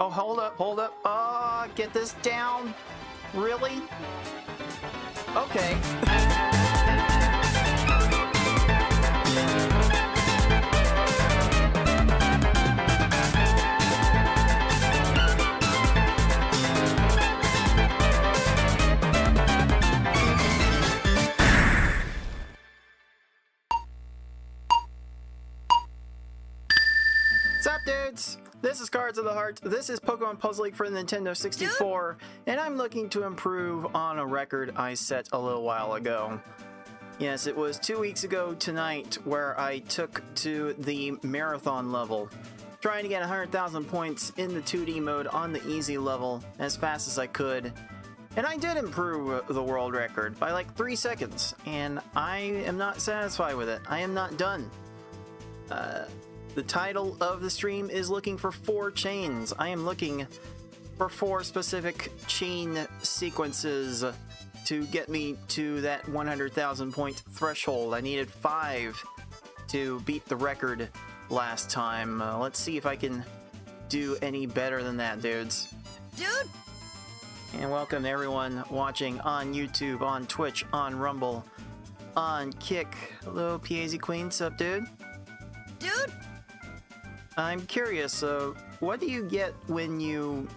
Oh, hold up. Get this down. Really? Okay. What's up, dudes? This is Cards of the Heart. This is Pokemon Puzzle League for the Nintendo 64, and I'm looking to improve on a record I set a little while ago. Yes, it was 2 weeks ago tonight where I took to the marathon level, trying to get 100,000 points in the 2D mode on the easy level as fast as I could. And I did improve the world record by like 3 seconds, and I am not satisfied with it. I am not done. The title of the stream is looking for 4 chains. I am looking for 4 specific chain sequences to get me to that 100,000 point threshold. I needed 5 to beat the record last time. Let's see if I can do any better than that, dudes. Dude! And welcome everyone watching on YouTube, on Twitch, on Rumble, on Kick. Hello, Piazy Queen. What's up, dude? Dude! I'm curious, what do you get when you,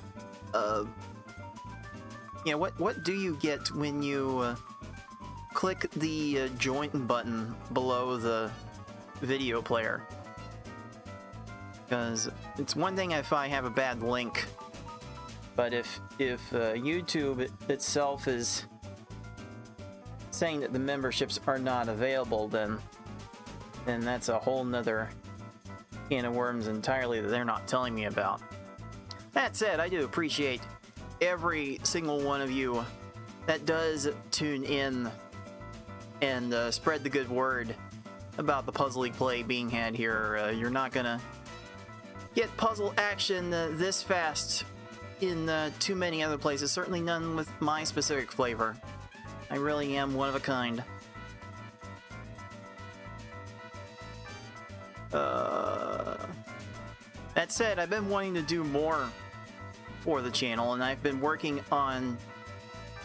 what do you get when you, click the join button below the video player? Because it's one thing if I have a bad link, but if YouTube itself is saying that the memberships are not available, then that's a whole nother can of worms entirely that they're not telling me about. That said, I do appreciate every single one of you that does tune in and spread the good word about the Puzzle League play being had here. You're not gonna get puzzle action this fast in too many other places, certainly none with my specific flavor. I really am one of a kind. That said, I've been wanting to do more for the channel, and I've been working on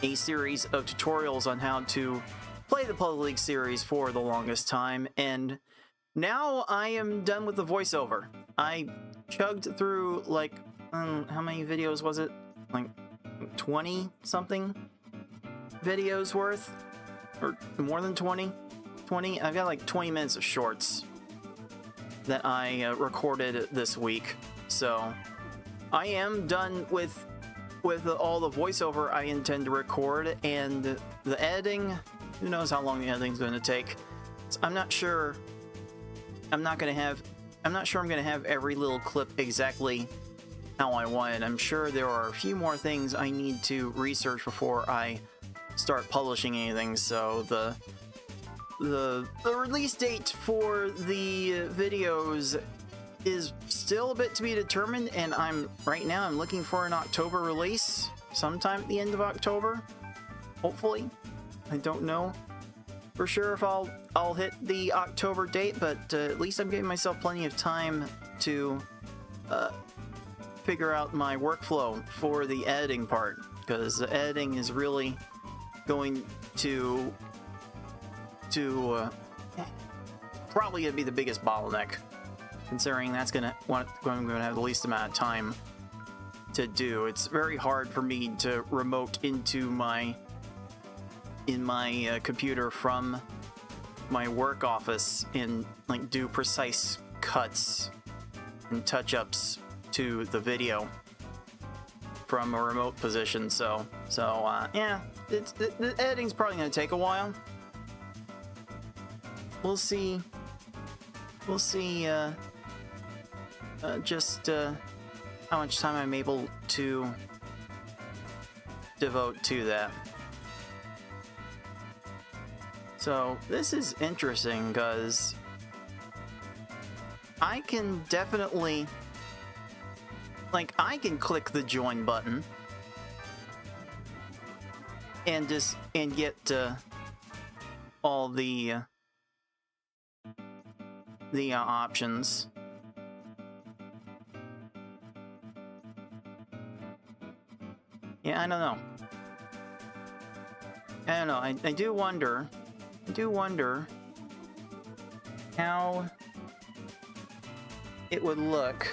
a series of tutorials on how to play the Puzzle League series for the longest time, and now I am done with the voiceover. I chugged through, like, how many videos was it? Like, 20-something videos worth? Or more than 20? 20? I've got like 20 minutes of shorts that I recorded this week, so I am done with all the voiceover I intend to record, and the editing, who knows how long the editing's going to take. So I'm not sure I'm not sure I'm going to have every little clip exactly how I want it. I'm sure there are a few more things I need to research before I start publishing anything, so the release date for the videos is still a bit to be determined, and right now I'm looking for an October release, sometime at the end of October. hopefully. I don't know for sure if I'll hit the October date, but at least I'm giving myself plenty of time to figure out my workflow for the editing part, because the editing is really going to probably gonna be the biggest bottleneck, considering that's gonna have the least amount of time to do. It's very hard for me to remote into my computer from my work office and like do precise cuts and touch-ups to the video from a remote position. So yeah, the editing's probably gonna take a while. We'll see just how much time I'm able to devote to that. So this is interesting because I can definitely, like, I can click the join button and get all the options. Yeah, I don't know. I do wonder how it would look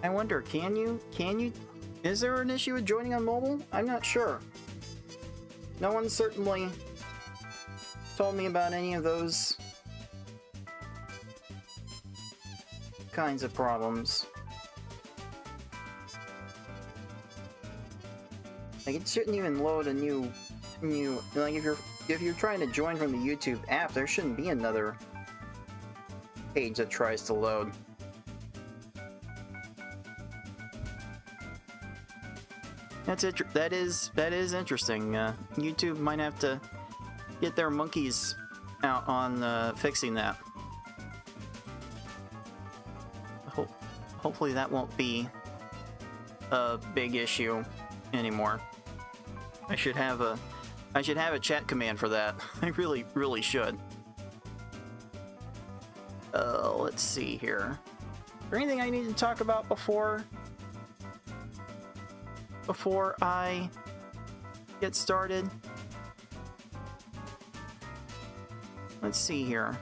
I wonder, can you, is there an issue with joining on mobile? I'm not sure. No one certainly told me about any of those kinds of problems. Like, it shouldn't even load a new like, if you're trying to join from the YouTube app, there shouldn't be another page that tries to load. That's it. That is interesting. YouTube might have to get their monkeys out on fixing that. Hopefully that won't be a big issue anymore. I should have a chat command for that. I really should. Let's see here. Is there anything I need to talk about before I get started? Let's see here.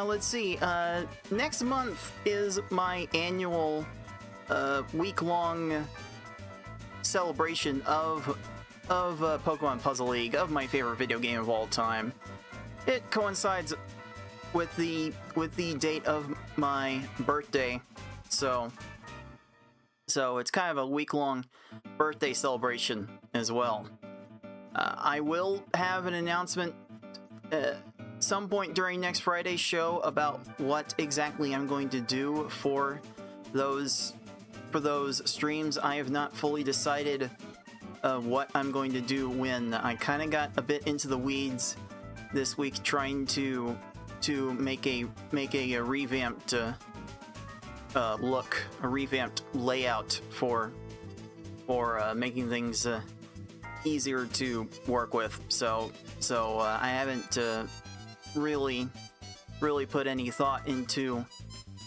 Let's see. Next month is my annual week-long celebration of Pokemon Puzzle League, of my favorite video game of all time. It coincides with the date of my birthday, so it's kind of a week-long birthday celebration as well. I will have an announcement some point during next Friday's show about what exactly I'm going to do for those streams. I have not fully decided what I'm going to do when. I kind of got a bit into the weeds this week trying to make a revamped look, a revamped layout for making things easier to work with. So I haven't really put any thought into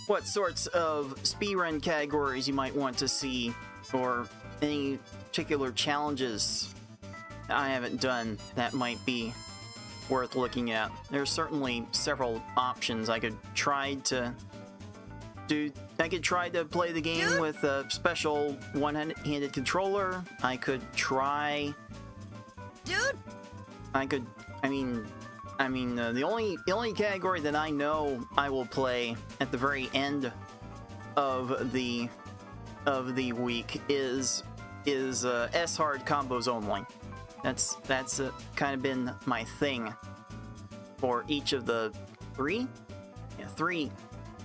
what sorts of speedrun categories you might want to see, or any particular challenges I haven't done that might be worth looking at. There's certainly several options. I could try to play the game with a special one-handed controller. I could try. The only category that I know I will play at the very end of the week is S-hard combos only. That's kind of been my thing for each of the three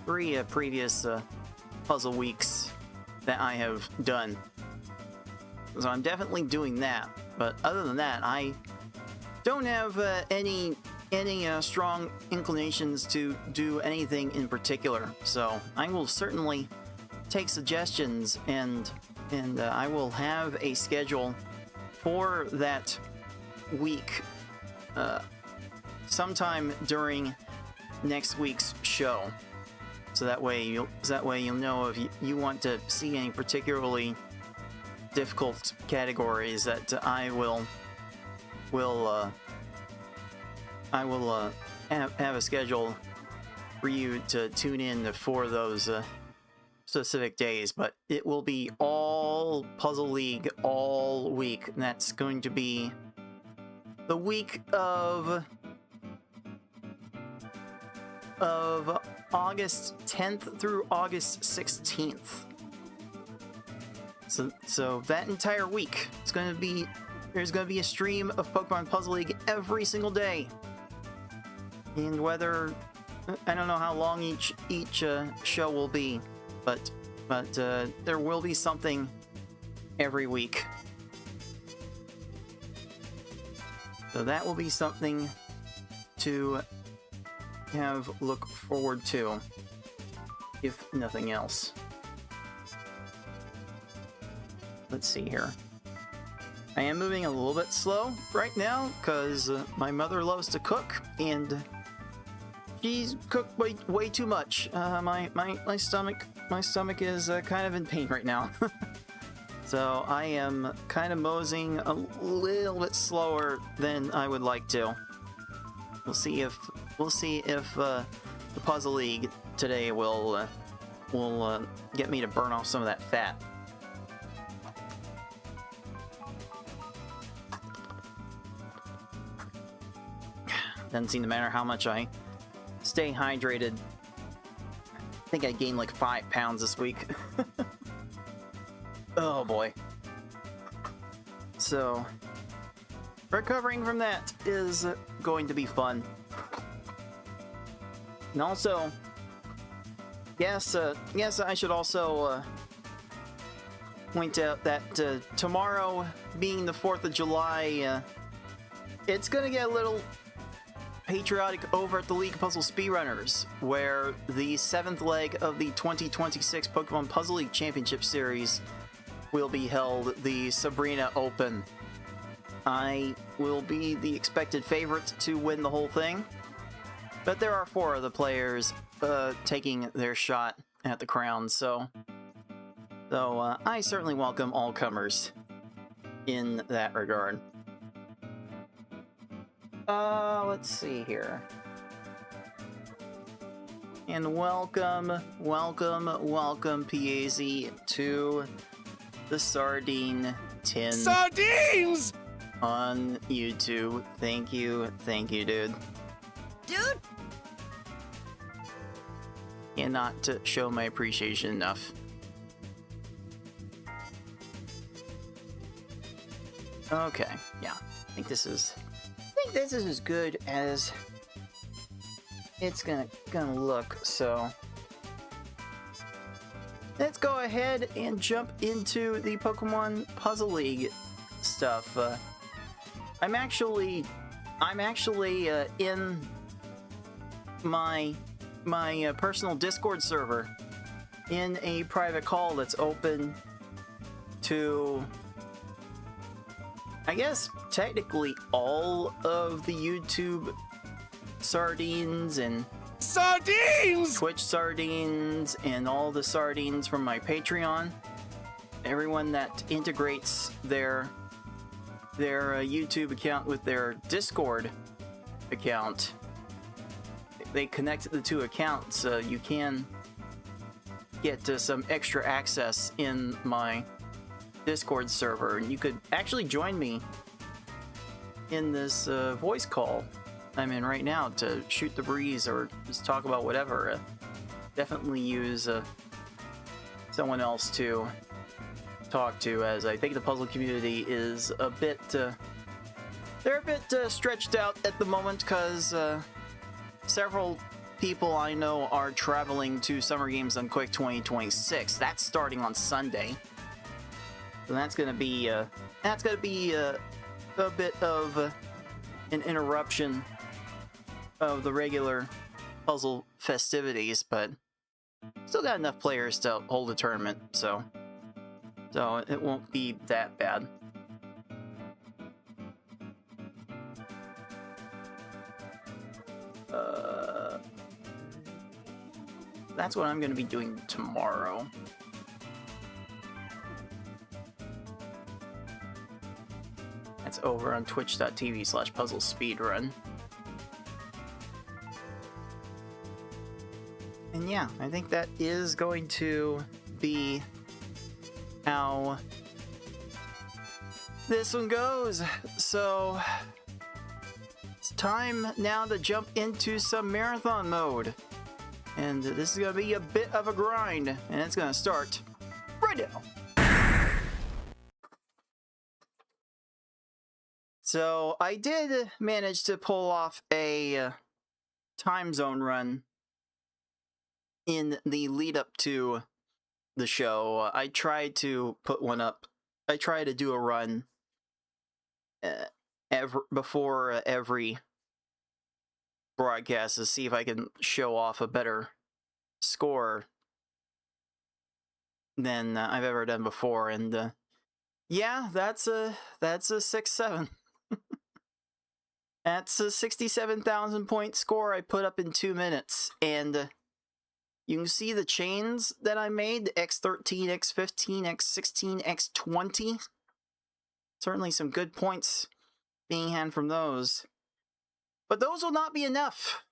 previous puzzle weeks that I have done. So I'm definitely doing that. But other than that, I don't have any strong inclinations to do anything in particular. So I will certainly take suggestions, and I will have a schedule for that week sometime during next week's show. So that way you'll know if you want to see any particularly difficult categories that I will have a schedule for you to tune in for those specific days. But it will be all Puzzle League all week, and that's going to be the week of August 10th through August 16th. So that entire week, there's going to be a stream of Pokemon Puzzle League every single day. And whether, I don't know how long each show will be, but there will be something every week. So that will be something to look forward to, if nothing else. Let's see here. I am moving a little bit slow right now because my mother loves to cook, and she's cooked way too much. My stomach is kind of in pain right now. So I am kind of moseying a little bit slower than I would like to. We'll see if the Puzzle League today will get me to burn off some of that fat. Doesn't seem to matter how much I stay hydrated. I think I gained like 5 pounds this week. Oh boy. So, recovering from that is going to be fun. And also, yes, I should also point out that tomorrow, being the 4th of July, it's gonna get a little patriotic over at the League of Puzzle Speedrunners, where the 7th leg of the 2026 Pokemon Puzzle League Championship Series will be held, the Sabrina Open. I will be the expected favorite to win the whole thing, but there are 4 of the players taking their shot at the crown, so I certainly welcome all comers in that regard. Let's see here. And welcome, Piazzi, to the Sardine Tin. Sardines! On YouTube. Thank you, dude. Dude! Cannot to show my appreciation enough. Okay, yeah. I think this is as good as it's gonna look, so let's go ahead and jump into the Pokemon Puzzle League stuff. I'm actually in my personal Discord server in a private call that's open to, I guess, technically all of the YouTube Sardines and Sardines! Twitch Sardines and all the Sardines from my Patreon. Everyone that integrates their YouTube account with their Discord account. They connect the 2 accounts, so you can get some extra access in my Discord server, and you could actually join me in this voice call I'm in right now to shoot the breeze or just talk about whatever. Definitely use someone else to talk to, as I think the puzzle community is a bit they're a bit stretched out at the moment, because several people I know are traveling to Summer Games on Quick 2026. That's starting on Sunday. So that's gonna be a bit of an interruption of the regular puzzle festivities, but still got enough players to hold a tournament, so it won't be that bad. That's what I'm going to be doing tomorrow. That's over on twitch.tv/puzzlespeedrun. And yeah, I think that is going to be how this one goes. So it's time now to jump into some marathon mode. And this is going to be a bit of a grind, and it's going to start right now. So I did manage to pull off a time zone run in the lead up to the show. I tried to put one up. I tried to do a run before every broadcast to see if I can show off a better score than I've ever done before, and yeah, that's a 6-7. That's a 67,000 point score I put up in 2 minutes, and you can see the chains that I made: the X13, X15, X16, X20. Certainly some good points being had from those. But those will not be enough.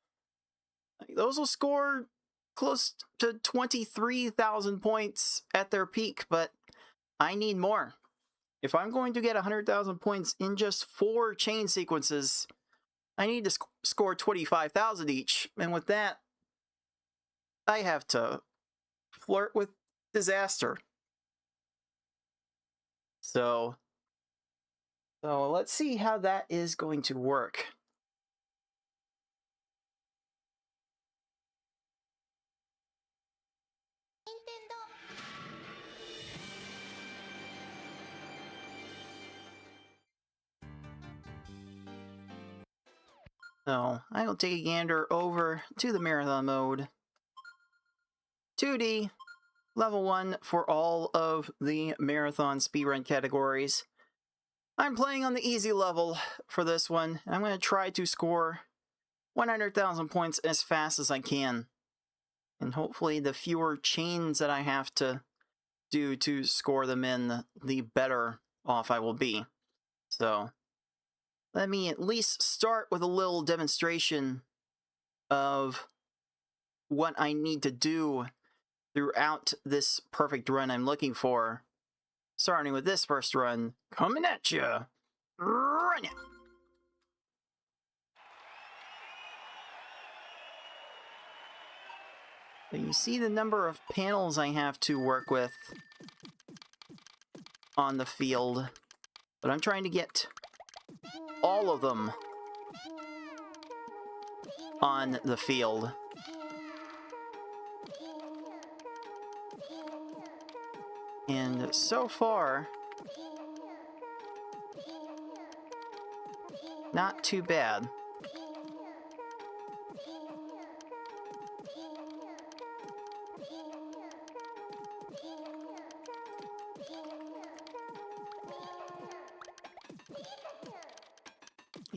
Those will score close to 23,000 points at their peak, but I need more. If I'm going to get 100,000 points in just 4 chain sequences, I need to score 25,000 each. And with that, I have to flirt with disaster. So let's see how that is going to work. So I will take a gander over to the marathon mode. 2D, level 1 for all of the marathon speedrun categories. I'm playing on the easy level for this one. I'm going to try to score 100,000 points as fast as I can. And hopefully the fewer chains that I have to do to score them in, the better off I will be. So let me at least start with a little demonstration of what I need to do throughout this perfect run I'm looking for. Starting with this first run, coming at you right now. So you see the number of panels I have to work with on the field, but I'm trying to get all of them on the field. And so far, not too bad.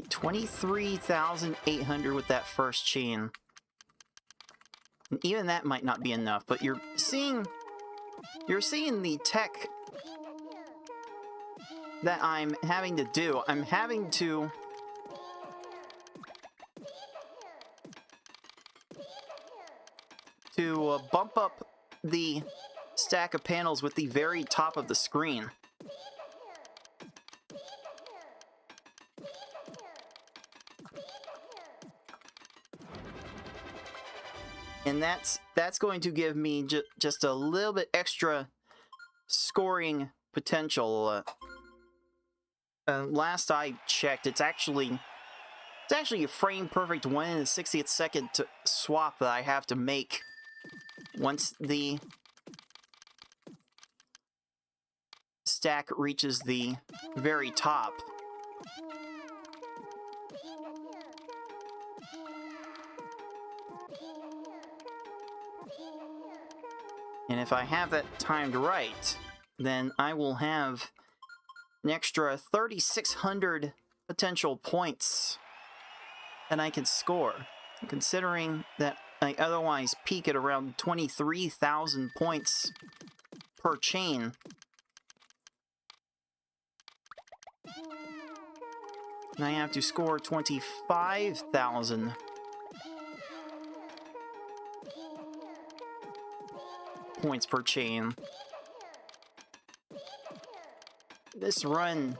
$23,800 with that first chain. And even that might not be enough, but you're seeing the tech that I'm having to do. I'm having to bump up the stack of panels with the very top of the screen. And that's going to give me just a little bit extra scoring potential. Last I checked, it's actually It's actually a frame perfect 1 in the 60th second swap that I have to make once the stack reaches the very top. And if I have that timed right, then I will have an extra 3,600 potential points that I can score. Considering that I otherwise peak at around 23,000 points per chain. And I have to score 25,000 points per chain. This run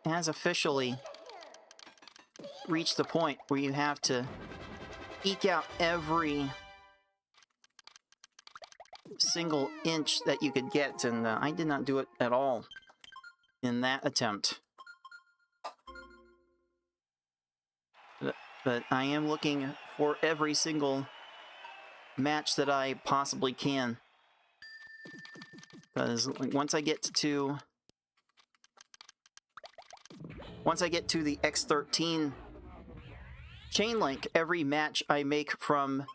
has officially reached the point where you have to eke out every single inch that you could get, and I did not do it at all in that attempt. But I am looking for every single match that I possibly can, because once I get to the X13 chain link, every match I make from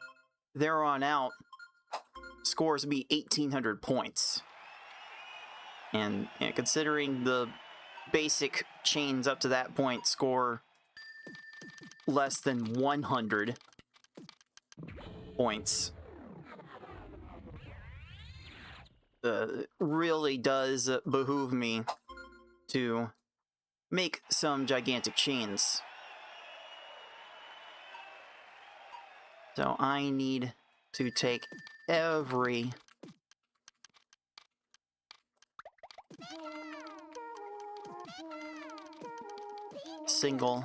there on out scores me 1,800 points. And considering the basic chains up to that point score less than 100 points, really does behoove me to make some gigantic chains. So I need to take every single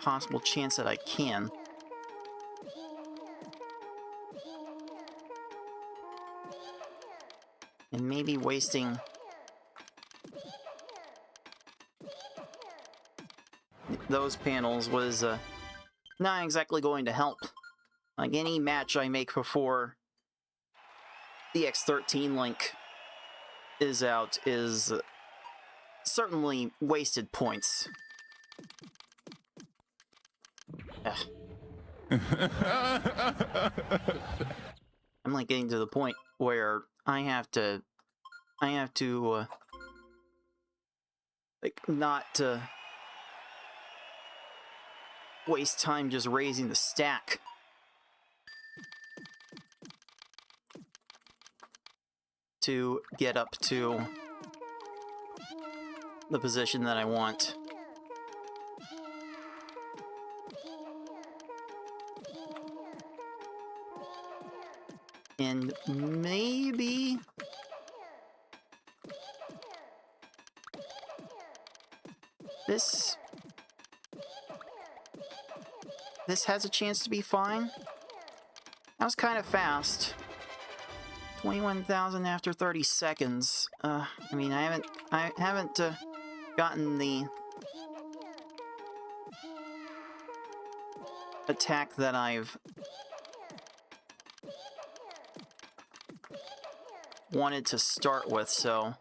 possible chance that I can. And maybe wasting those panels was not exactly going to help. Like, any match I make before the X13 link is out is certainly wasted points. I'm like getting to the point where I have to like, not waste time just raising the stack. To get up to the position that I want. And maybe this has a chance to be fine. That was kind of fast. 21,000 after 30 seconds. I mean, I haven't gotten the attack that I've wanted to start with, so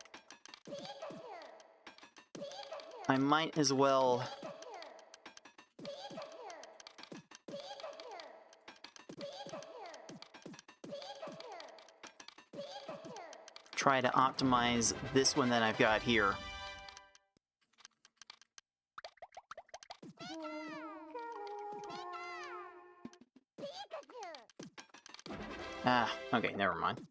I might as well try to optimize this one that I've got here. Okay, never mind.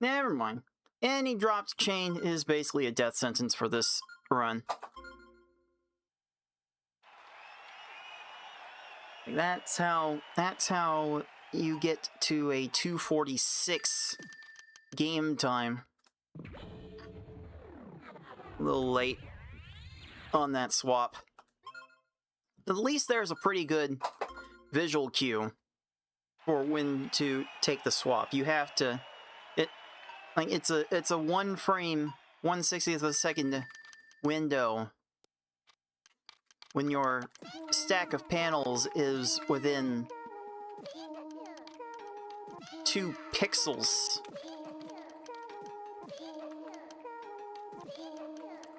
Never mind. Any dropped chain is basically a death sentence for this run. That's how you get to a 2:46 game time. A little late on that swap. At least there's a pretty good visual cue for when to take the swap. You have to... Like, it's a 1 frame, 1/60th of a second window when your stack of panels is within 2 pixels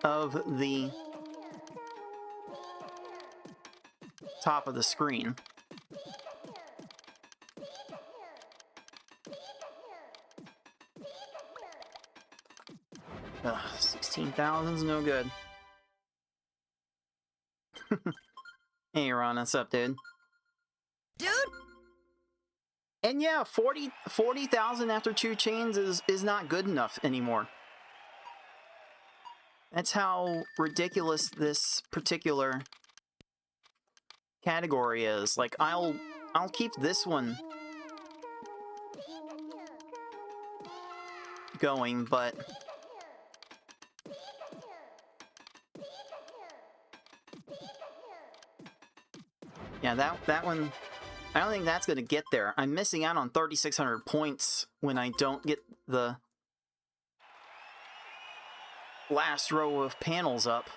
of the top of the screen. Ugh, 16,000's no good. Hey, Ron, what's up, dude? Dude! And yeah, 40,000 after 2 chains is not good enough anymore. That's how ridiculous this particular category is. Like, I'll keep this one going, but yeah, that one, I don't think that's gonna get there. I'm missing out on 3,600 points when I don't get the last row of panels up.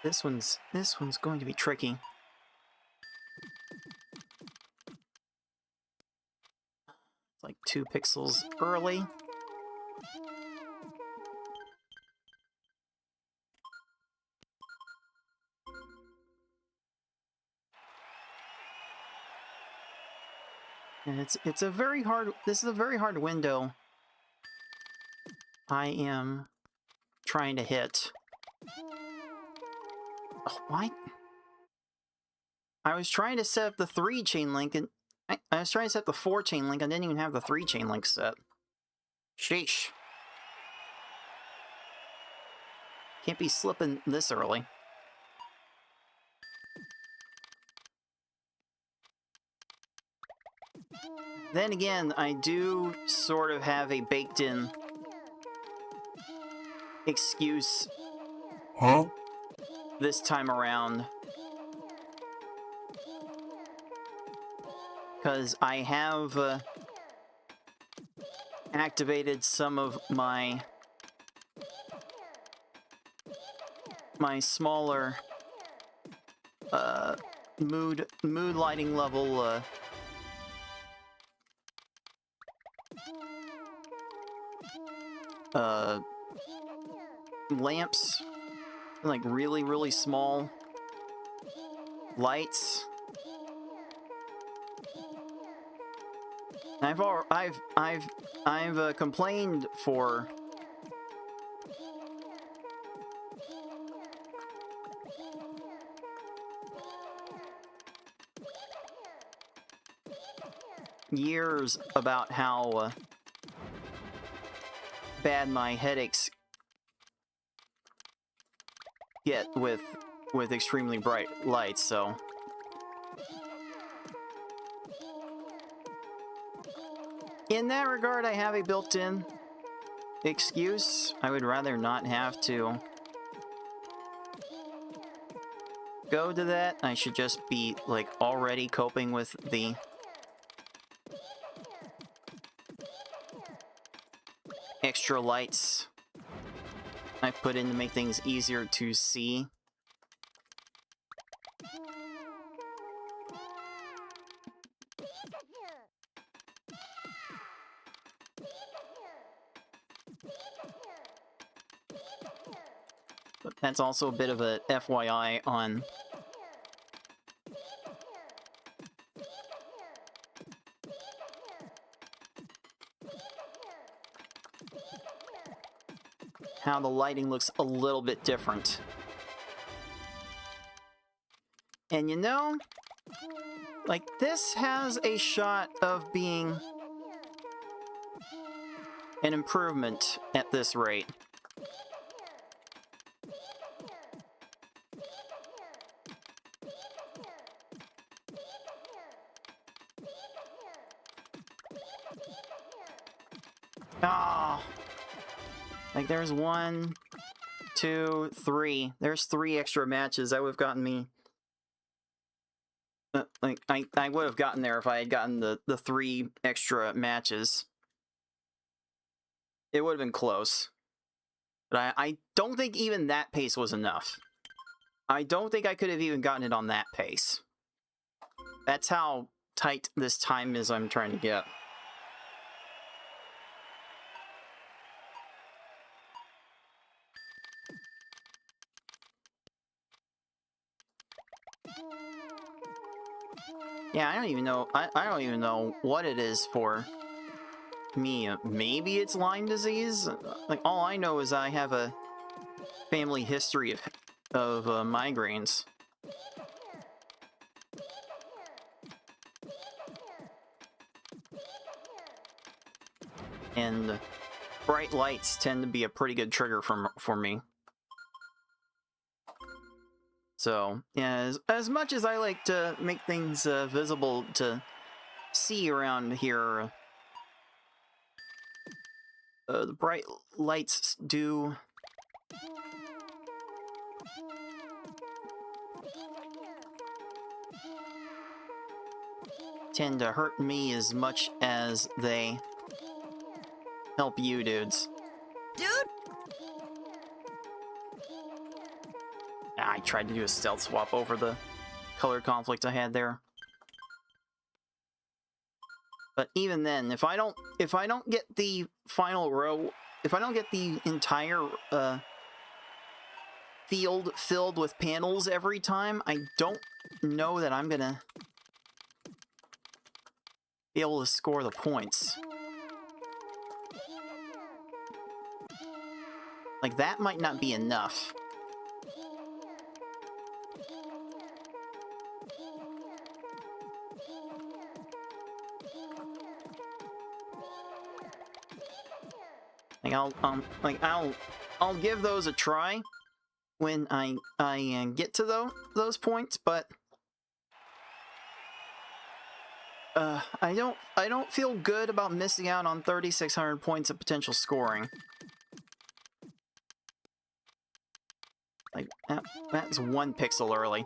This one's going to be tricky. It's like 2 pixels early. And it's a very hard, this is a very hard window I am trying to hit. Oh, why? I was trying to set up the 3 chain link, and I was trying to set up the 4 chain link, I didn't even have the 3 chain link set. Sheesh. Can't be slipping this early. Then again, I do sort of have a baked-in excuse this time around. Because I have activated some of my smaller mood lighting level lamps, like really small lights. I've complained for years about how bad my headaches get with extremely bright lights, so in that regard I have a built-in excuse. I would rather not have to go to that. I should just be like already coping with the extra lights I put in to make things easier to see. But that's also a bit of a FYI on how the lighting looks a little bit different. And you know, like, this has a shot of being an improvement at this rate. Ah, like there's 1, 2, 3. There's 3 extra matches that would have gotten me Like, I would have gotten there if I had gotten the 3 extra matches. It would have been close. But I don't think even that pace was enough. I don't think I could have even gotten it on that pace. That's how tight this time is I'm trying to get. Yeah, I don't even know. I don't even know what it is for me. Maybe it's Lyme disease? Like, all I know is I have a family history of migraines. And bright lights tend to be a pretty good trigger for me. So, yeah, as much as I like to make things visible to see around here, the bright lights do tend to hurt me as much as they help you dudes. Dude! I tried to do a stealth swap over the color conflict I had there. But even then, if I don't get the final row, if I don't get the entire field filled with panels every time, I don't know that I'm gonna be able to score the points. Like, that might not be enough. Like, I'll give those a try when I get to those points, but I don't feel good about missing out on 3,600 points of potential scoring. Like, that's 1 pixel early.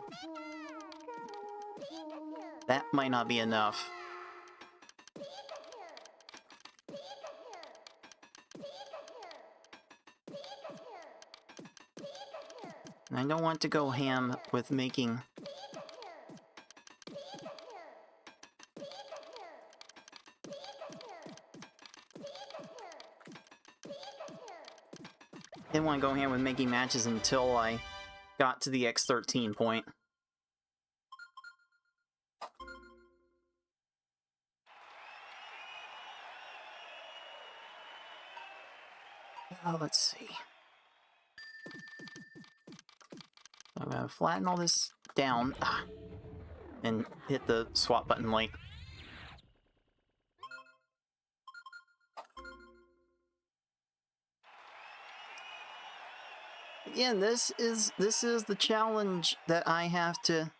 That might not be enough. And I don't want to go ham with making... Didn't want to go ham with making matches until I got to the X13 point. Let's see. I'm gonna flatten all this down and hit the swap button late. Again, this is the challenge that I have to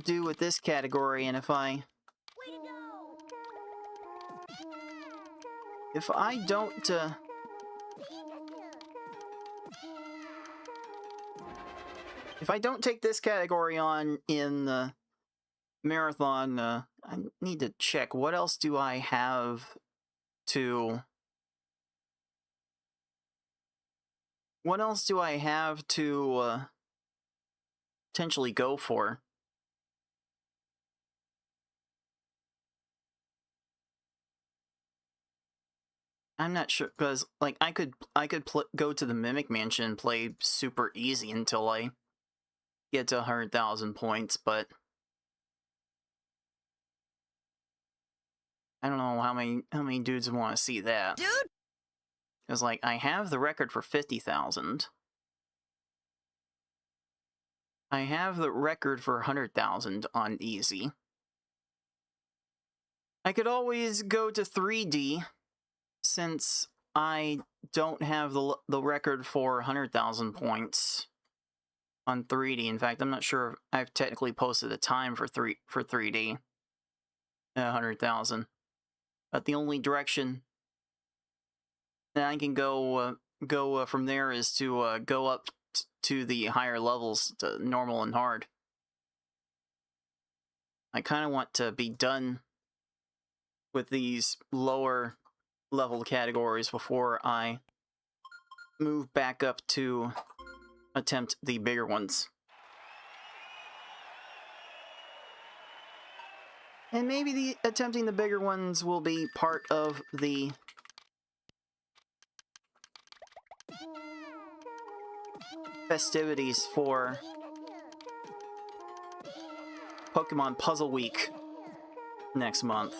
do with this category, and if I don't if I don't take this category on in the marathon, I need to check what else do I have to... What else do I have to potentially go for? I'm not sure, because like I could go to the Mimic Mansion and play super easy until I get to 100,000 points, but I don't know how many dudes want to see that. Dude! Because like I have the record for 50,000. I have the record for 100,000 on easy. I could always go to 3D, since I don't have the record for 100,000 points on 3D. In fact, I'm not sure if I've technically posted a time for 3D. 100,000. But the only direction that I can go from there is to go up to the higher levels, to normal and hard. I kind of want to be done with these lower level categories before I move back up to attempt the bigger ones. And maybe attempting the bigger ones will be part of the festivities for Pokemon Puzzle Week next month.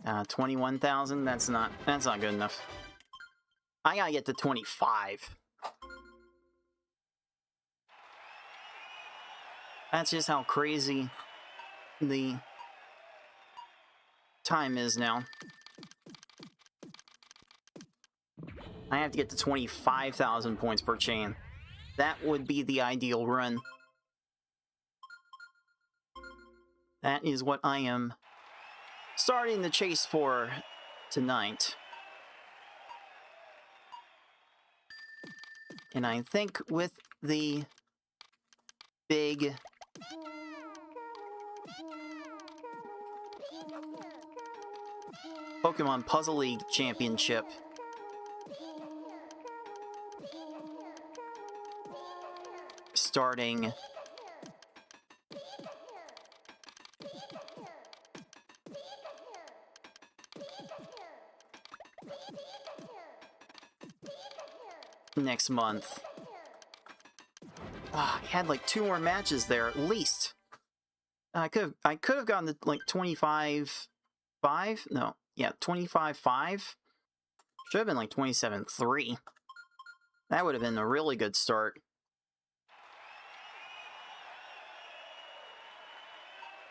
Uh, 21,000. That's not good enough. I gotta get to 25. That's just how crazy the time is now. I have to get to 25,000 points per chain. That would be the ideal run. That is what I am starting the chase for tonight. And I think with the big Pokemon Puzzle League Championship starting next month. I had like 2 more matches there at least. I could have gotten to like 25-5. No, yeah, 25-5. Should have been like 27-3. That would have been a really good start.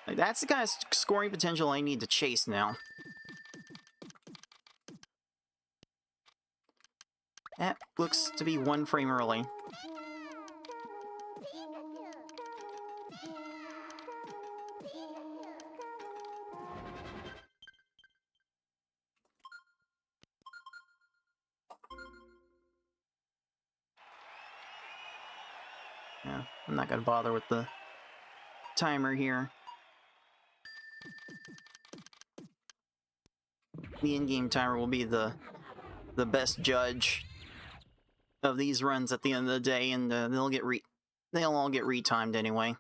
Like, that's the kind of scoring potential I need to chase now. That looks to be 1 frame early. Yeah, I'm not gonna bother with the timer here. The in-game timer will be the best judge of these runs at the end of the day, and they'll all get retimed anyway.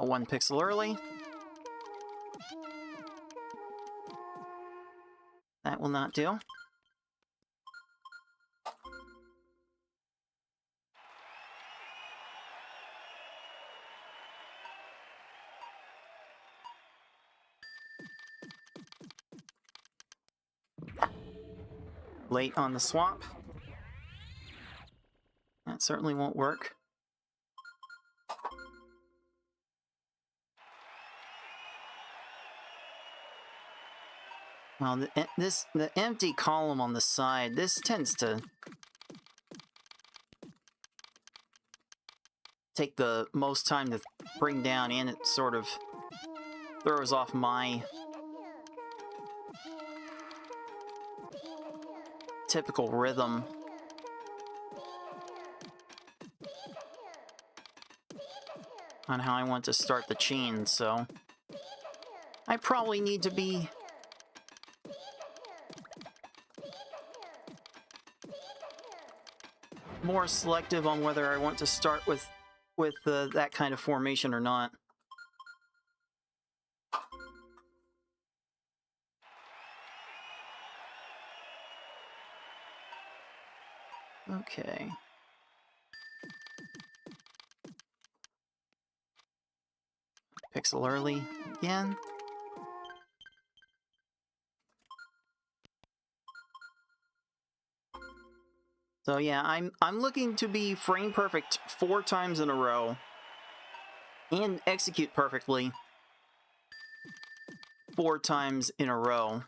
Oh, 1 pixel early. That will not do. Late on the swap. That certainly won't work. Well, the empty column on the side, this tends to take the most time to bring down, and it sort of throws off my typical rhythm. On how I want to start the chain, so I probably need to be more selective on whether I want to start with that kind of formation or not. Okay. Pixel early again. So yeah, I'm looking to be frame perfect 4 times in a row and execute perfectly 4 times in a row.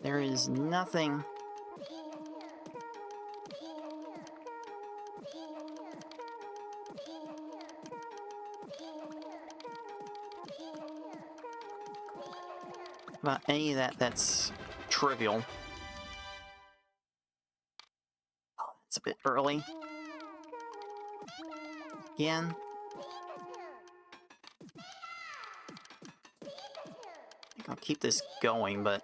There is nothing. About any of that's trivial. Oh, it's a bit early. Again. I think I'll keep this going, but...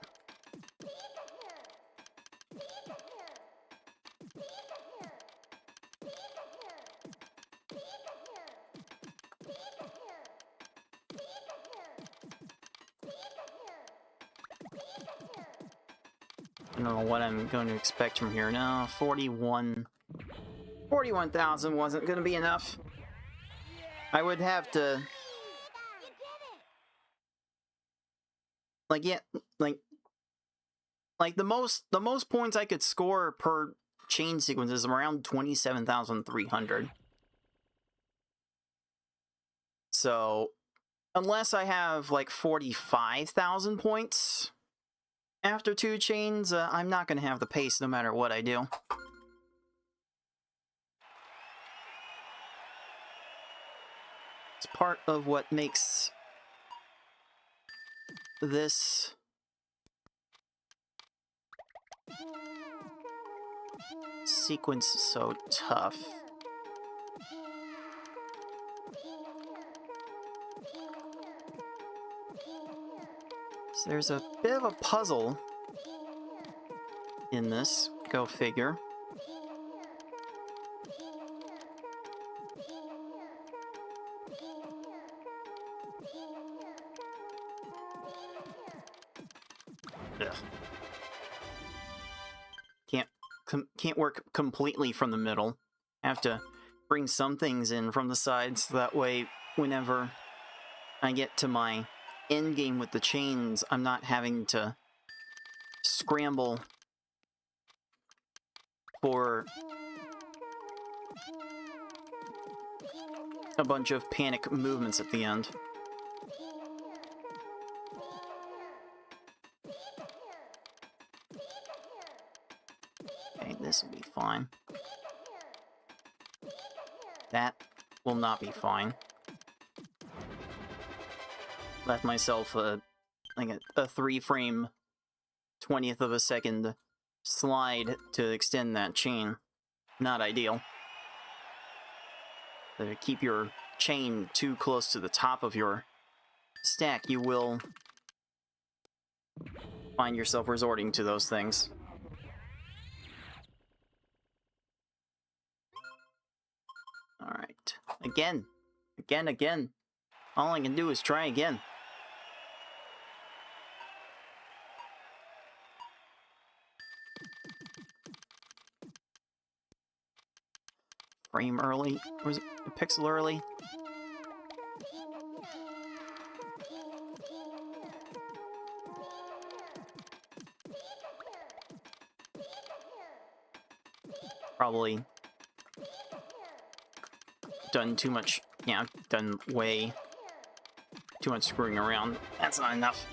I don't know what I'm going to expect from here. No, 41,000 wasn't going to be enough. I would have to... Like, yeah, like the most points I could score per chain sequence is around 27,300. So, unless I have, like, 45,000 points after 2 chains, I'm not going to have the pace no matter what I do. It's part of what makes this sequence so tough. So there's a bit of a puzzle in this, go figure. Ugh. Can't work completely from the middle. I have to bring some things in from the sides, so that way whenever I get to my end game with the chains, I'm not having to scramble for a bunch of panic movements at the end. Okay, this will be fine. That will not be fine. Left myself like a 3-frame 20th of a second slide to extend that chain. Not ideal. If you keep your chain too close to the top of your stack, you will find yourself resorting to those things. Alright. Again. Again. All I can do is try again. Frame early? Or was it a pixel early? Probably done too much, yeah, done way too much screwing around. That's not enough.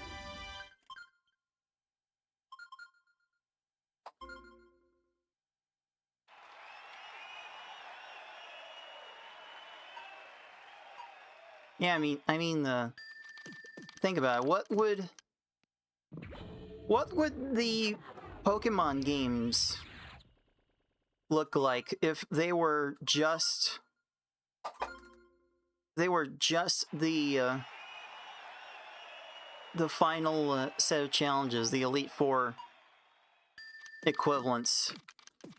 Yeah, I mean, think about it. What would the Pokemon games look like if they were just the final set of challenges, the Elite Four equivalents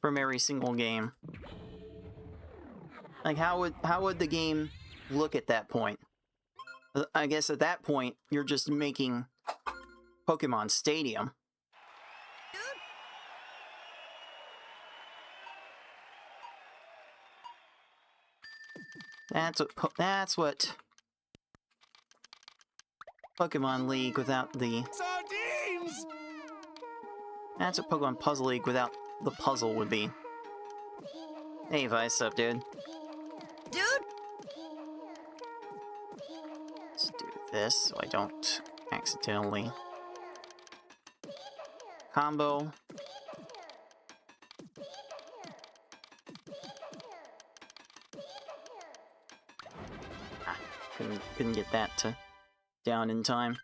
from every single game? Like, how would the game look at that point? I guess at that point, you're just making Pokemon Stadium. That's what Pokemon League without the... Sardines! That's what Pokemon Puzzle League without the puzzle would be. Hey, Vice, up, dude? Dude! Let's do this so I don't accidentally combo. Ah, couldn't get that to down in time.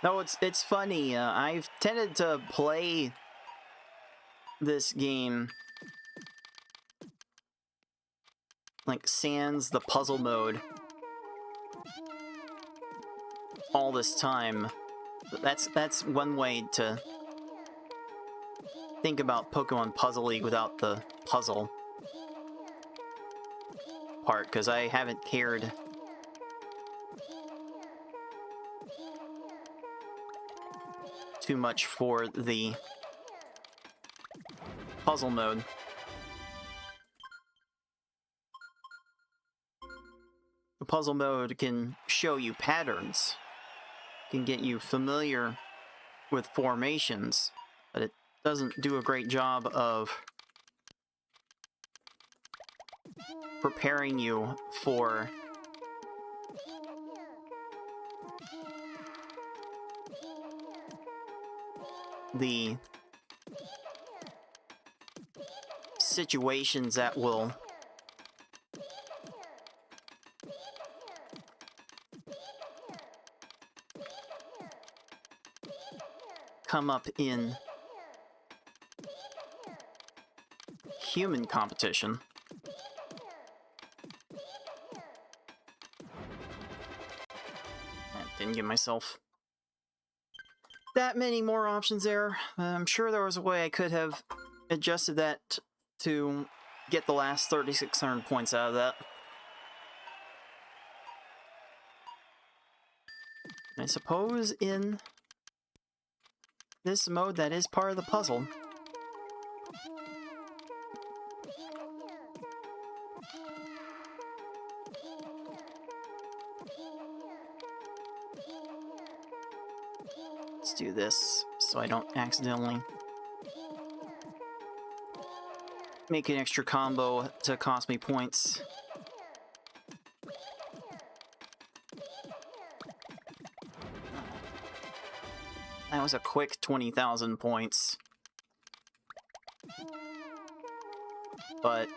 No, it's funny. I've tended to play this game like sans the puzzle mode all this time. That's one way to think about Pokemon Puzzle League without the puzzle part, because I haven't cared too much for the puzzle mode. The puzzle mode can show you patterns, can get you familiar with formations, but it doesn't do a great job of preparing you for the situations that will come up in human competition. I didn't give myself that many more options there. I'm sure there was a way I could have adjusted that to get the last 3,600 points out of that. I suppose in this mode that is part of the puzzle. Let's do this so I don't accidentally make an extra combo to cost me points. That was a quick 20,000 points. But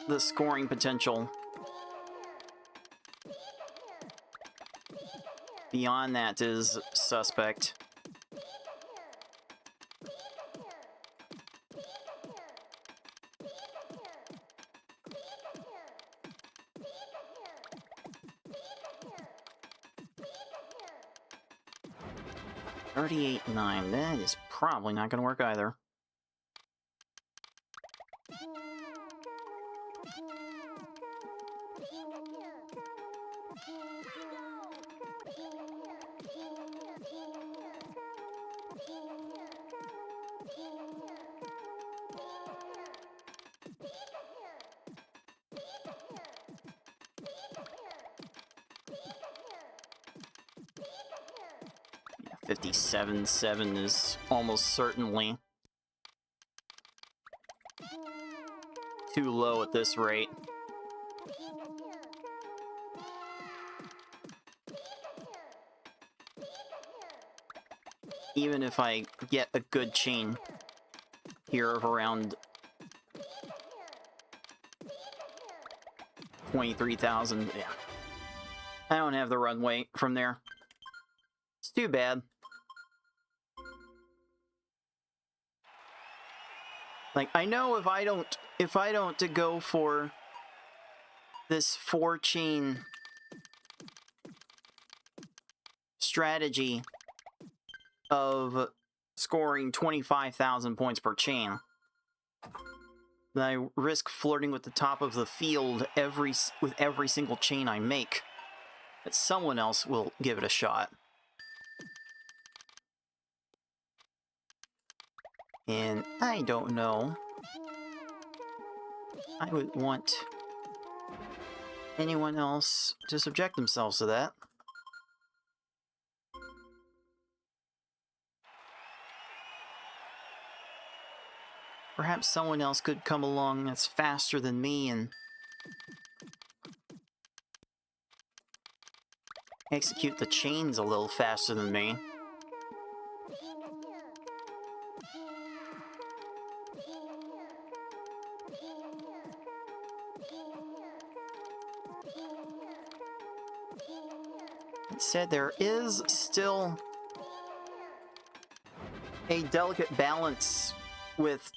the scoring potential beyond that is suspect. $38.9. That is probably not going to work either. Yeah, 57.7 is almost certainly too low at this rate. Even if I get a good chain here of around 23,000, yeah. I don't have the runway from there. It's too bad. Like, I know if I don't go for this 4-chain strategy of scoring 25,000 points per chain, then I risk flirting with the top of the field with every single chain I make, that someone else will give it a shot. And I don't know I would want anyone else to subject themselves to that. Perhaps someone else could come along that's faster than me and execute the chains a little faster than me. That said, there is still a delicate balance with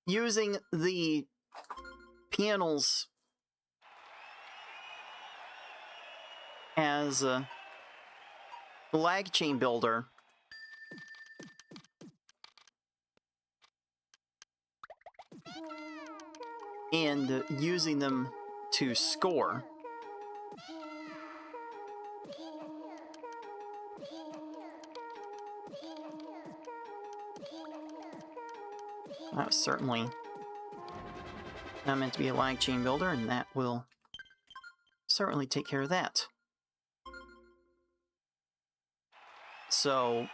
using the panels as a lag chain builder and using them to score. That was certainly not meant to be a lag chain builder, and that will certainly take care of that. So,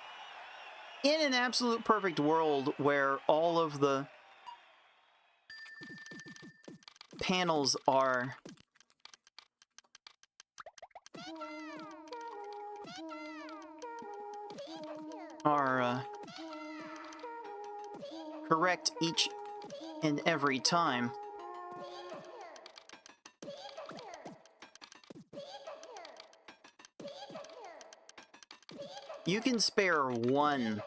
in an absolute perfect world where all of the panels are correct each and every time, you can spare one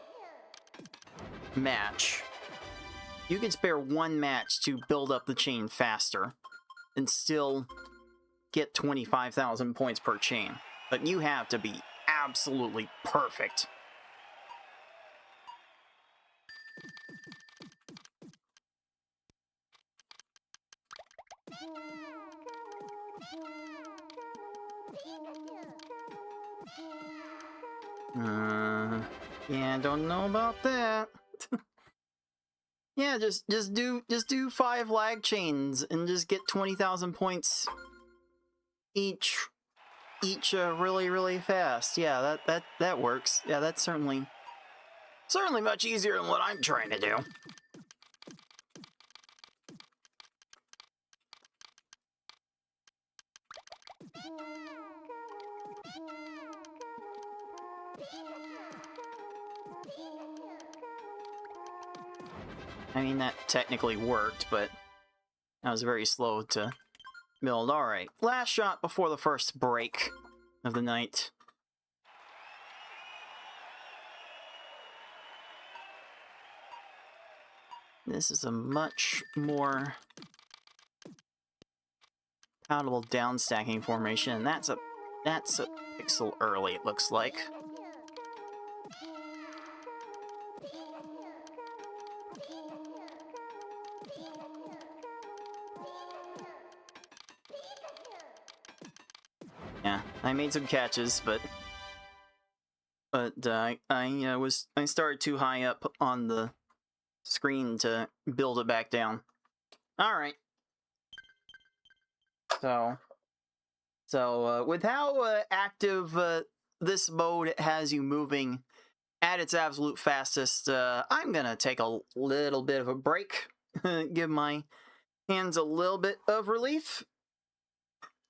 match. You can spare one match to build up the chain faster and still get 25,000 points per chain. But you have to be absolutely perfect. Yeah, don't know about that. Yeah, just do 5 lag chains and just get 20,000 points each really fast. Yeah, that works. Yeah, that's certainly much easier than what I'm trying to do. I mean, that technically worked, but that was very slow to build. Alright, last shot before the first break of the night. This is a much more palatable down-stacking formation, and that's a pixel early, it looks like. Yeah, I made some catches, but I started too high up on the screen to build it back down. All right. So with how active this mode has you moving at its absolute fastest, I'm gonna take a little bit of a break, give my hands a little bit of relief.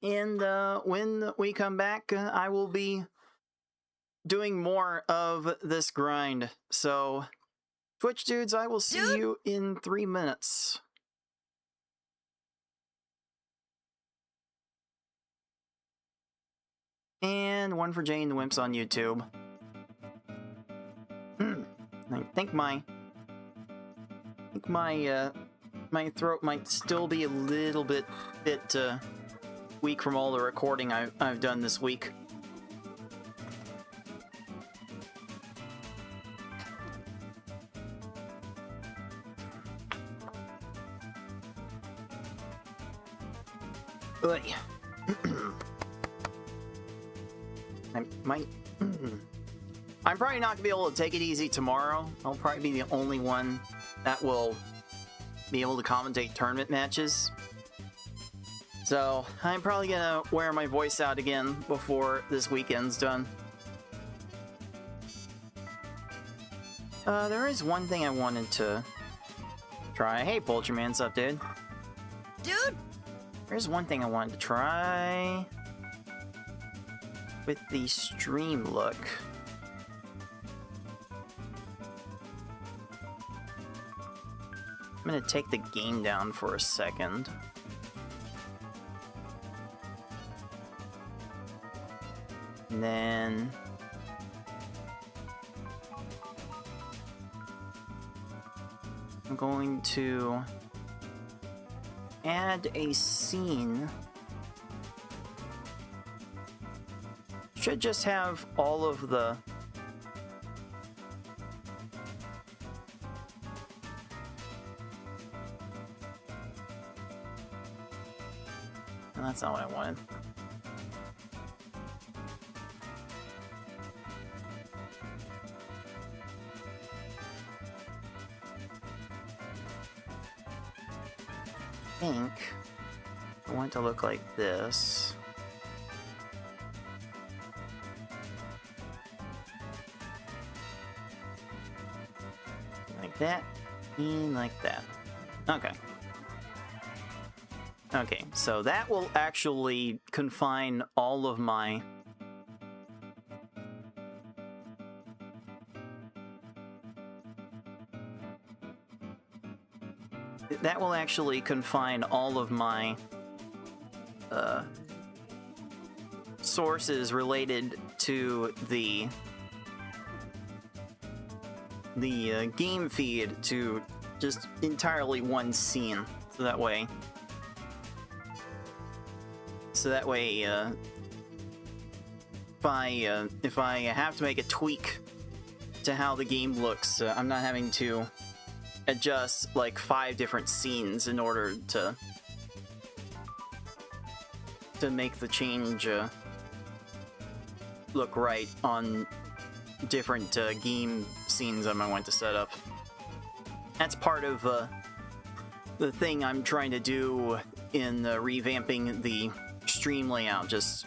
And when we come back, I will be doing more of this grind. So, Twitch dudes, I will see you in 3 minutes. And one for Jane the Wimps on YouTube. I think my throat might still be a little bit weak from all the recording I've done this week. I'm probably not gonna be able to take it easy tomorrow. I'll probably be the only one that will be able to commentate tournament matches. So I'm probably gonna wear my voice out again before this weekend's done. There is one thing I wanted to try. Hey, Poultryman's up, dude. Dude! There's one thing I wanted to try with the stream look. I'm gonna take the game down for a second. And then I'm going to add a scene. Should just have all of the no, that's not what I wanted. I think I want it to look like this. Like that, and like that. Okay. Okay, so that will actually confine all of my sources related to the game feed to just entirely one scene, so that way if I have to make a tweak to how the game looks, I'm not having to adjust like 5 different scenes in order to make the change look right on different game scenes I might want to set up. That's part of the thing I'm trying to do in revamping the stream layout. Just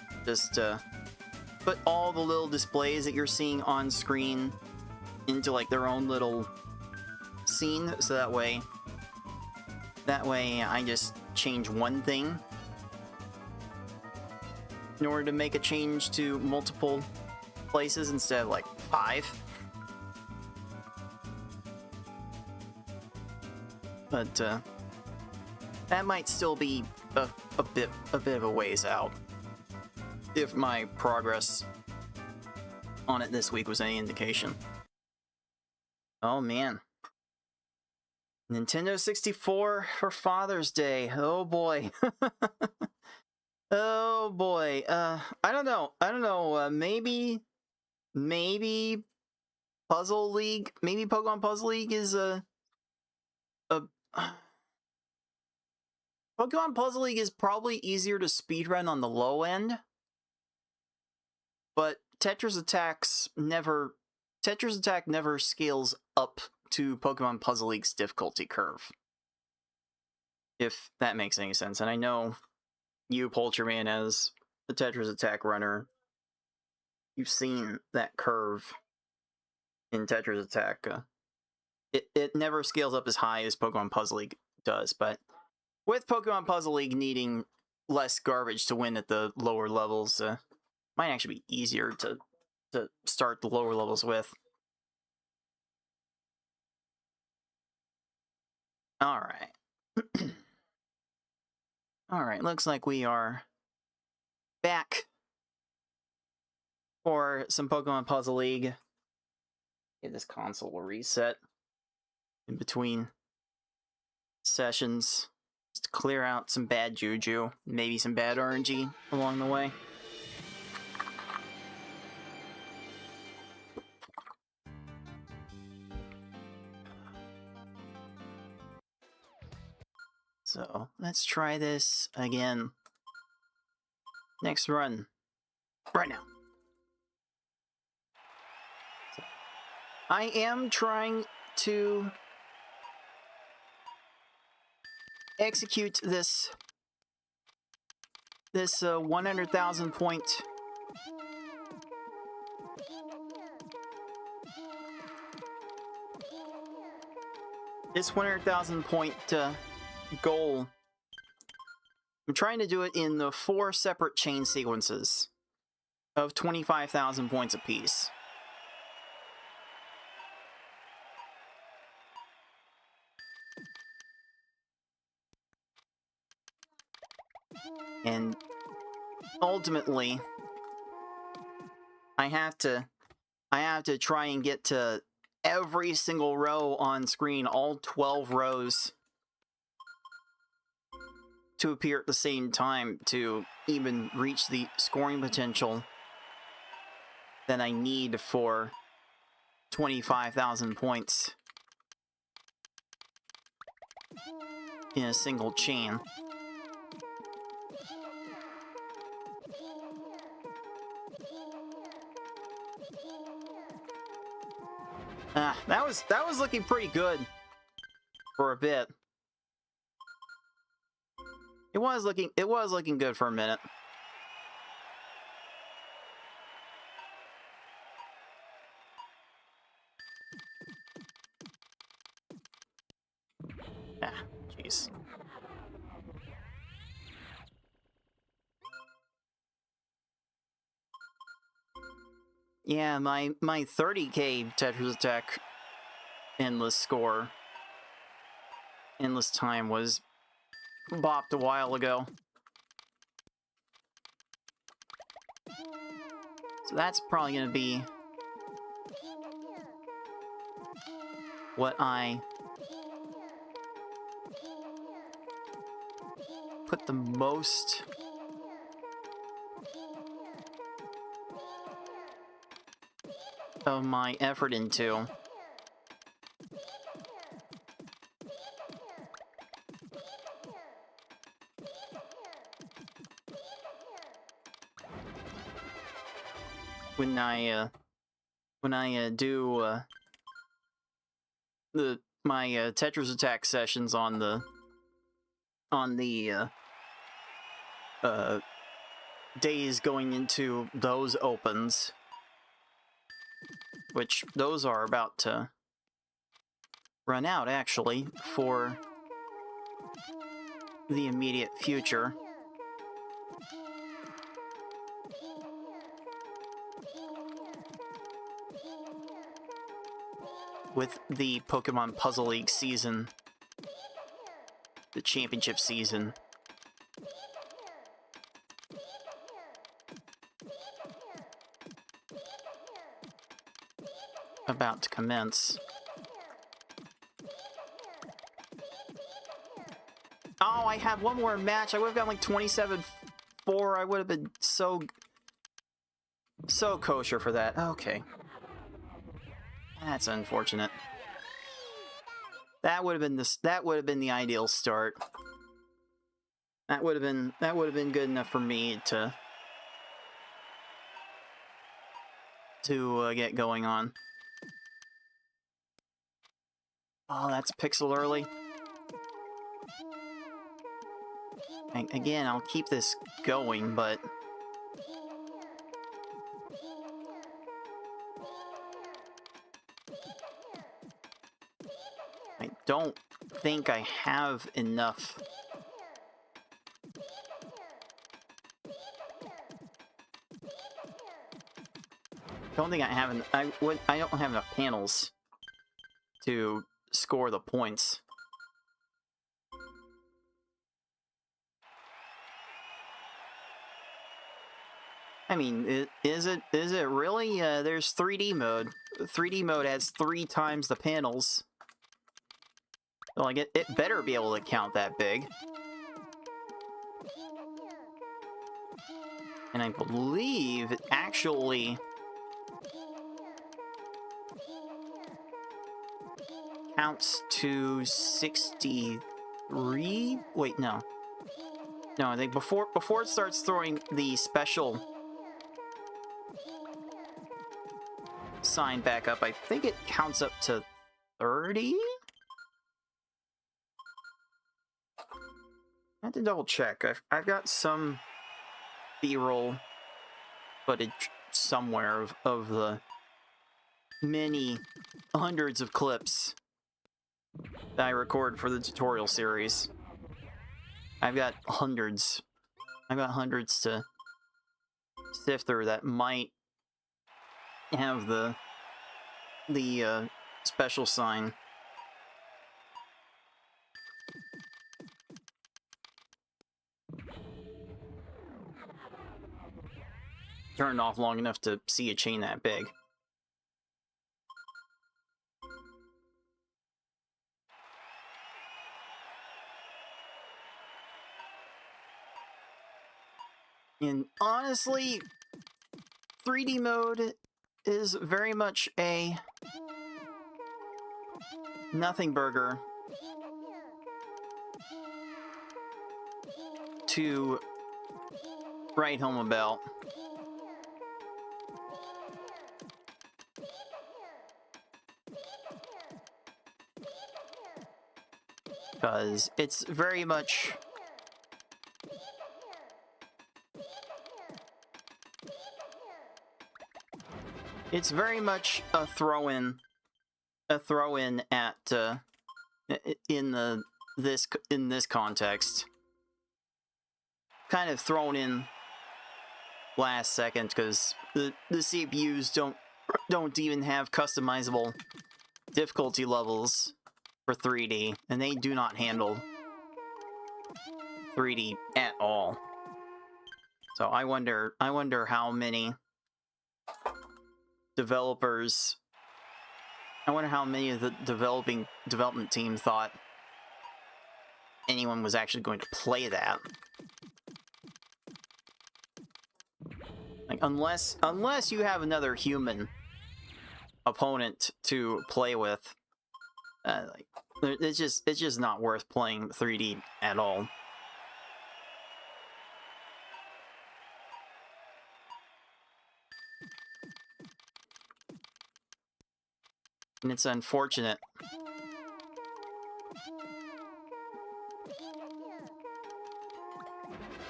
put all the little displays that you're seeing on screen into like their own little scene, so that way I just change one thing in order to make a change to multiple places instead of like 5. But that might still be a bit of a ways out, if my progress on it this week was any indication. Oh man. Nintendo 64 for Father's Day. Oh boy. Oh boy. I don't know. Maybe Puzzle League. Maybe Pokemon Puzzle League is Pokemon Puzzle League is probably easier to speedrun on the low end, but Tetris Attack never scales up to Pokemon Puzzle League's difficulty curve, if that makes any sense. And I know you, Poultryman, as the Tetris Attack runner, you've seen that curve in Tetris Attack. It never scales up as high as Pokemon Puzzle League does, but with Pokemon Puzzle League needing less garbage to win at the lower levels, might actually be easier to start the lower levels with. Alright. Alright, looks like we are back for some Pokemon Puzzle League. Get this console will reset in between sessions, just to clear out some bad juju, maybe some bad RNG along the way. So let's try this again. Next run, right now. So, I am trying to execute this 100,000 point goal. I'm trying to do it in the 4 separate chain sequences of 25,000 points apiece. And ultimately, I have to try and get to every single row on screen, all 12 rows, to appear at the same time to even reach the scoring potential that I need for 25,000 points in a single chain. That was looking pretty good for a bit. It was looking good for a minute. Ah, jeez. Yeah, my 30k Tetris Attack endless time was bopped a while ago. So that's probably going to be what I put the most of my effort into. When I do my Tetris Attack sessions on the days going into those opens, which those are about to run out actually for the immediate future. With the Pokemon Puzzle League season, the championship season, about to commence. Oh, I had one more match. I would have gotten like 27-4. I would have been so kosher for that. Okay. That's unfortunate. That would have been the ideal start. That would have been good enough for me to get going on. Oh, that's pixel early. And again, I'll keep this going, but I don't think I have enough. Don't think I have I don't have enough panels to score the points. I mean, is it really? There's 3D mode. 3D mode has 3 times the panels. So, like, it better be able to count that big. And I believe it actually counts to 63? Wait, no. No, I think before it starts throwing the special sign back up, I think it counts up to 30? have to double check. I've got some B-roll footage somewhere of the many hundreds of clips that I record for the tutorial series. I've got hundreds. I've got hundreds to sift through that might have the special sign. Turned off long enough to see a chain that big. And honestly, 3D mode is very much a nothing burger to write home about. Because it's very much a throw-in at in this context. Kind of thrown in last second because the CPUs don't even have customizable difficulty levels for 3D, and they do not handle 3D at all. So I wonder how many developers, I wonder how many of the development team thought anyone was actually going to play that. Like, unless you have another human opponent to play with, like, it's just not worth playing 3D at all. And it's unfortunate.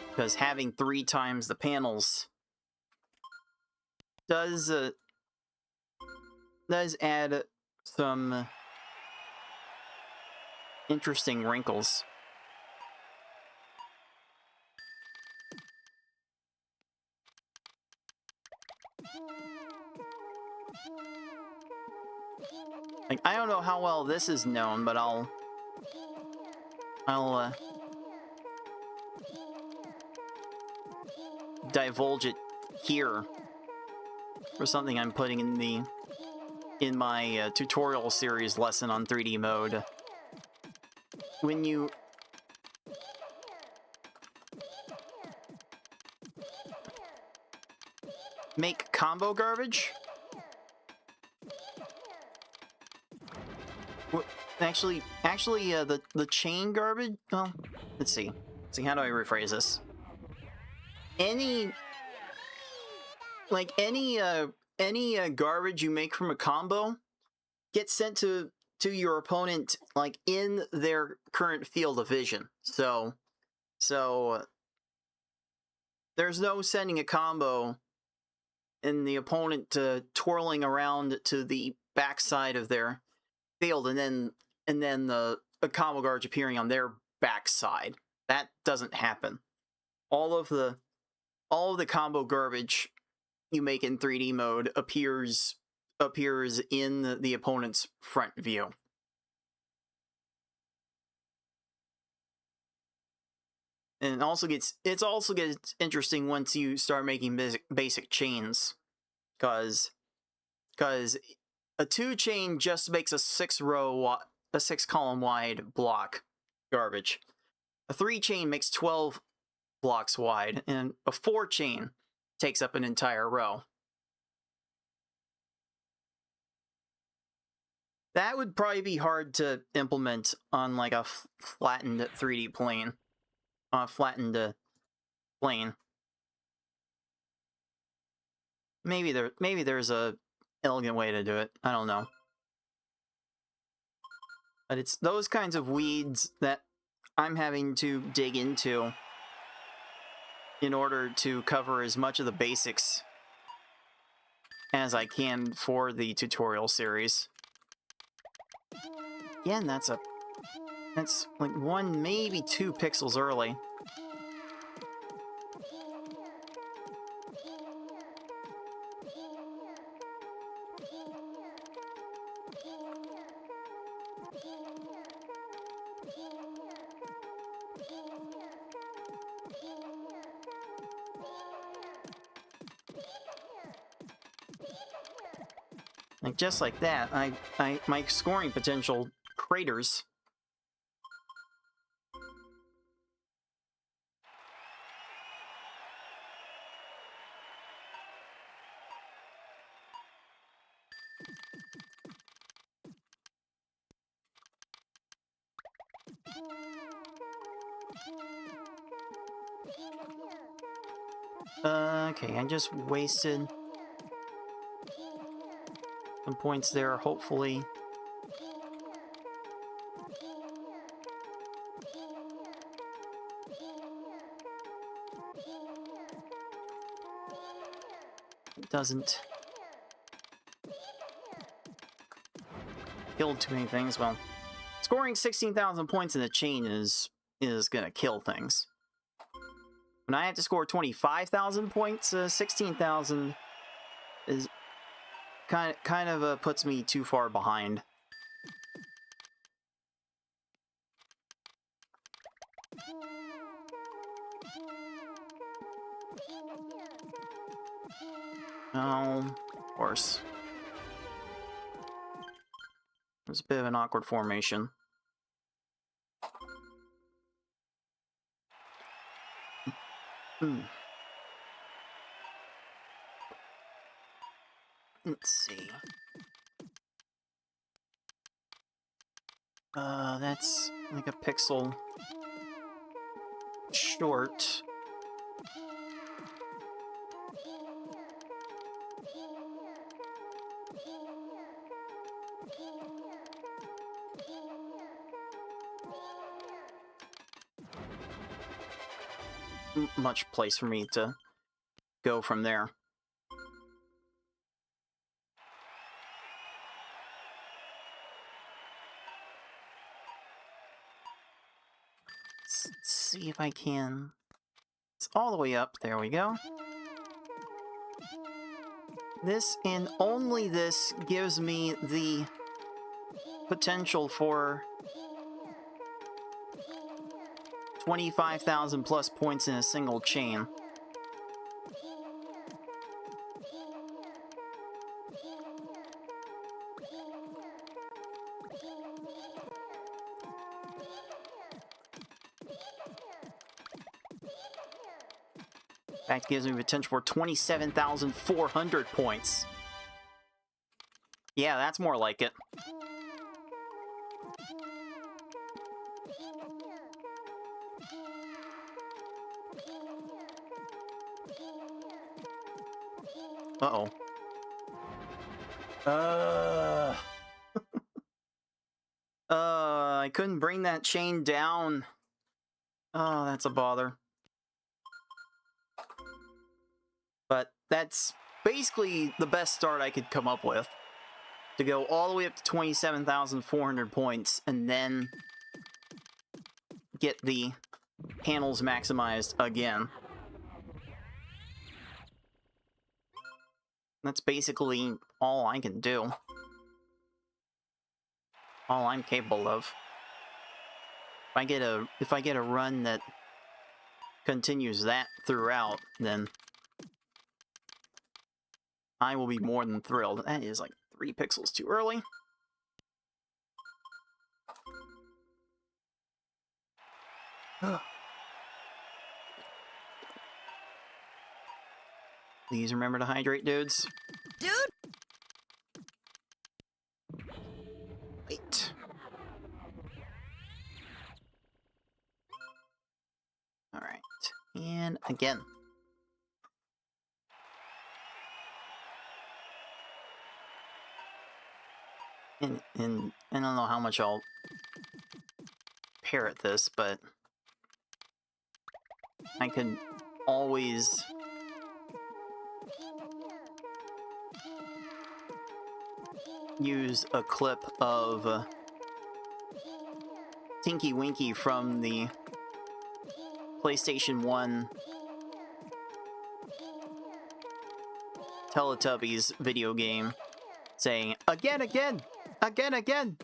Because having 3 times the panels does add some interesting wrinkles. Like, I don't know how well this is known, but I'll divulge it here for something I'm putting in my tutorial series lesson on 3D mode. When you make combo garbage, actually, the chain garbage. Well, let's see. How do I rephrase this? Any garbage you make from a combo gets sent to your opponent, like, in their current field of vision. So there's no sending a combo and the opponent twirling around to the backside of their field, and then the combo garbage appearing on their backside. That doesn't happen. All of the combo garbage you make in 3D mode appears in the opponent's front view. And it also gets interesting once you start making basic chains, because a 2 chain just makes a 6 column wide block garbage. A 3 chain makes 12 blocks wide, and a 4 chain takes up an entire row. That would probably be hard to implement on, like, a flattened 3D plane. Flattened plane. Maybe there's a elegant way to do it. I don't know. But it's those kinds of weeds that I'm having to dig into in order to cover as much of the basics as I can for the tutorial series. Again, that's like 1, maybe 2 pixels early. Like, just like that, my scoring potential craters. Okay, I just wasted some points there, hopefully. It doesn't kill too many things. Well, scoring 16,000 points in a chain is gonna kill things. When I have to score 25,000 points, 16,000 is kind of puts me too far behind. Oh, of course. It was a bit of an awkward formation. Let's see. That's like a pixel short. Much place for me to go from there. Let's see if I can. It's all the way up. There we go. This and only this gives me the potential for 25,000 plus points in a single chain. That gives me potential for 27,400 points. Yeah, that's more like it. Uh-oh. I couldn't bring that chain down. Oh, that's a bother. But that's basically the best start I could come up with. To go all the way up to 27,400 points and then get the panels maximized again. That's basically all I can do. All I'm capable of. If I get a run that continues that throughout, then I will be more than thrilled. That is like 3 pixels too early. Please remember to hydrate, dudes. Dude! Wait. Alright. And again. And I don't know how much I'll parrot this, but I could always use a clip of Tinky Winky from the PlayStation 1 Teletubbies video game saying, "Again, again! Again, again!"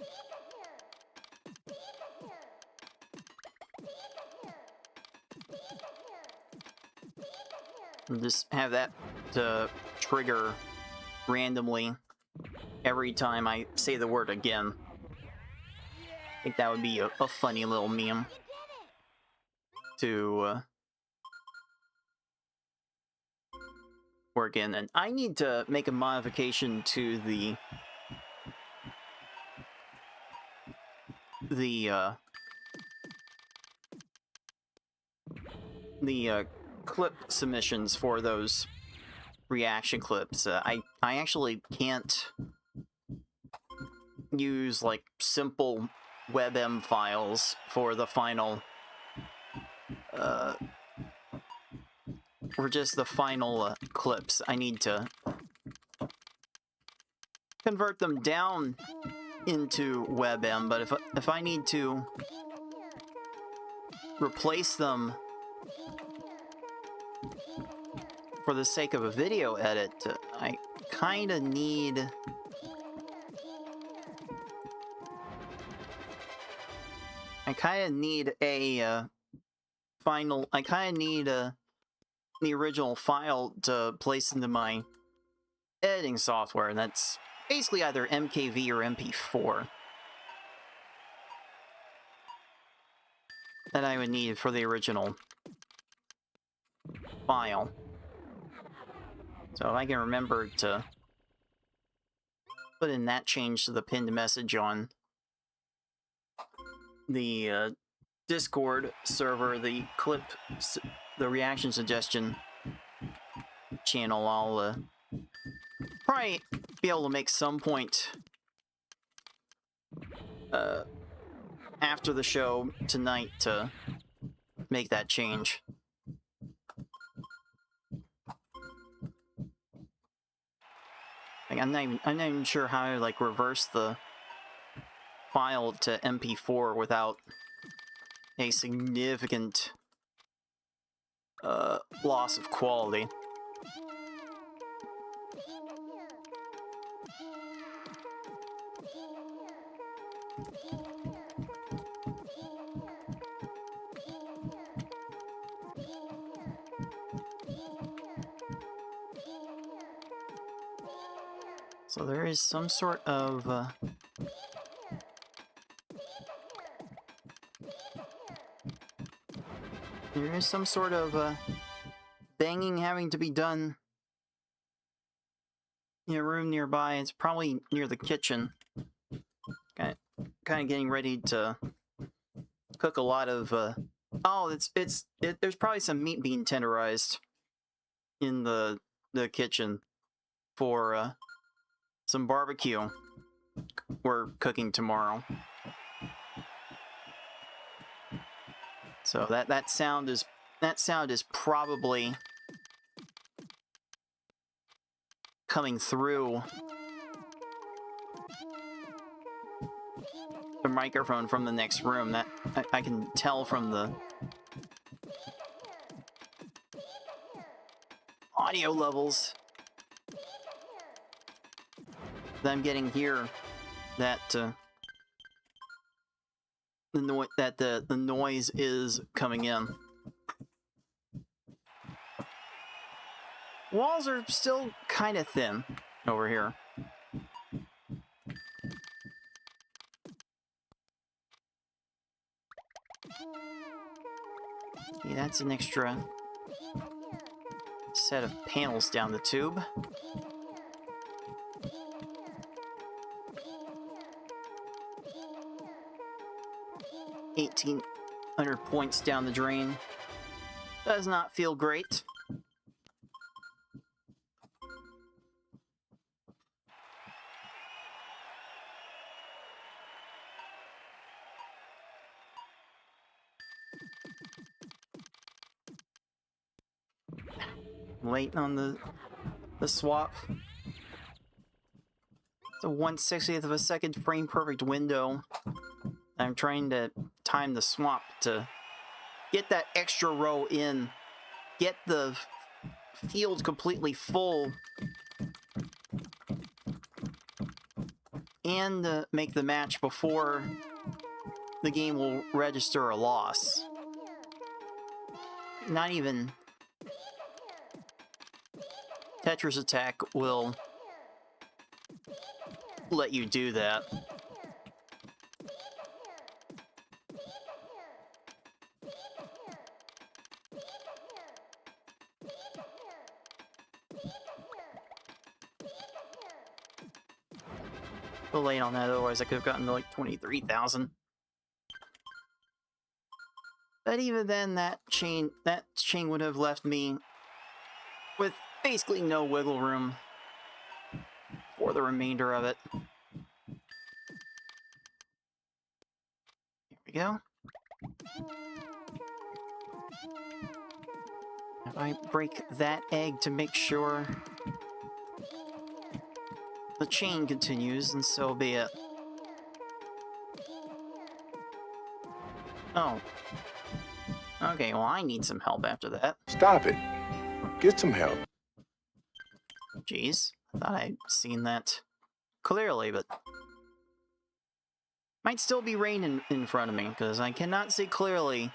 And just have that to trigger randomly every time I say the word again. I think that would be a funny little meme to work in. And I need to make a modification to the clip submissions for those reaction clips. I actually can't use like simple WebM files for the final for just the final clips. I need to convert them down into WebM, but if I need to replace them for the sake of a video edit, I kind of need a final. I kind of need the original file to place into my editing software, and that's basically either MKV or MP4 that I would need for the original file. So if I can remember to put in that change to the pinned message on the Discord server, the reaction suggestion channel, I'll probably be able to make some point after the show tonight to make that change. Like, I'm not even sure how to like reverse the file to MP4 without a significant loss of quality. So there is some sort of banging having to be done in a room nearby. It's probably near the kitchen. Kind of getting ready to cook a lot of there's probably some meat being tenderized in the kitchen for some barbecue we're cooking tomorrow. So that sound is probably coming through the microphone from the next room. That I can tell from the audio levels that I'm getting here that the noise is coming in. Walls are still kind of thin over here. Okay, that's an extra set of panels down the tube. $1,800 points down the drain. Does not feel great. waiting on the swap. It's a 1/60th of a second frame perfect window. I'm trying to time the swap to get that extra row in, get the field completely full, and make the match before the game will register a loss. Not even Tetris Attack will let you do that. A little late on that, otherwise I could have gotten to like 23,000. But even then, that chain would have left me with basically no wiggle room for the remainder of it. Here we go. If I break that egg to make sure the chain continues, and so be it. Oh. Okay, well, I need some help after that. Stop it. Get some help. Jeez, I thought I'd seen that clearly, but might still be rain in front of me, because I cannot see clearly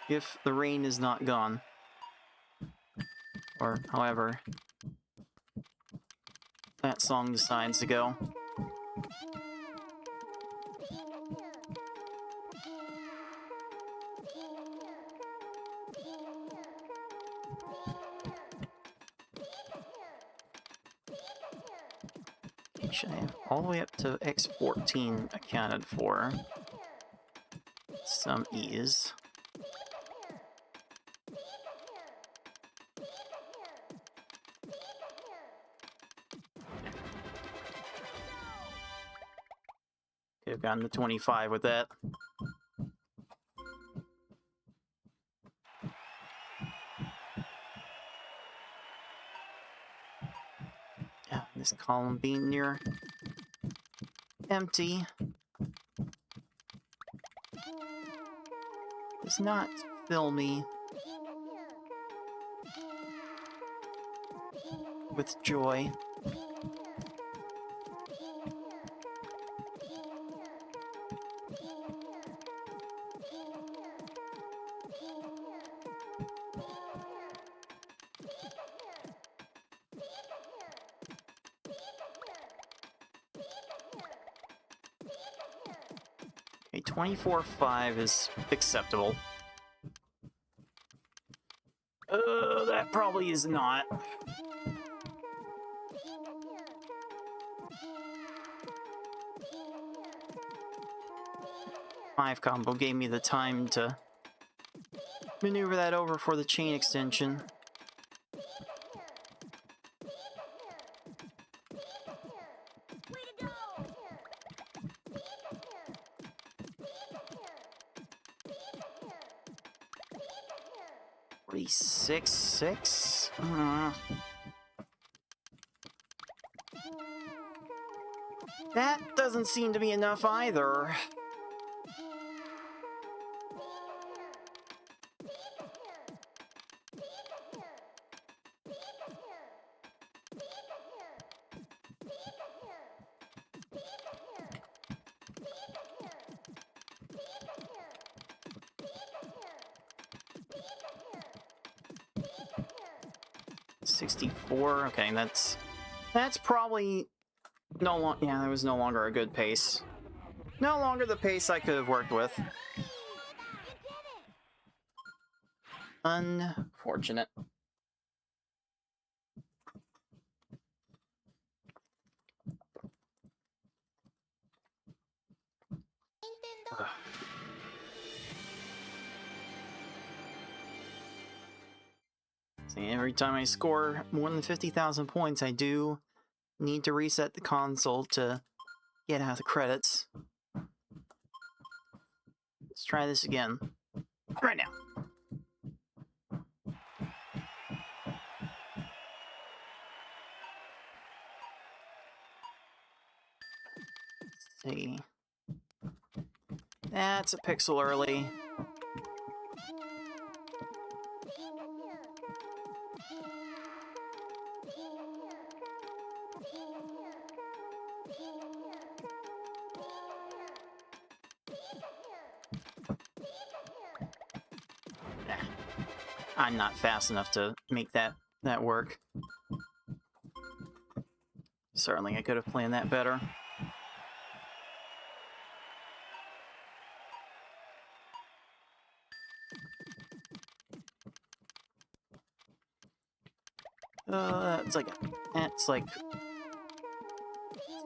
if the rain is not gone. Or however that song decides to go. Should I have all the way up to X14 accounted for? Some ease. Could have gotten to 25 with that. This column being near empty does not fill me with joy. Okay, 24.5 is acceptable. That probably is not. Five combo gave me the time to maneuver that over for the chain extension. Six. That doesn't seem to be enough either. Okay, that's probably that was no longer a good pace. No longer the pace I could have worked with. Unfortunate. Ugh. See, every time I score more than 50,000 points, I do need to reset the console to get out the credits. Let's try this again. Right now. see. That's a pixel early. I'm not fast enough to make that work. Certainly, I could have planned that better. That's like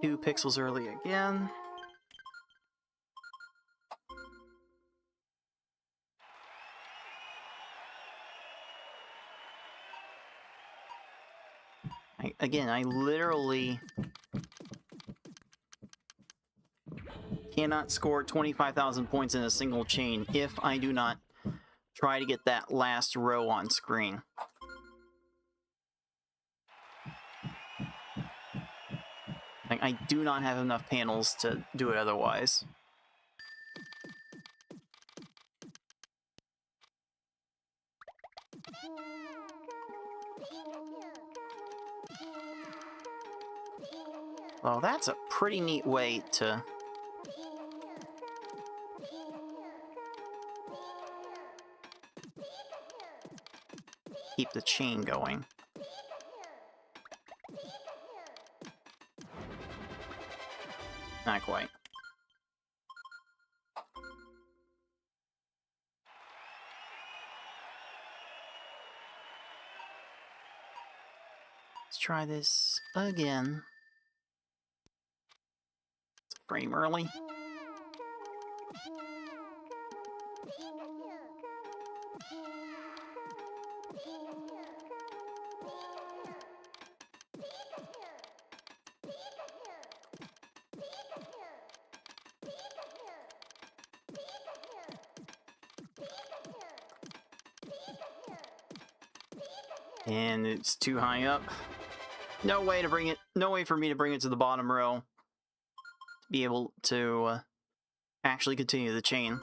2 pixels early again. I literally cannot score 25,000 points in a single chain if I do not try to get that last row on screen. Like, I do not have enough panels to do it otherwise. Well, that's a pretty neat way to keep the chain going. Not quite. Let's try this again. It's a frame early. And it's too high up. No way to bring it. No way for me to bring it to the bottom row to be able to actually continue the chain.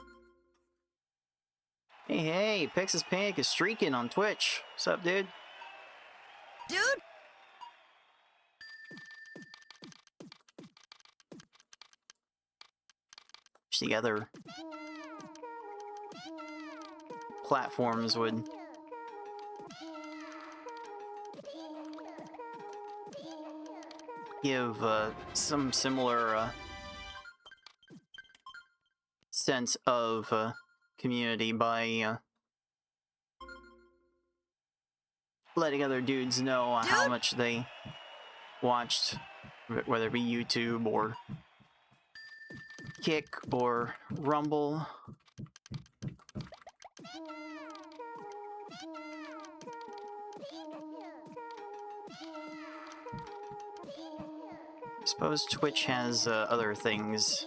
Hey, Pix's Panic is streaking on Twitch. What's up, dude? Dude! The other platforms would give some similar sense of community by letting other dudes know how much they watched, whether it be YouTube or Kick or Rumble. I suppose Twitch has other things.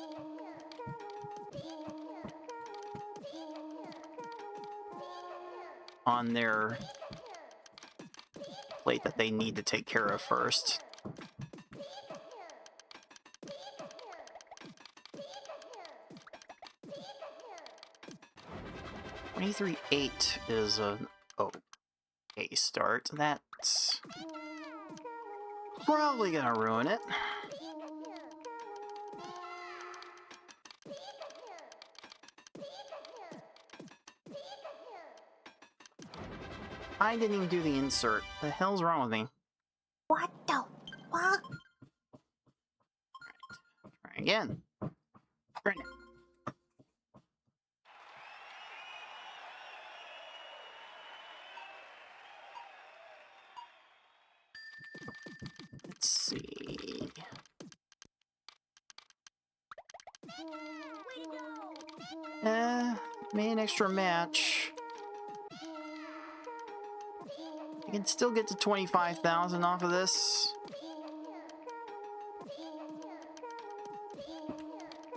On their plate that they need to take care of first. 23-8 is an okay start. That's probably gonna ruin it. I didn't even do the insert. The hell's wrong with me? What the fuck? Try again. Try now. Let's see. Made an extra match. I can still get to 25,000 off of this.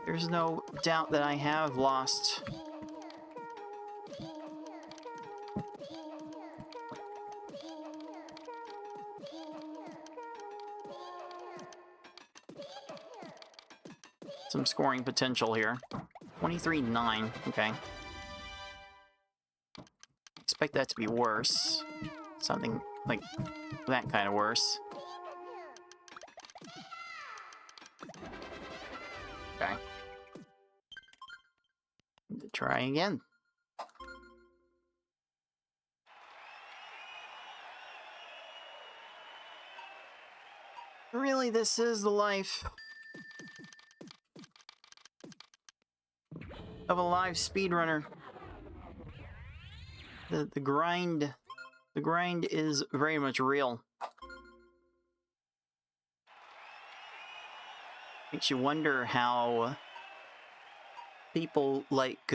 There's no doubt that I have lost some scoring potential here. 23-9, okay. Expect that to be worse. Something like that kind of worse. Okay. Try again. Really, this is the life of a live speedrunner. The grind is very much real. Makes you wonder how people like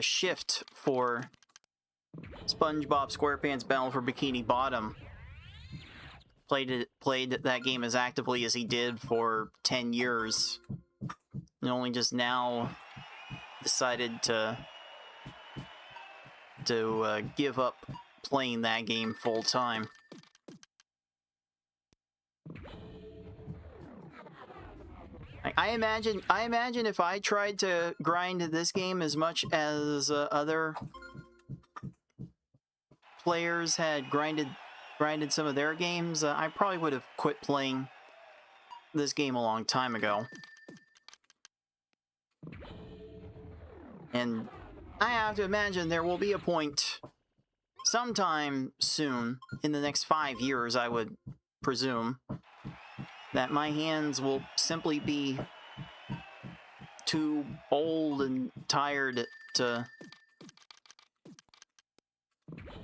Shift for SpongeBob SquarePants Battle for Bikini Bottom played that game as actively as he did for 10 years, and only just now decided to give up playing that game full time. I imagine if I tried to grind this game as much as other players had grinded some of their games, I probably would have quit playing this game a long time ago. And I have to imagine there will be a point sometime soon, in the next 5 years, I would presume, that my hands will simply be too old and tired to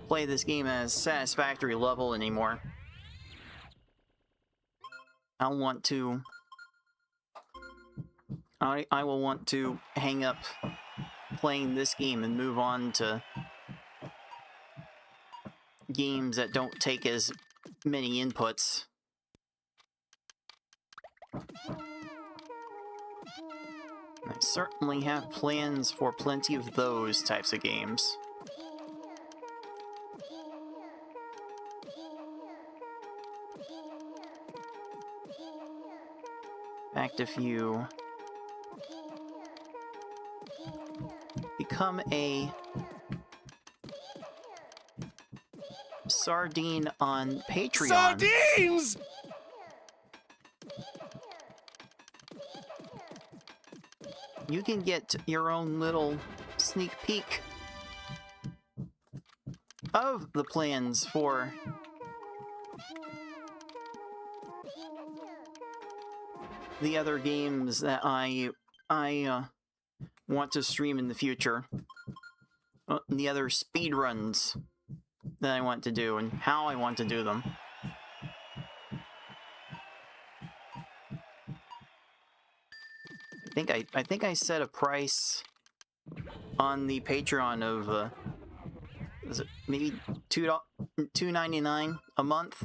play this game at a satisfactory level anymore. I will want to hang up playing this game and move on to games that don't take as many inputs. I certainly have plans for plenty of those types of games. In fact, if you become a sardine on Patreon... Sardines! You can get your own little sneak peek of the plans for the other games that I want to stream in the future. The other speedruns that I want to do and how I want to do them. I think I set a price on the Patreon of is it maybe $2.99 a month.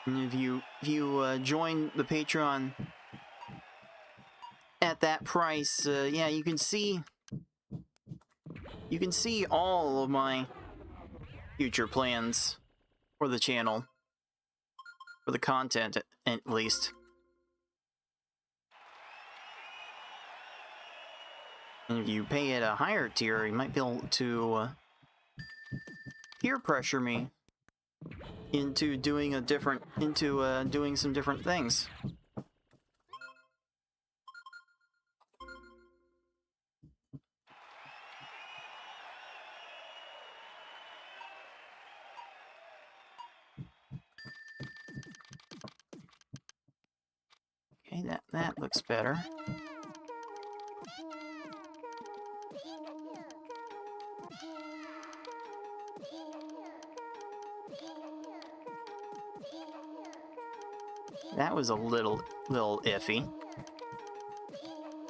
And if you join the Patreon at that price, yeah, you can see all of my future plans for the channel, for the content at least. And if you pay at a higher tier, you might be able to peer pressure me into doing doing some different things. Okay, that looks better. That was a little iffy.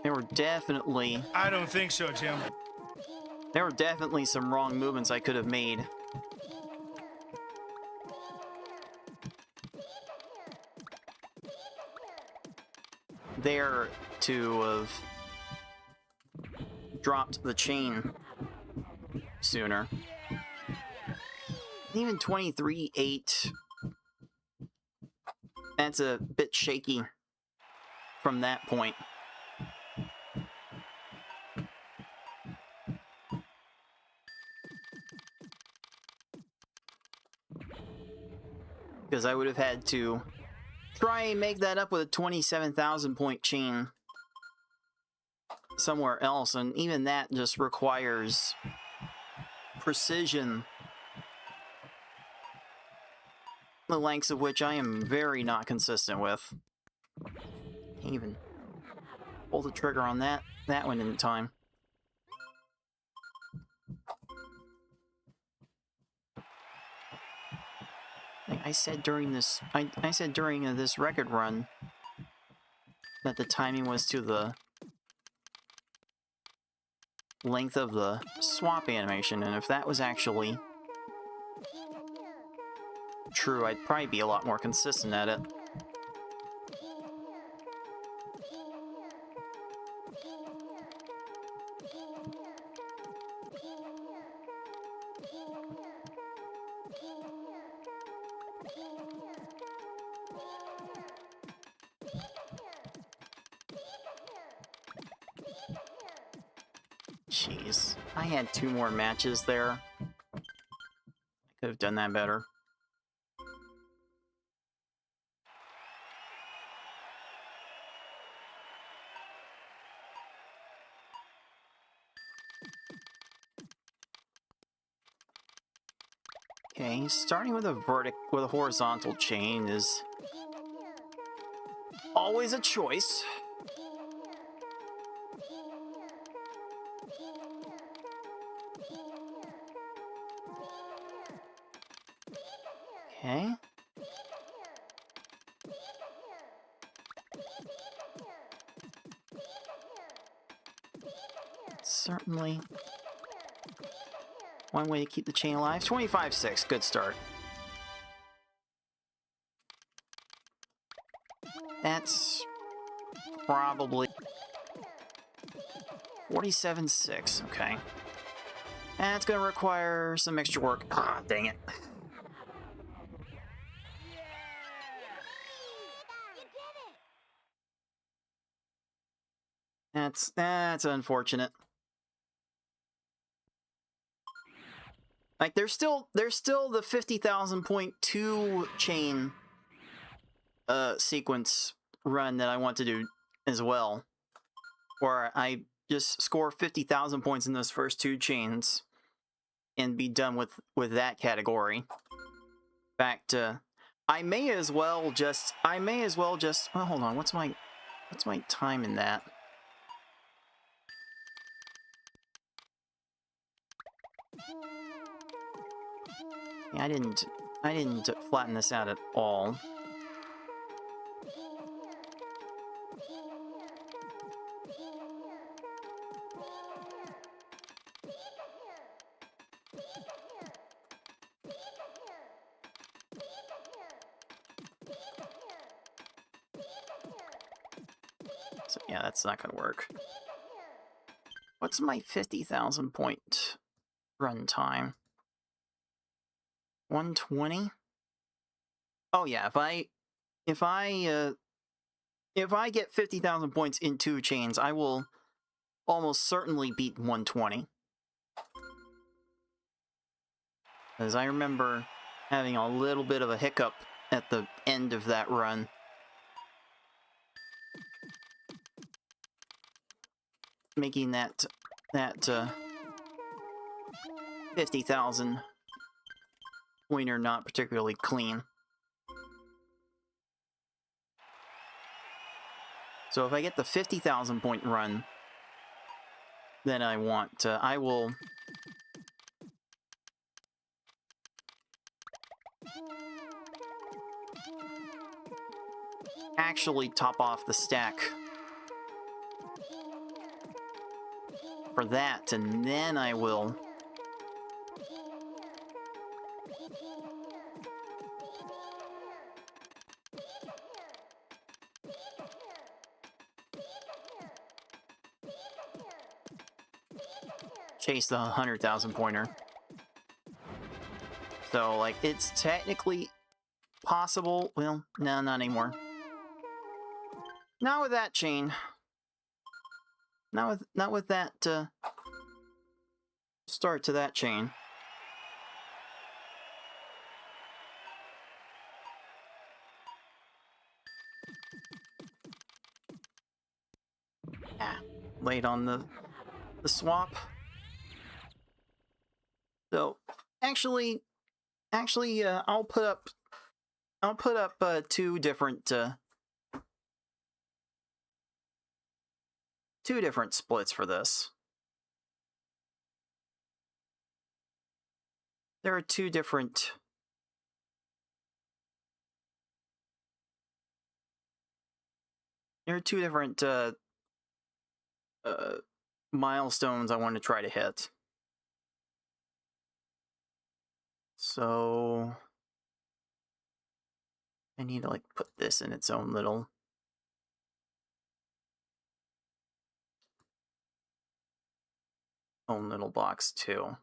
There were definitely... I don't think so, Tim. There were definitely some wrong movements I could have made. There to have dropped the chain sooner. Even 23-8 that's a bit shaky from that point. Because I would have had to try and make that up with a 27,000 point chain somewhere else, and even that just requires precision, the lengths of which I am very not consistent with. Can't even pull the trigger on that one in time. Like I said during this, I said during this record run that the timing was to the length of the swap animation, and if that was actually true, I'd probably be a lot more consistent at it. Jeez, I had 2 more matches there. I could have done that better. Okay, starting with a horizontal chain is always a choice. Okay. Certainly one way to keep the chain alive. 25-6, good start. That's probably 47-6, okay. That's gonna require some extra work. Ah, dang it. That's unfortunate. Like there's still the 50,000.2 chain sequence run that I want to do as well, where I just score 50,000 points in those first 2 chains and be done with that category. In fact, I may as well just well, hold on, what's my time in that? Yeah, I didn't flatten this out at all. So yeah, that's not gonna work. What's my 50,000 point run time? 120? Oh yeah, if I get 50,000 points in 2 chains, I will almost certainly beat 120. As I remember having a little bit of a hiccup at the end of that run. Making that 50,000 pointer not particularly clean. So if I get the 50,000 point run that I want, I will actually top off the stack for that, and then I will chase the 100,000 pointer. So, like, it's technically possible. Well, no, not anymore. Not with that chain. Not with that start to that chain. Ah, late on the swap. So actually, I'll put up two different splits for this. There are two different milestones I want to try to hit. So I need to like put this in its own little box too.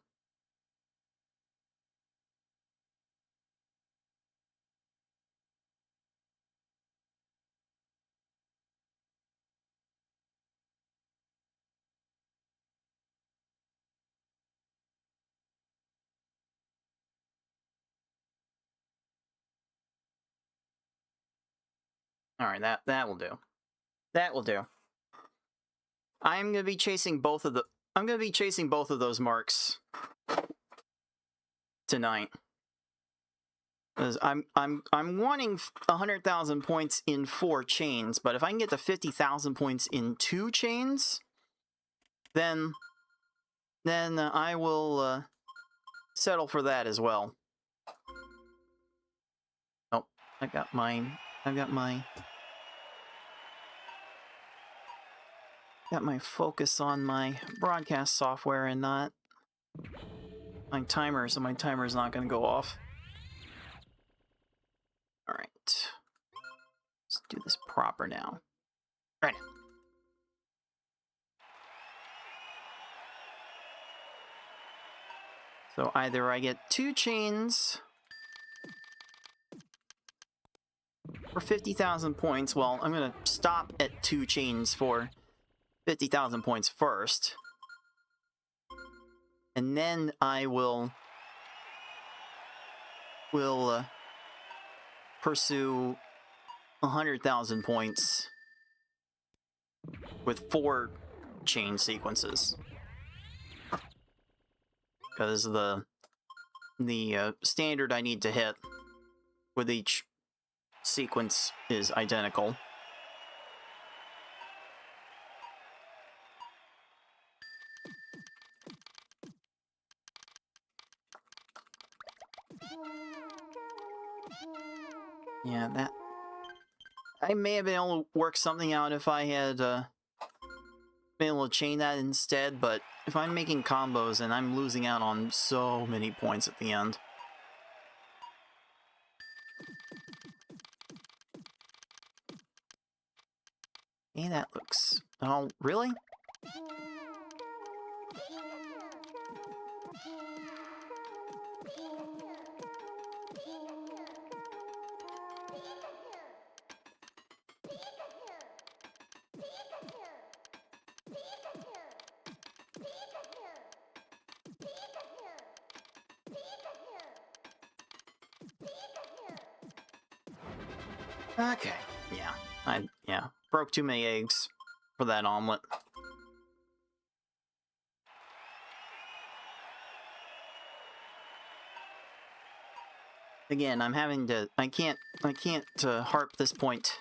All right, that will do. That will do. I'm gonna be chasing both of those marks tonight. Because I'm wanting 100,000 points in 4 chains, but if I can get to 50,000 points in 2 chains, then I will settle for that as well. Oh, I've got my focus on my broadcast software and not my timer, so my timer is not going to go off. All right, let's do this proper now. Right. So either I get 2 chains for 50,000 points. Well, I'm going to stop at 2 chains for 50,000 points first. And then I will pursue 100,000 points with 4 chain sequences. Because the standard I need to hit with each sequence is identical. Yeah, that... I may have been able to work something out if I had been able to chain that instead, but if I'm making combos and I'm losing out on so many points at the end. Hey, that looks... Oh, really? Okay, yeah. I broke too many eggs for that omelet. Again, I'm having to... I can't harp this point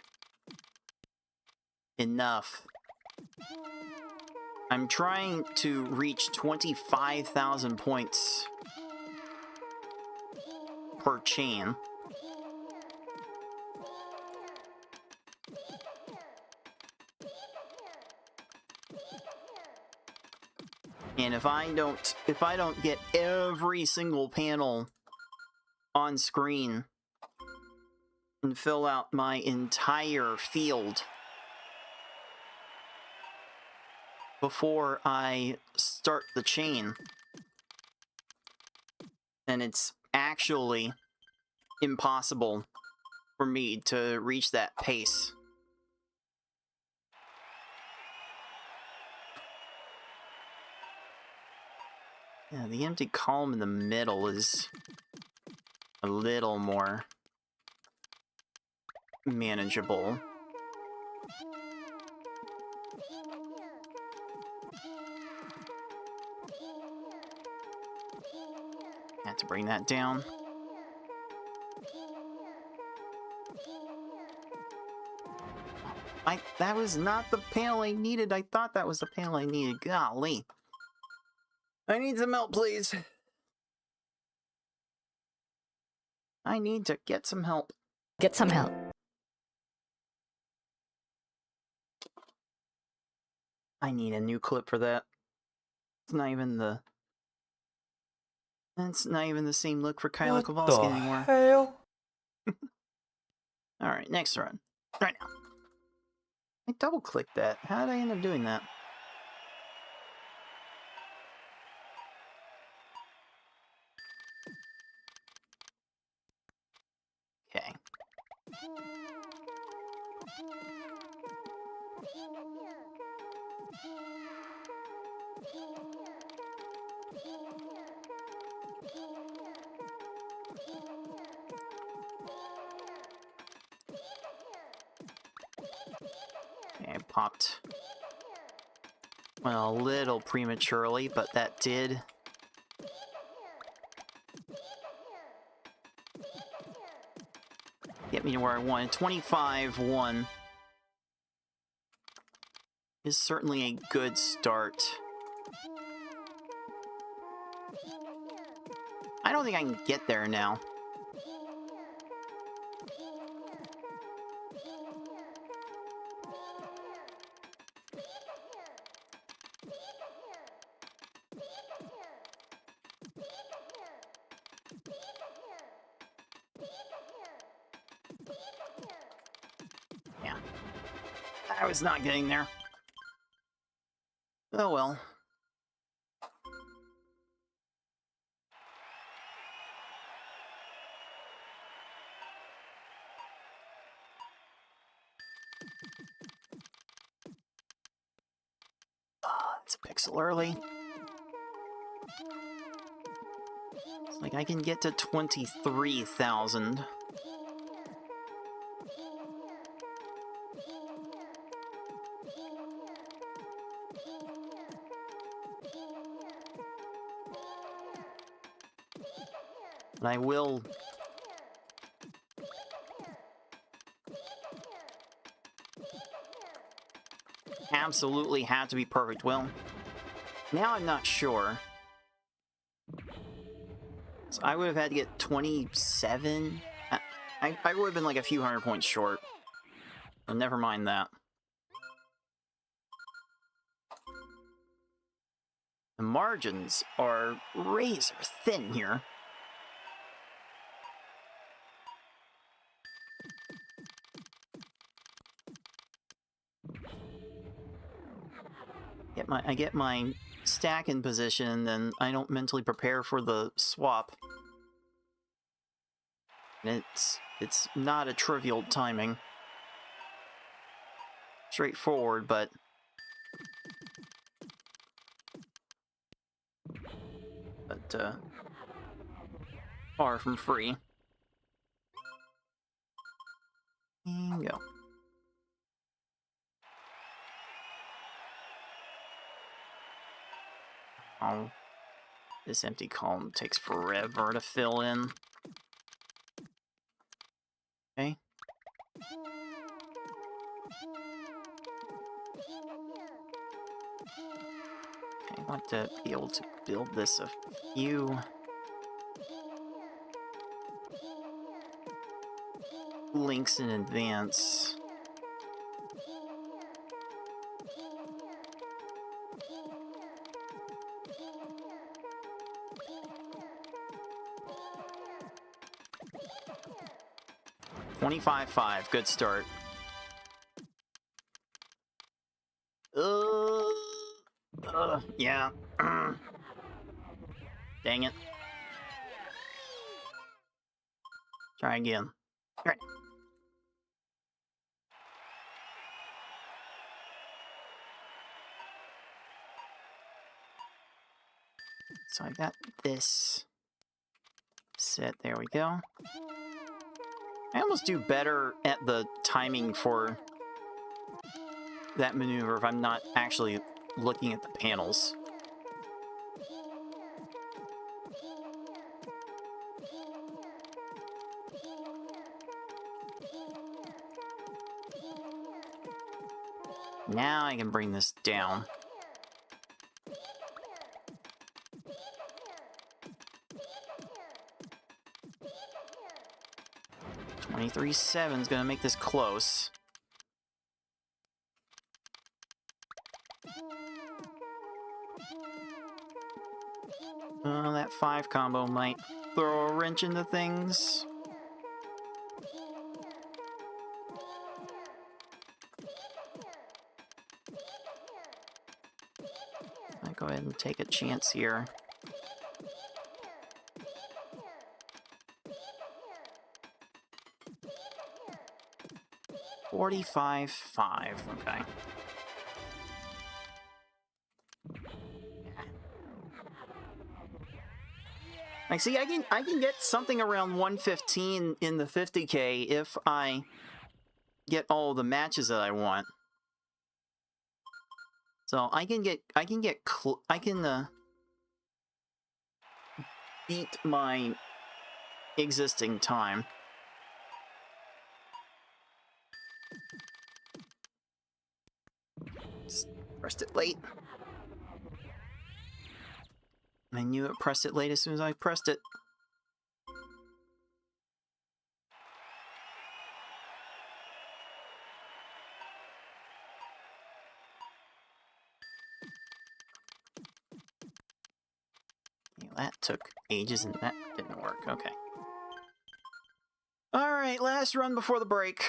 enough. I'm trying to reach 25,000 points per chain. And if I don't get every single panel on screen and fill out my entire field before I start the chain, then it's actually impossible for me to reach that pace. Yeah, the empty column in the middle is a little more manageable. Have to bring that down. That was not the panel I needed. I thought that was the panel I needed. Golly. I need some help, please. I need to get some help. Get some help. I need a new clip for that. It's not even the... It's not even the same look for Kyla Kowalski anymore. Hell? Alright, next run. Right now. I double-clicked that. How did I end up doing that? Okay. Okay, I popped. Well, a little prematurely, but that did get me to where I wanted. 25-1 is certainly a good start. I don't think I can get there now. Yeah. I was not getting there. Oh well. It's a pixel early. It's like I can get to 23,000. But I will absolutely have to be perfect. Well, now I'm not sure. So I would have had to get 27. I would have been like a few hundred points short. But never mind that. The margins are razor thin here. I get my stack in position, then I don't mentally prepare for the swap. And it's not a trivial timing. Straightforward, but far from free. And go. Oh, this empty column takes forever to fill in. Okay. I want to be able to build this a few links in advance. $25.5, good start. Yeah. Dang it. Try again. All right. So I got this set. There we go. I almost do better at the timing for that maneuver if I'm not actually looking at the panels. Now I can bring this down. $23.7 is gonna make this close. That 5 combo might throw a wrench into things. I'll go ahead and take a chance here. $45.5, okay. Like, see, I can get something around 115 in the 50K if I get all the matches that I want. So I can beat my existing time. Just pressed it late. I knew it pressed it late as soon as I pressed it. Yeah, that took ages and that didn't work. Okay. Alright, last run before the break.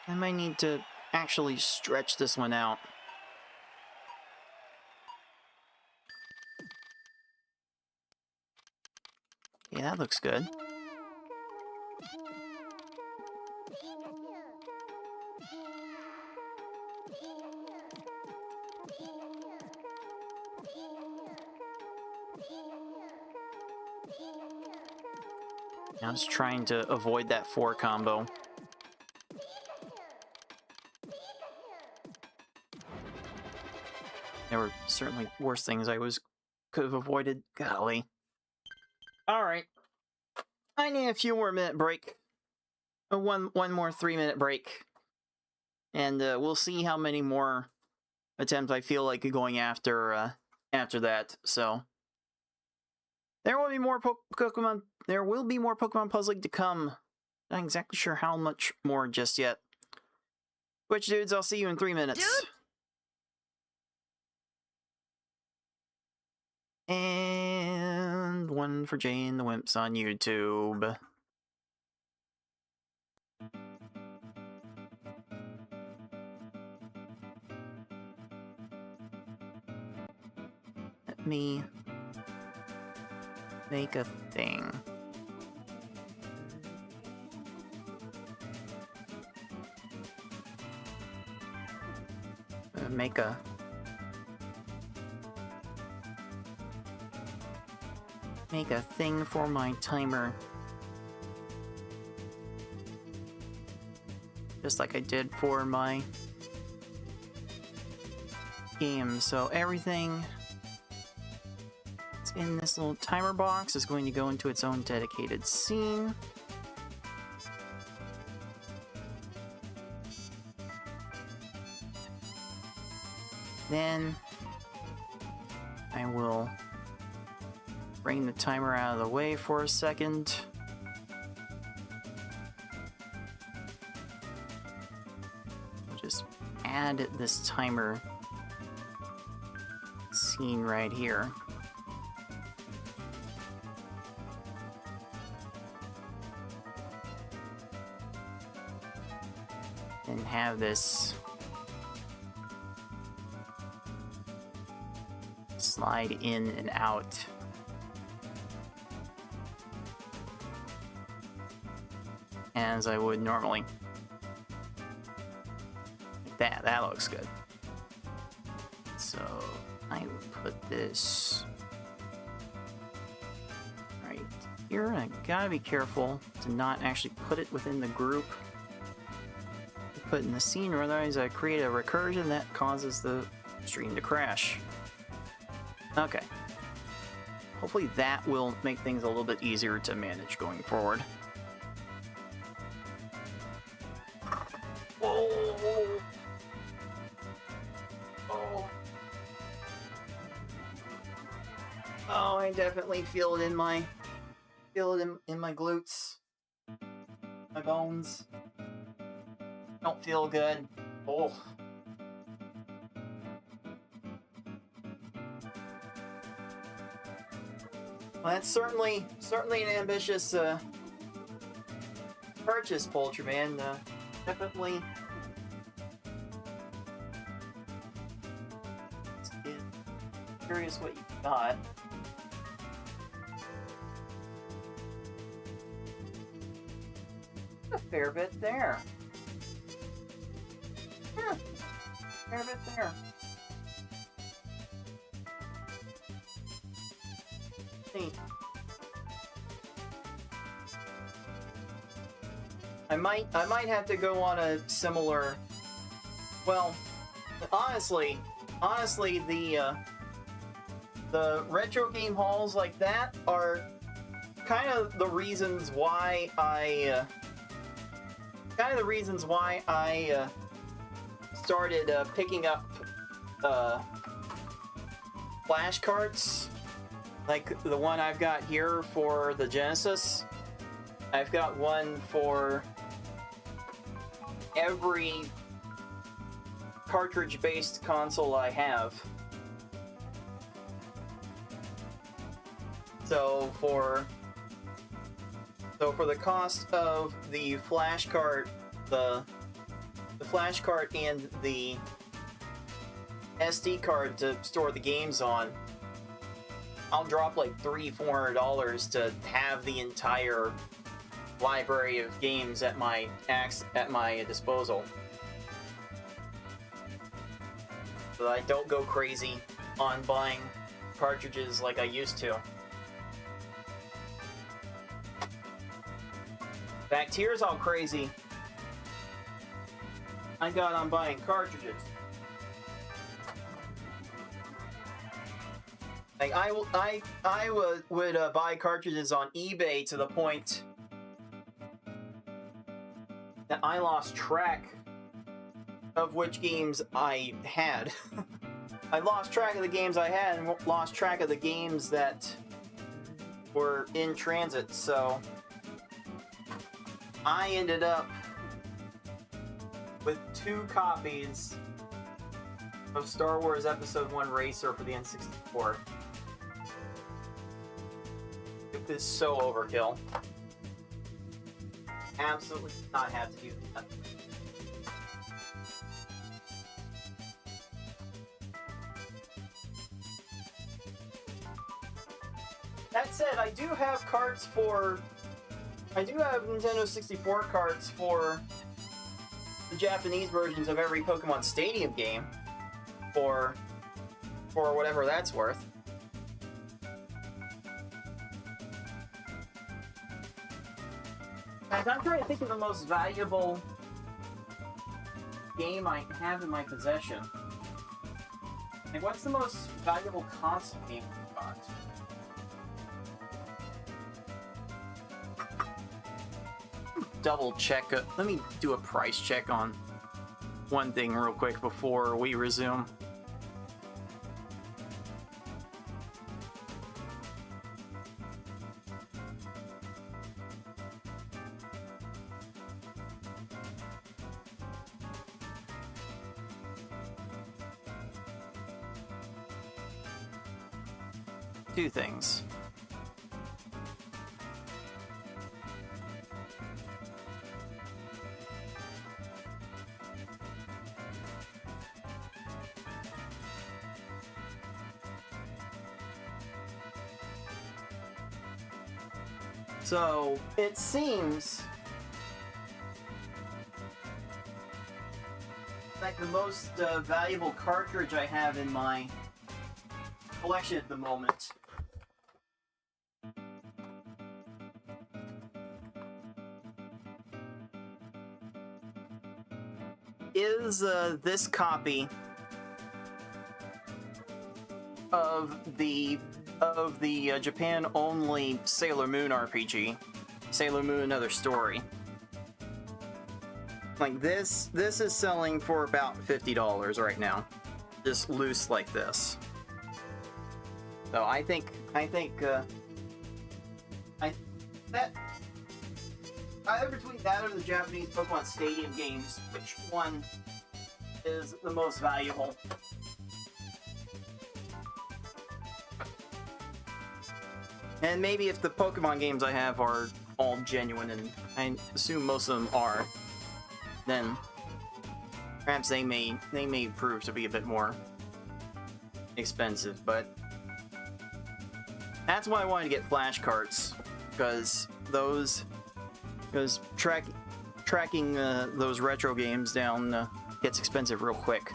I might need to actually stretch this one out. Yeah, that looks good. I was trying to avoid that 4 combo. There were certainly worse things could have avoided. Golly. Alright. I need a few more minute break. One more 3-minute break. And we'll see how many more attempts I feel like going after that. So there will be more Pokemon. There will be more Pokemon puzzling to come. Not exactly sure how much more just yet. Which dudes, I'll see you in 3 minutes. Dude. And one for Jay and the Wimps on YouTube. Let me make a thing. Make a thing for my timer. Just like I did for my game. So everything that's in this little timer box is going to go into its own dedicated scene. Then I will bring the timer out of the way for a second. Just add this timer scene right here. And have this slide in and out. As I would normally. That looks good. So I would put this right here. I gotta be careful to not actually put it within the group. Put in the scene, or otherwise I create a recursion that causes the stream to crash. Okay. Hopefully that will make things a little bit easier to manage going forward. Oh. Oh. Oh, I definitely feel it in my in my glutes. My bones. Don't feel good. Oh. Well, that's certainly an ambitious purchase, Poultryman. Definitely. Curious what you got. A fair bit there. Yeah, fair bit there. Neat. I might have to go on a similar. Well, honestly, the retro game hauls like that are kind of the reasons why I started picking up flashcards, like the one I've got here for the Genesis. I've got one for every cartridge-based console I have. So for the cost of the flash card, the flash card and the SD card to store the games on, I'll drop like $300-400 to have the entire library of games at my disposal. So that I don't go crazy on buying cartridges like I used to. In fact, here's how crazy I got on buying cartridges. Like I would buy cartridges on eBay to the point that I lost track of which games I had. I lost track of the games I had and lost track of the games that were in transit, so I ended up with 2 copies of Star Wars Episode 1 Racer for the N64. It was so overkill. Absolutely did not have to do that. That said, I do have Nintendo 64 cards for the Japanese versions of every Pokemon Stadium game, for whatever that's worth. I'm trying to think of the most valuable game I have in my possession. Like, what's the most valuable console game I've got? Double check. Let me do a price check on one thing real quick before we resume. Two things. So, it seems like the most valuable cartridge I have in my collection at the moment. Is this copy of the Japan only Sailor Moon RPG, Sailor Moon Another Story. Like this is selling for about $50 right now, just loose like this. So I think that either between that or the Japanese Pokemon Stadium games, which one is the most valuable? And maybe if the Pokemon games I have are all genuine, and I assume most of them are, then perhaps they may prove to be a bit more expensive. But that's why I wanted to get flashcards, because tracking those retro games down gets expensive real quick.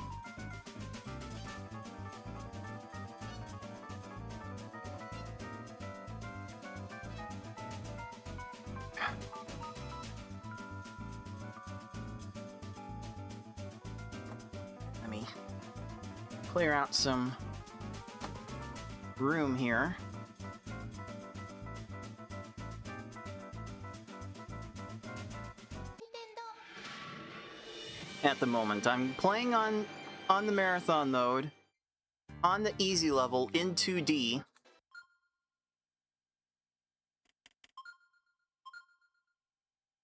Let me clear out some room here. At the moment, I'm playing on the marathon mode, on the easy level in 2D.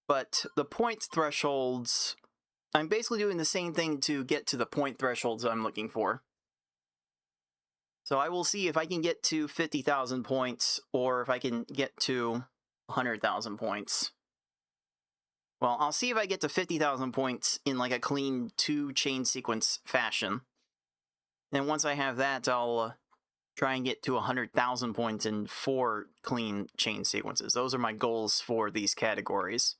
But the point thresholds, I'm basically doing the same thing to get to the point thresholds I'm looking for. So I will see if I can get to 50,000 points, or if I can get to 100,000 points. Well, I'll see if I get to 50,000 points in like a clean 2-chain sequence fashion. And once I have that, I'll try and get to 100,000 points in 4 clean chain sequences. Those are my goals for these categories.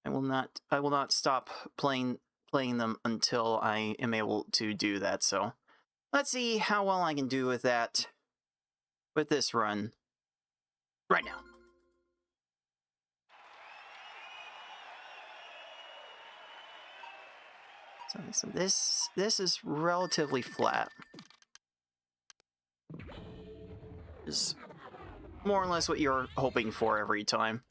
I will not stop playing them until I am able to do that. So let's see how well I can do with that with this run right now. So this is relatively flat. Is more or less what you're hoping for every time.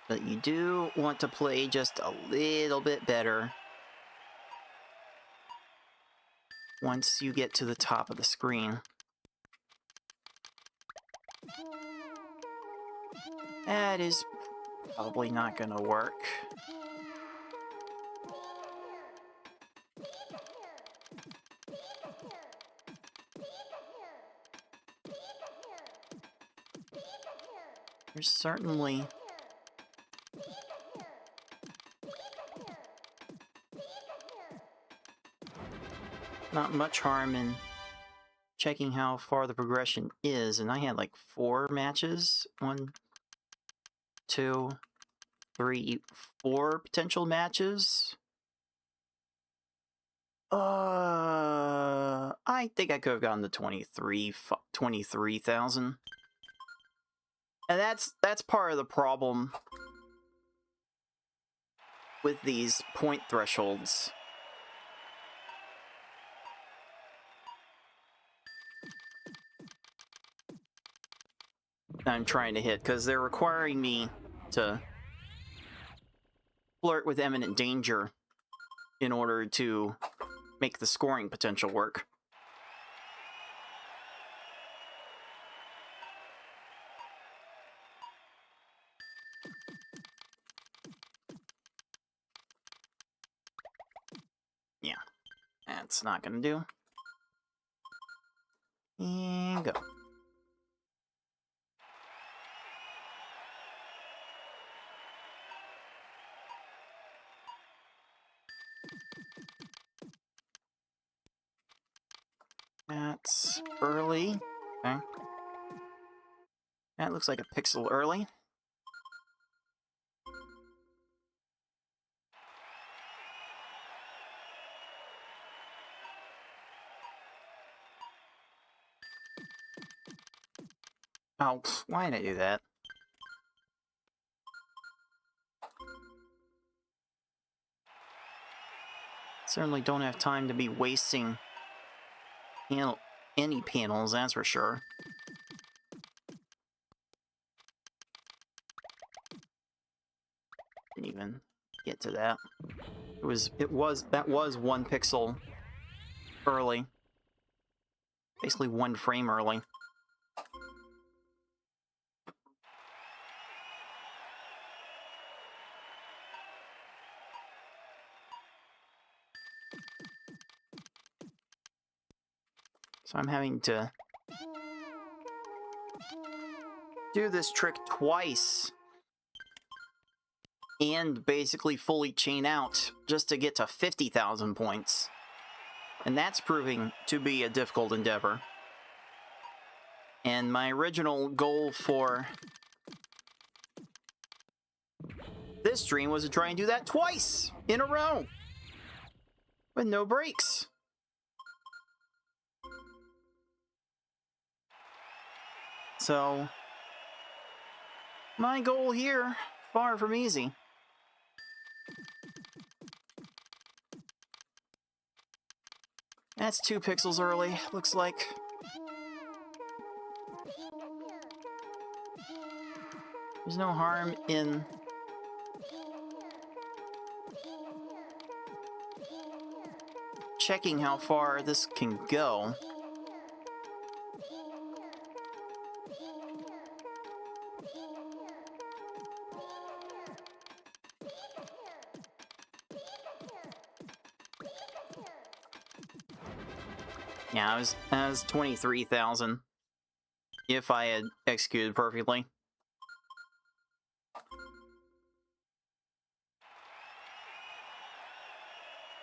But you do want to play just a little bit better once you get to the top of the screen. That is probably not gonna work. There's certainly not much harm in checking how far the progression is, and I had like 4 matches. 1, 2, 3, 4 potential matches. I think I could have gotten to 23,000. And that's part of the problem with these point thresholds. I'm trying to hit, because they're requiring me to flirt with imminent danger in order to make the scoring potential work. Yeah, that's not gonna do. And go. That's early. Okay. That looks like a pixel early. Oh, why did I do that? Certainly don't have time to be wasting any panels, that's for sure. Didn't even get to that. That was 1 pixel early. Basically 1 frame early. So I'm having to do this trick twice and basically fully chain out just to get to 50,000 points. And that's proving to be a difficult endeavor. And my original goal for this stream was to try and do that twice in a row with no breaks. So, my goal here, far from easy. That's 2 pixels early, looks like. There's no harm in checking how far this can go. Yeah, I was 23,000 if I had executed perfectly.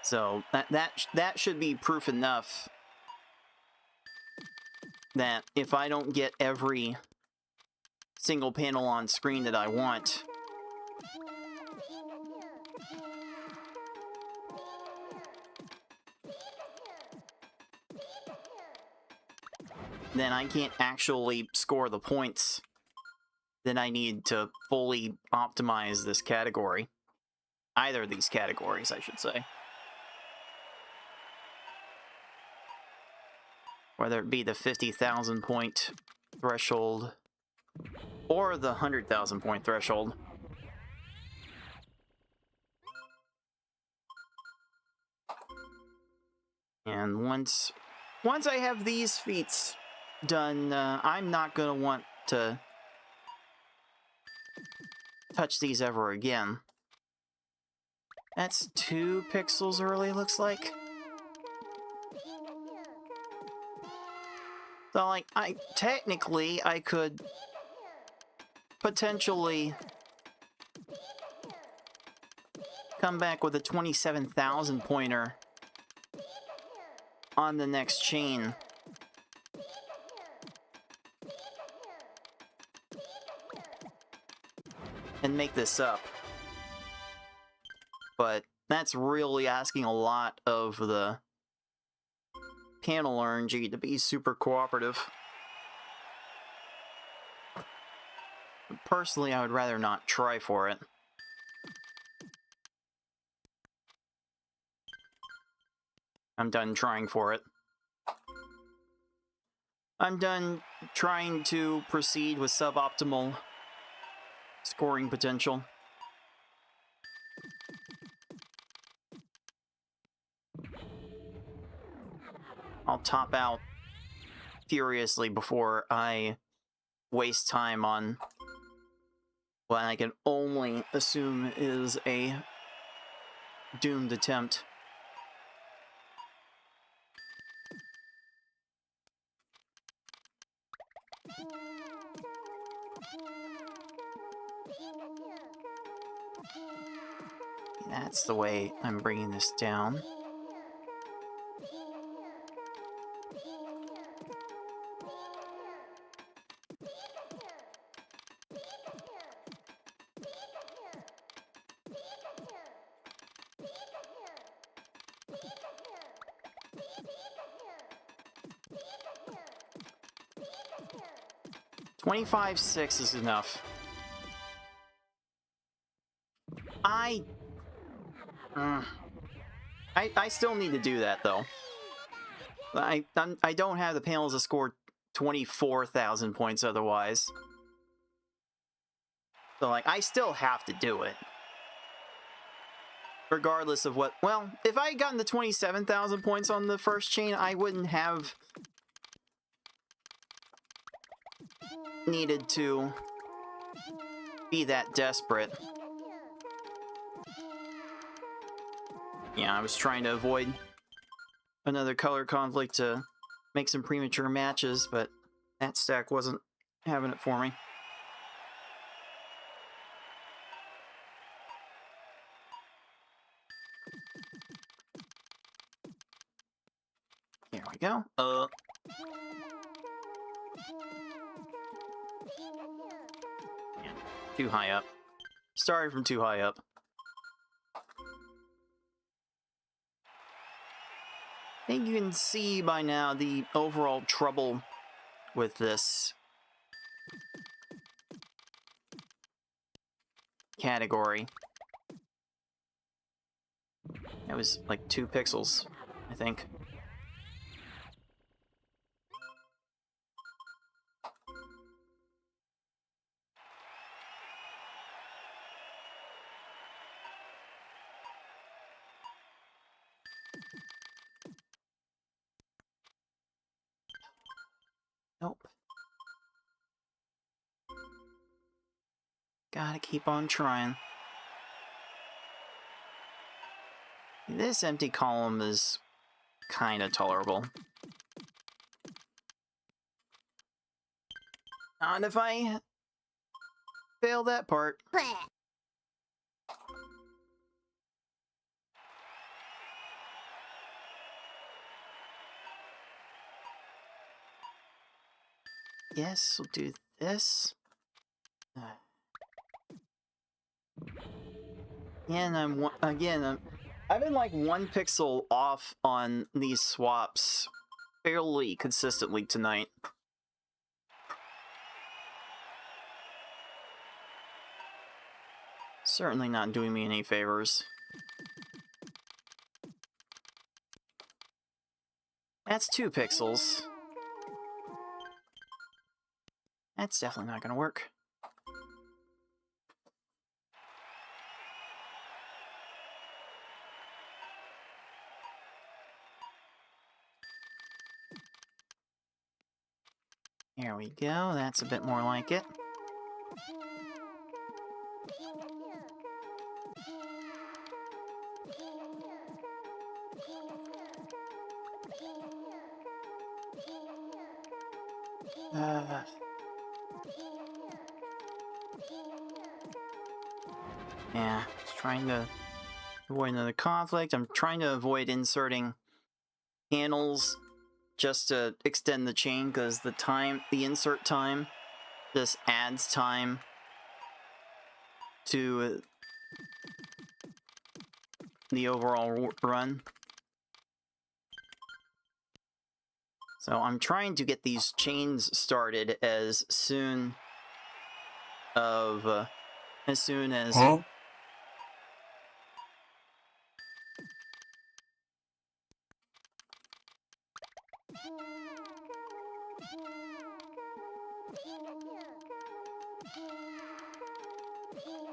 So that should be proof enough that if I don't get every single panel on screen that I want, then I can't actually score the points that I need to fully optimize this category. Either of these categories, I should say. Whether it be the 50,000 point threshold or the 100,000 point threshold. And once I have these feats done, I'm not going to want to touch these ever again. That's 2 pixels early, looks like. So, like, technically, I could potentially come back with a 27,000 pointer on the next chain. And make this up. But that's really asking a lot of the panel RNG to be super cooperative. Personally, I would rather not try for it. I'm done trying for it. I'm done trying to proceed with suboptimal scoring potential. I'll top out furiously before I waste time on what I can only assume is a doomed attempt. That's the way I'm bringing this down. 25.6 is enough. I still need to do that though. I don't have the panels to score 24,000 points otherwise. So like I still have to do it. Regardless of what, well, if I had gotten the 27,000 points on the first chain, I wouldn't have needed to be that desperate. Yeah, I was trying to avoid another color conflict to make some premature matches, but that stack wasn't having it for me. Here we go. Yeah, too high up. Started from too high up. I think you can see by now the overall trouble with this category. That was like 2 pixels, I think. Nope. Gotta keep on trying. This empty column is kind of tolerable. Not if I fail that part. Yes, we'll do this. And I've been like 1 pixel off on these swaps fairly consistently tonight. Certainly not doing me any favors. That's 2 pixels. That's definitely not gonna work. Here we go, that's a bit more like it. Yeah, just trying to avoid another conflict. I'm trying to avoid inserting panels just to extend the chain, because the insert time just adds time to the overall run. So I'm trying to get these chains started as soon as... Huh?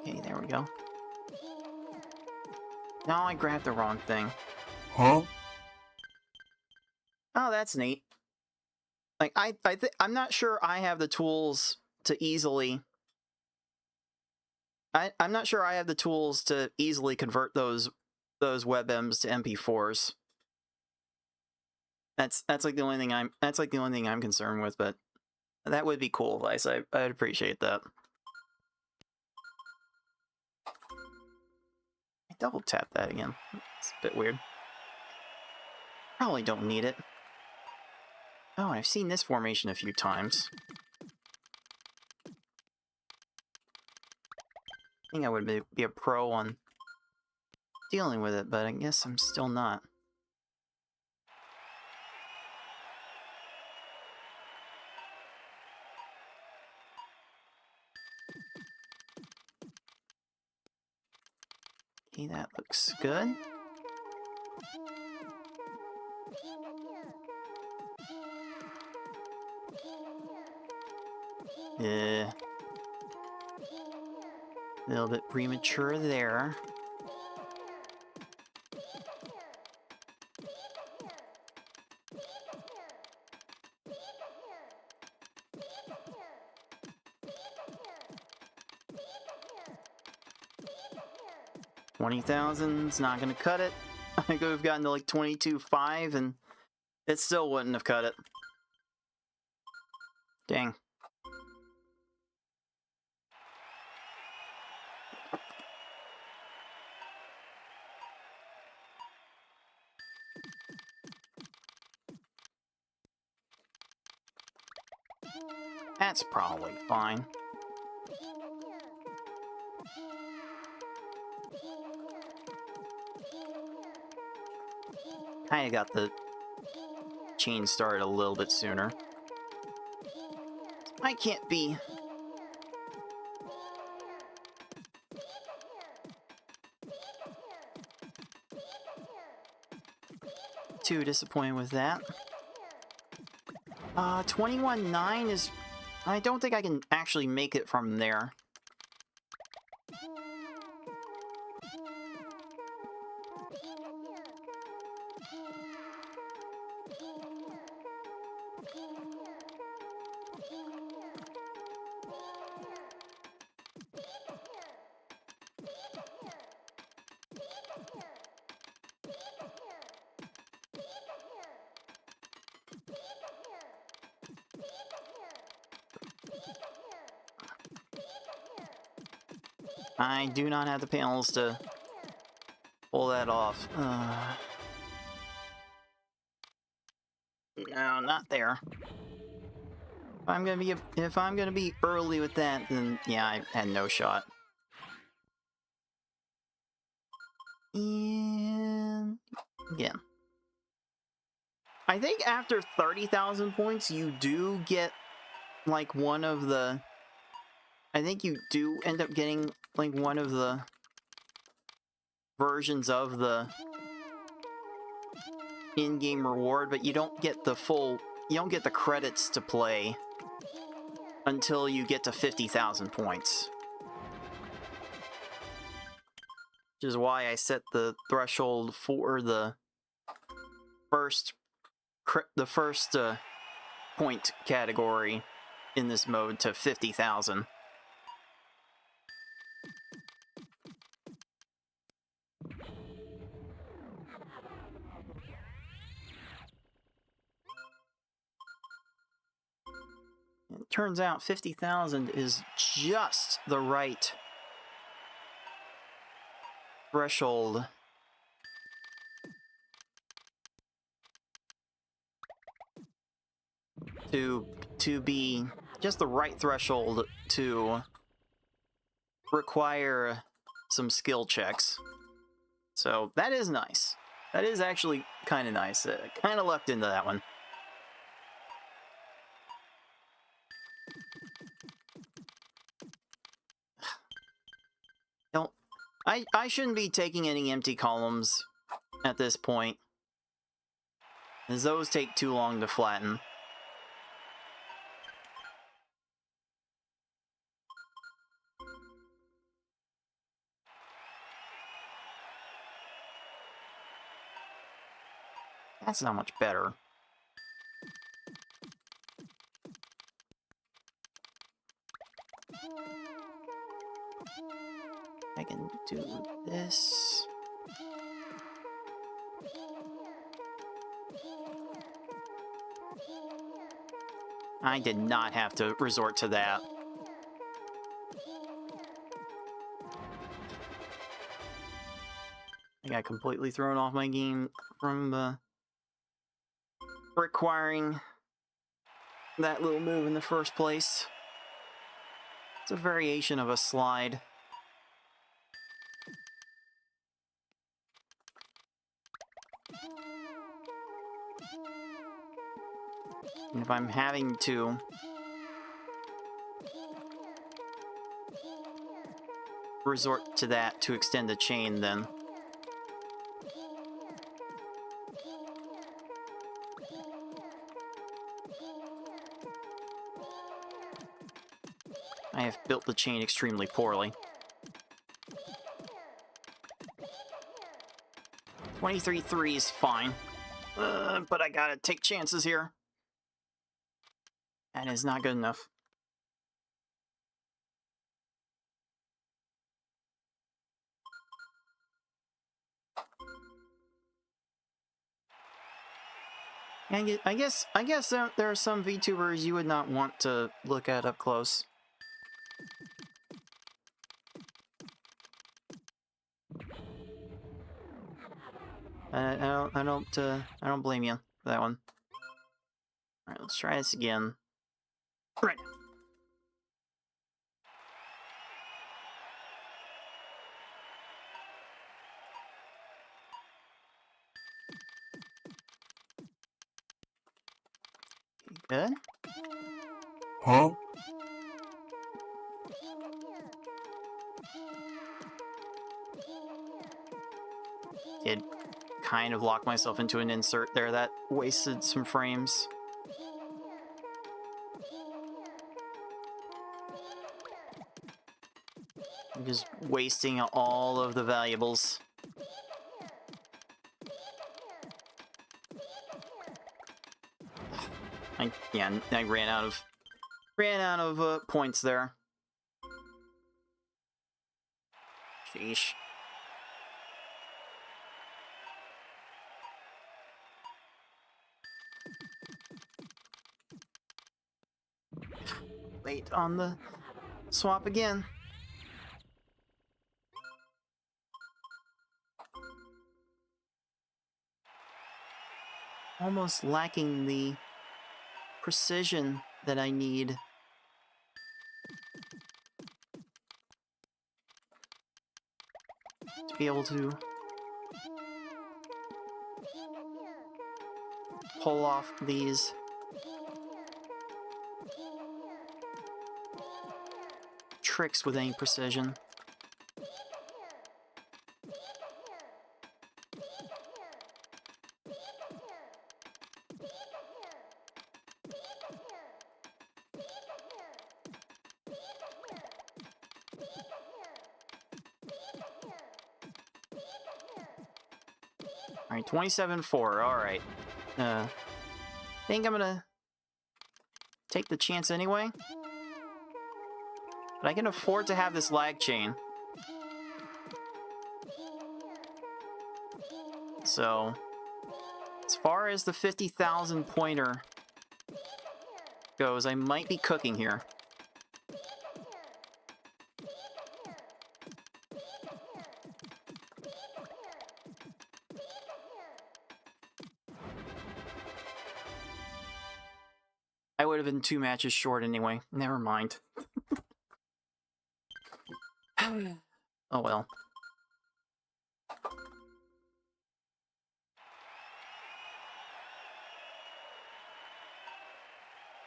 Okay, there we go. No, I grabbed the wrong thing. Huh? Oh, that's neat. Like, I'm not sure I have the tools to easily... I'm not sure I have the tools to easily convert those WebMs to MP4s. That's like the only thing I'm concerned with, but that would be cool, Vice. I'd appreciate that. I double tap that again. It's a bit weird. Probably don't need it. Oh, I've seen this formation a few times. I think I would be a pro on dealing with it, but I guess I'm still not. Okay, that looks good. A little bit premature there. $20,000's not gonna cut it. I could have gotten to like 22.5 and it still wouldn't have cut it. Dang. That's probably fine. Kinda got the chain started a little bit sooner. I can't be too disappointed with that. 21.9 is... I don't think I can actually make it from there. I do not have the panels to pull that off. No, not there. If I'm gonna be early with that, then yeah, I had no shot. And again, I think after 30,000 points, you do get like one of the. I think you do end up getting like one of the versions of the in-game reward, but you don't get the full. You don't get the credits to play until you get to 50,000 points. Which is why I set the threshold for the first point category in this mode to 50,000. It turns out 50,000 is just the right threshold to be just the right threshold to require some skill checks. So that is nice. That is actually kind of nice. Kind of lucked into that one. Don't. I shouldn't be taking any empty columns at this point, as those take too long to flatten. That's not much better. I can do this. I did not have to resort to that. I got completely thrown off my game from requiring that little move in the first place. It's a variation of a slide. And if I'm having to resort to that to extend the chain then. I have built the chain extremely poorly. 23-3 is fine. But I gotta take chances here. That is not good enough. I guess there are some VTubers you would not want to look at up close. I don't blame you for that one. All right, let's try this again. Right. Good. Huh? Did kind of lock myself into an insert there. That wasted some frames. I'm just wasting all of the valuables. I ran out of points there. Sheesh. Late on the swap again. Almost lacking the precision that I need. To be able to pull off these tricks with any precision. Alright, 27-4, alright. Think I'm gonna take the chance anyway. But I can afford to have this lag chain. So, as far as the 50,000 pointer goes, I might be cooking here. I would have been 2 matches short anyway. Never mind. Oh well.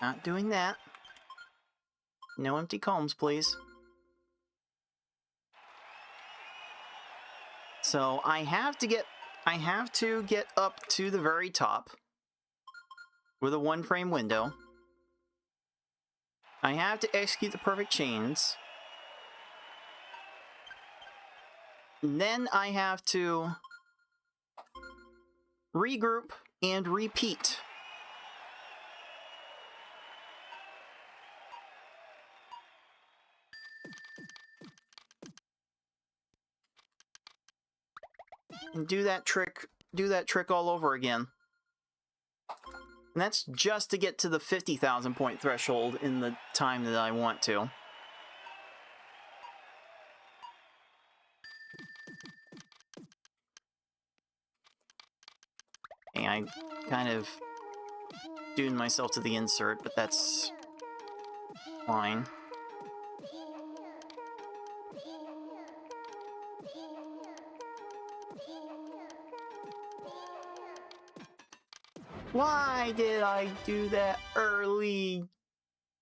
Not doing that. No empty combs, please. So I have to get up to the very top with a 1-frame window. I have to execute the perfect chains. And then I have to regroup and repeat. And do that trick all over again. And that's just to get to the 50,000 point threshold in the time that I want to. And I kind of doing myself to the insert, but that's fine. Why did I do that early?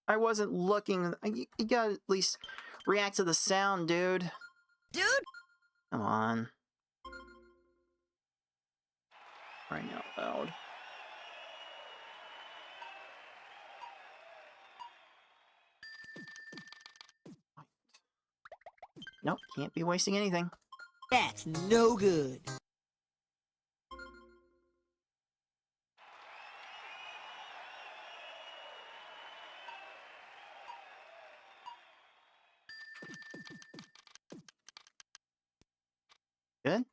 I wasn't looking. You gotta at least react to the sound, dude. Dude! Come on. Crying out loud. Nope, can't be wasting anything. That's no good. Good?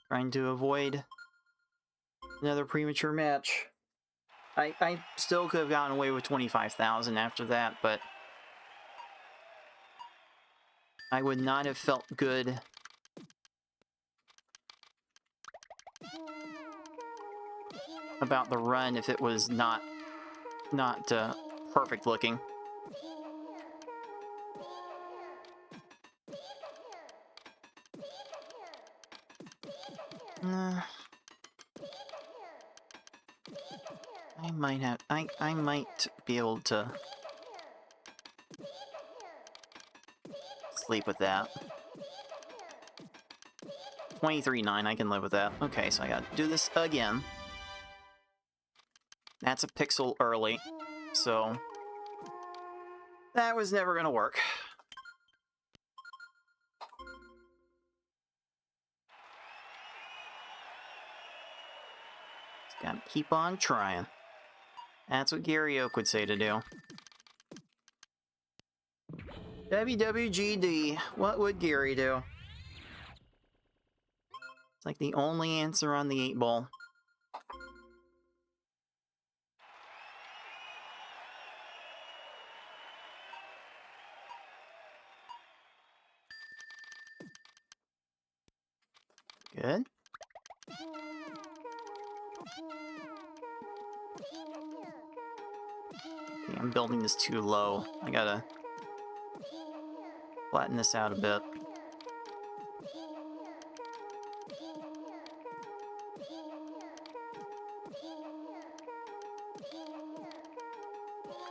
Trying to avoid another premature match. I still could have gotten away with 25,000 after that, but I would not have felt good about the run if it was not perfect looking. I might be able to sleep with that. 23.9, I can live with that. Okay, so I gotta do this again. That's a pixel early, so that was never gonna work. Just gotta keep on trying. That's what Gary Oak would say to do. WWGD, what would Gary do? It's like the only answer on the 8-ball. Good. Okay, I'm building this too low. I gotta flatten this out a bit.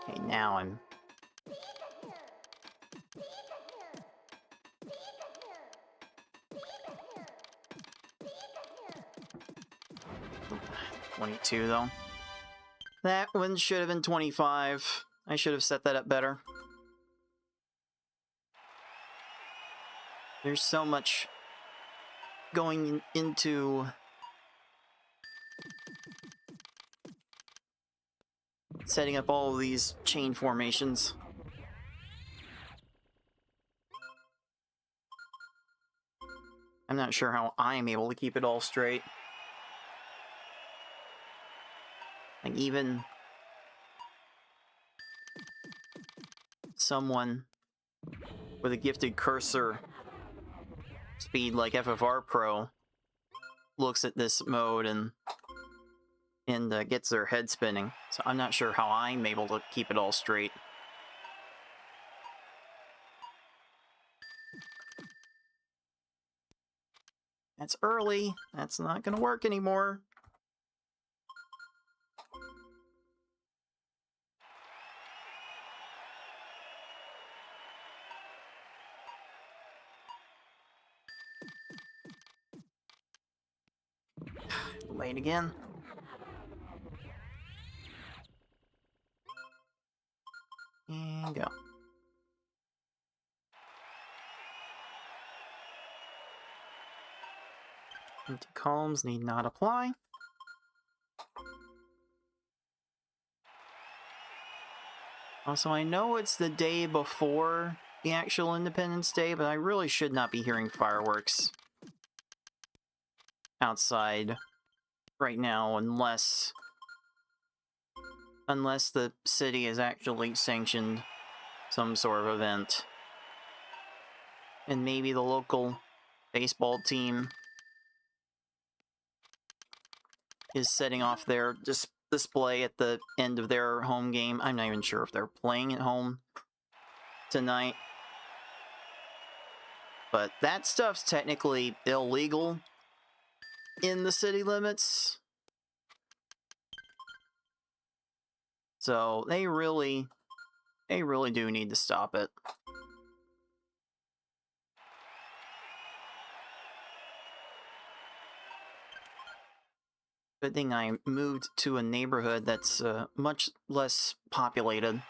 Okay, now I'm... $22 though. That one should have been 25. I should have set that up better. There's so much going into setting up all of these chain formations. I'm not sure how I'm able to keep it all straight. Like, even someone with a gifted cursor speed like FFR Pro looks at this mode and gets their head spinning. So I'm not sure how I'm able to keep it all straight. That's early. That's not gonna work anymore. Late again. And go. Empty columns need not apply. Also, I know it's the day before the actual Independence Day, but I really should not be hearing fireworks outside right now unless the city has actually sanctioned some sort of event. And maybe the local baseball team is setting off their display at the end of their home game. I'm not even sure if they're playing at home tonight. But that stuff's technically illegal in the city limits. So they really do need to stop it. Good thing I moved to a neighborhood that's much less populated.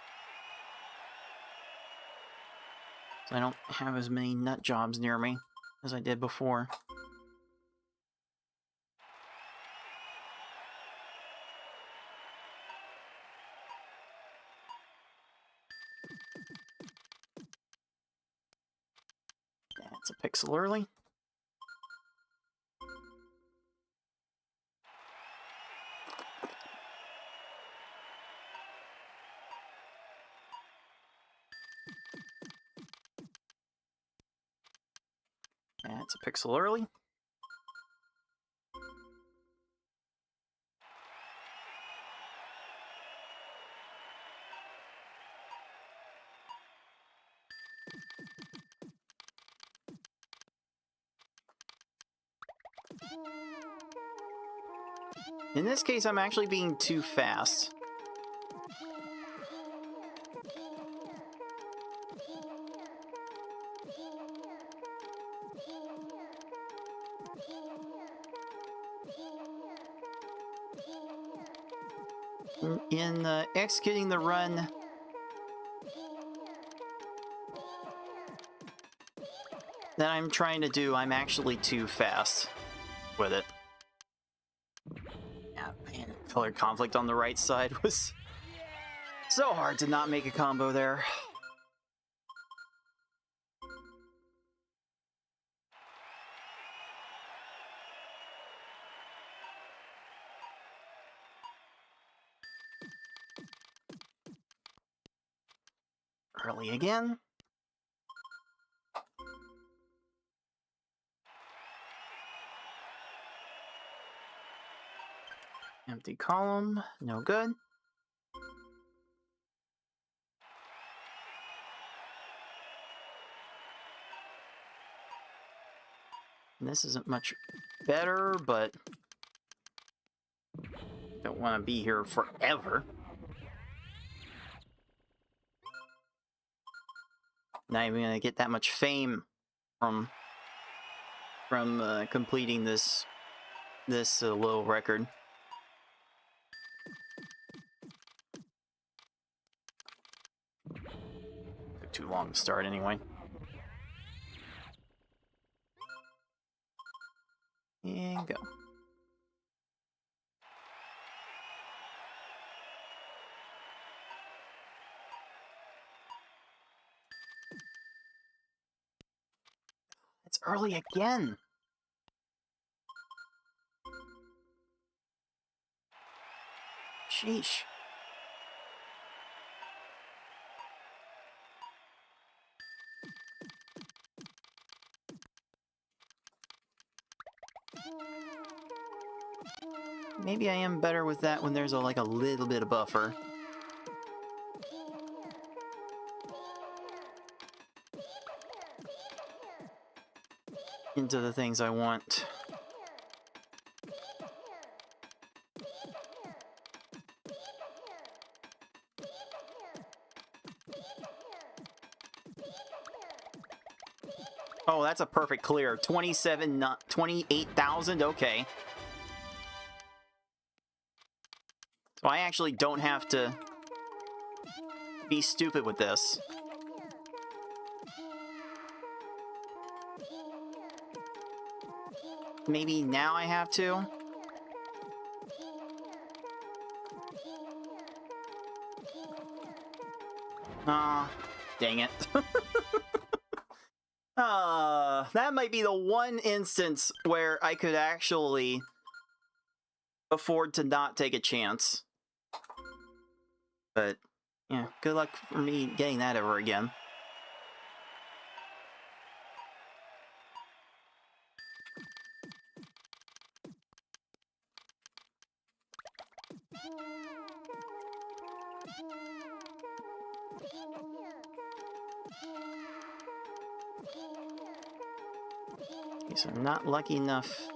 So I don't have as many nut jobs near me as I did before. That's a pixel early. That's a pixel early. In this case, I'm actually being too fast. In executing the run that I'm trying to do, I'm actually too fast with it. Yeah, man, color conflict on the right side was so hard to not make a combo there. Early again. Empty column, no good. And this isn't much better, but don't want to be here forever. Not even gonna get that much fame from completing this little record. Took too long to start anyway. And go. It's early again. Sheesh. Maybe I am better with that when there's like a little bit of buffer. Into the things I want. Oh, that's a perfect clear. 28,000, okay. So I actually don't have to be stupid with this. Maybe now I have to? Ah, dang it. That might be the one instance where I could actually afford to not take a chance. But, yeah, good luck for me getting that ever again. Okay, so I'm not lucky enough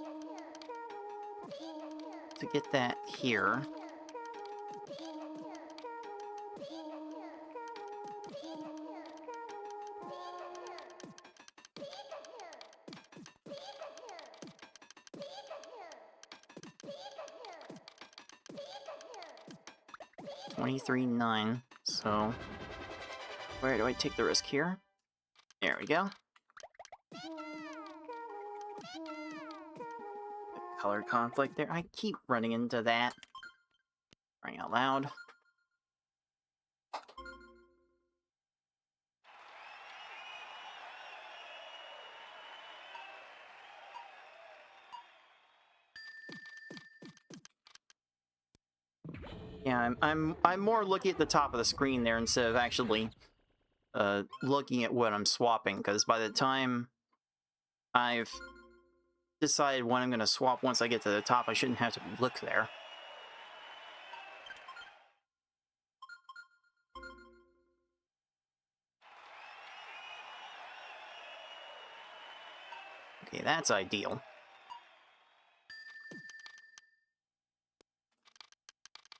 to get that here. $23.9. So, where do I take the risk here? There we go. Color conflict there. I keep running into that. Crying out loud. Yeah, I'm more looking at the top of the screen there instead of actually looking at what I'm swapping, because by the time I've decided when I'm going to swap once I get to the top, I shouldn't have to look there. Okay, that's ideal.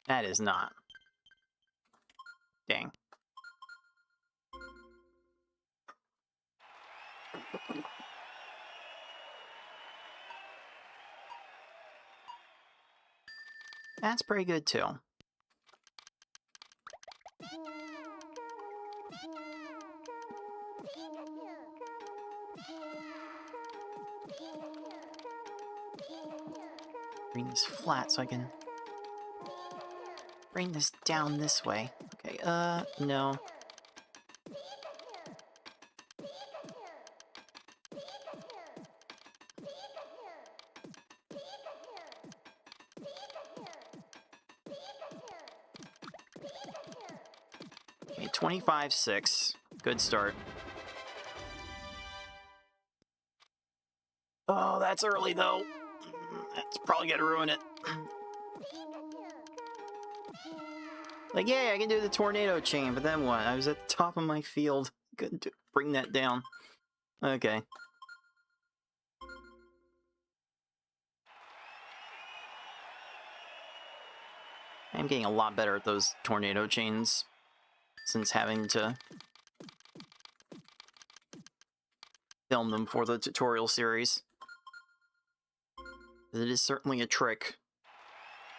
That is not. Dang. That's pretty good too. Bring this flat so I can bring this down this way. Okay, no. Okay, 25-6. Good start. Oh, that's early though. That's probably gonna ruin it. Like, yeah, I can do the tornado chain, but then what? I was at the top of my field. Couldn't bring that down. Okay. I'm getting a lot better at those tornado chains since having to film them for the tutorial series. It is certainly a trick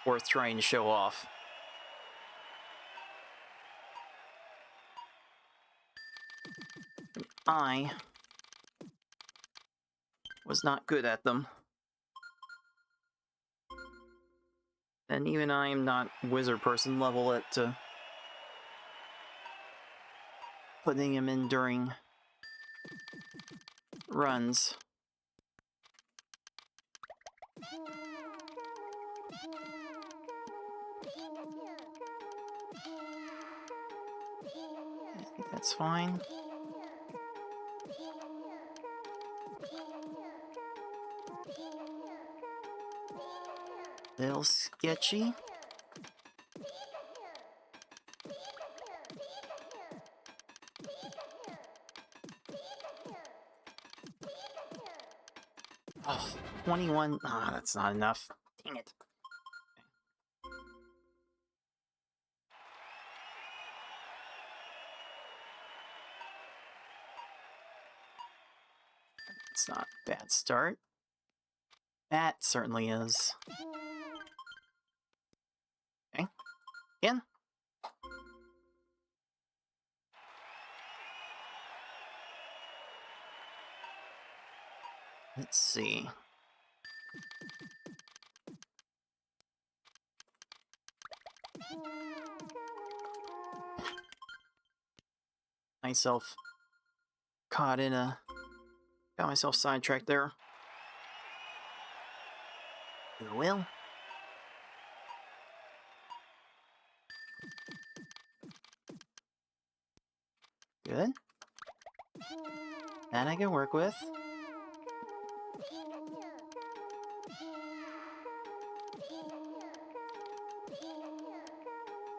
worth trying to show off. I was not good at them. And even I am not wizard person level at putting him in during runs. I think that's fine. Little sketchy. Oh, 21. Ah, that's not enough. Dang it. It's not a bad start. That certainly is. Okay. Again. Let's see. Myself caught in a... Got myself sidetracked there. You will. Good. That I can work with.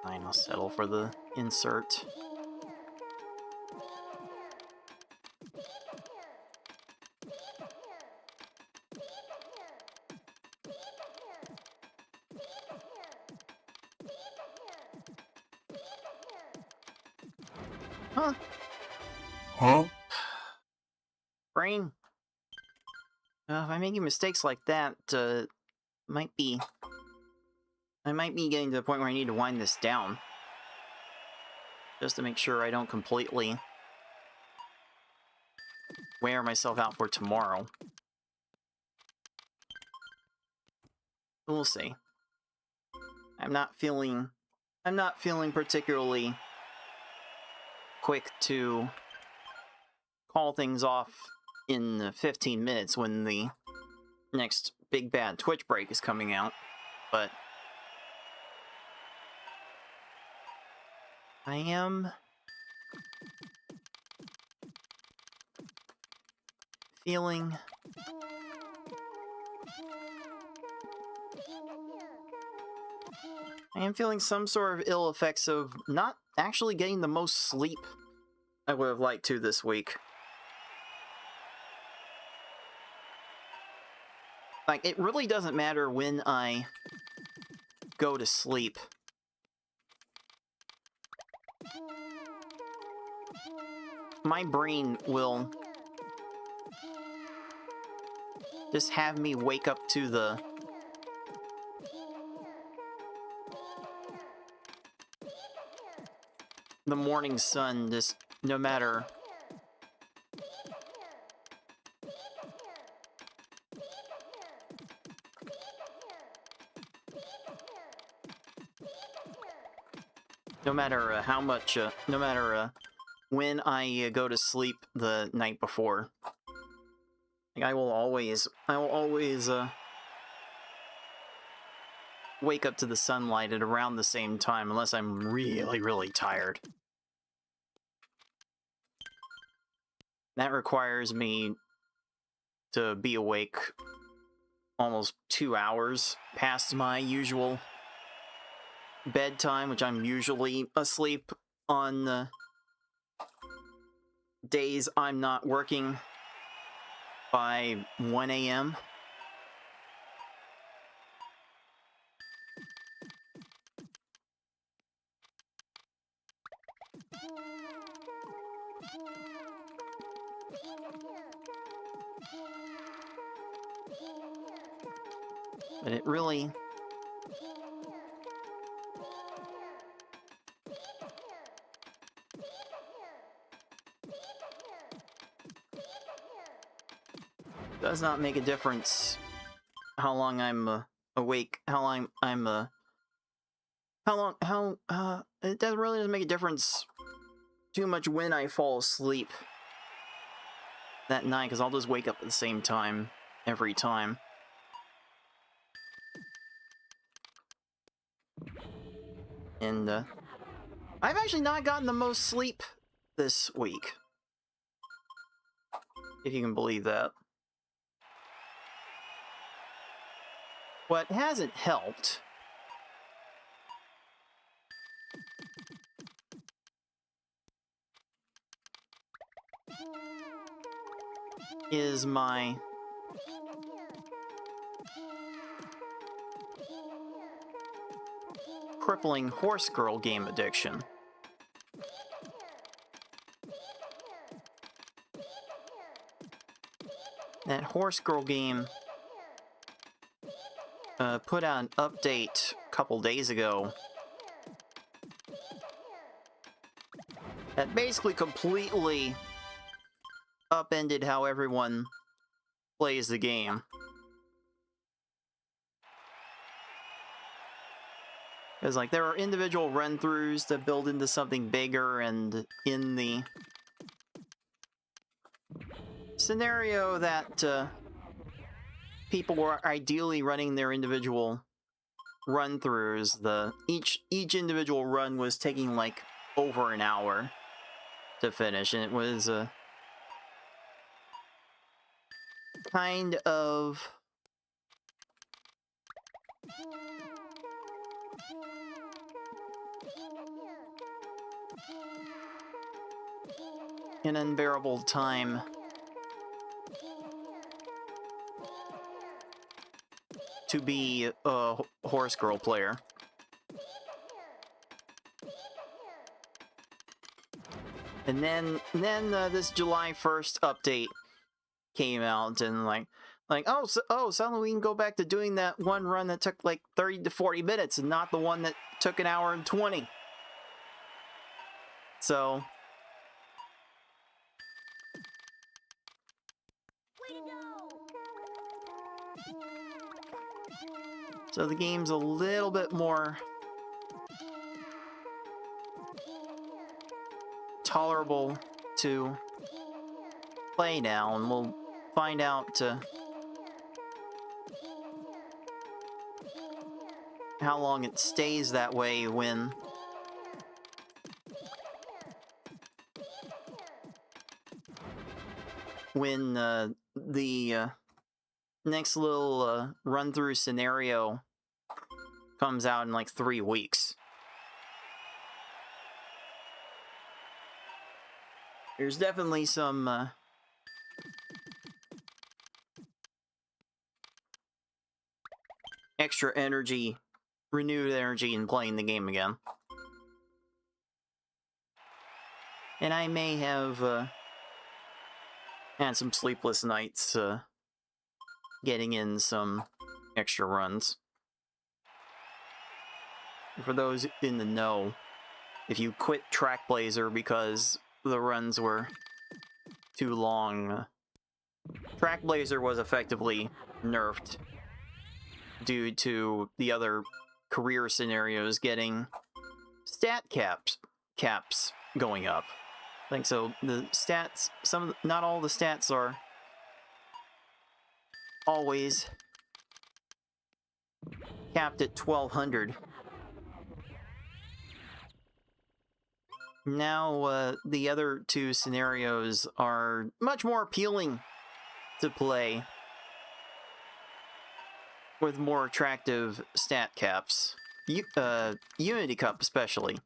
Fine, I'll settle for the insert. Huh? Huh? Brain? If I'm making mistakes like that, I might be getting to the point where I need to wind this down. Just to make sure I don't completely wear myself out for tomorrow. We'll see. I'm not feeling particularly quick to call things off in 15 minutes when the next big bad Twitch break is coming out, but I am feeling some sort of ill effects of not actually getting the most sleep I would have liked to this week. Like, it really doesn't matter when I go to sleep. My brain will just have me wake up to the morning sun, just no matter how much, no matter when I go to sleep the night before. Like, I will always wake up to the sunlight at around the same time, unless I'm really, really tired. That requires me to be awake almost 2 hours past my usual bedtime, which I'm usually asleep on the days I'm not working by 1 a.m. But it really does not make a difference how long I'm awake, it really doesn't make a difference too much when I fall asleep that night, because I'll just wake up at the same time every time. And I've actually not gotten the most sleep this week, if you can believe that. What hasn't helped is my crippling horse girl game addiction. That horse girl game put out an update a couple days ago that basically completely upended how everyone plays the game. Because, like, there are individual run-throughs that build into something bigger, and in the scenario that people were ideally running their individual run-throughs, each individual run was taking, like, over an hour to finish, and it was kind of an unbearable time to be a horse girl player. And then this July 1st update came out, and suddenly we can go back to doing that one run that took like 30 to 40 minutes and not the one that took an hour and 20. So the game's a little bit more tolerable to play now, and we'll find out how long it stays that way when the next little run-through scenario comes out in like 3 weeks. There's definitely some extra energy, renewed energy in playing the game again. And I may have had some sleepless nights getting in some extra runs. For those in the know, if you quit Trackblazer because the runs were too long, Trackblazer was effectively nerfed due to the other career scenarios getting stat caps going up. I think so. The stats, not all the stats are always capped at 1200. Now, the other two scenarios are much more appealing to play with more attractive stat caps. Unity Cup especially.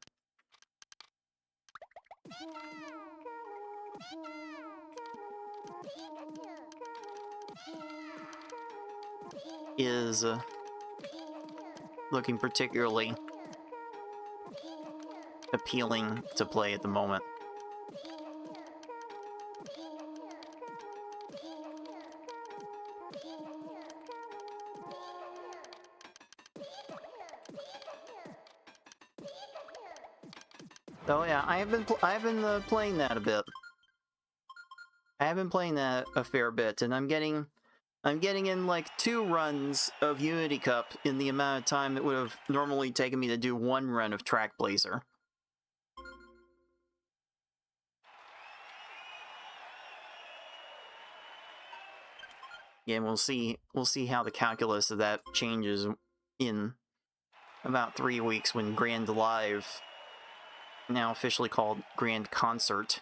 Is looking particularly appealing to play at the moment. So yeah, I've been playing that a bit. I have been playing that a fair bit, and I'm getting in like 2 runs of Unity Cup in the amount of time it would have normally taken me to do 1 run of Trackblazer. Yeah, we'll see how the calculus of that changes in about 3 weeks when Grand Live, now officially called Grand Concert,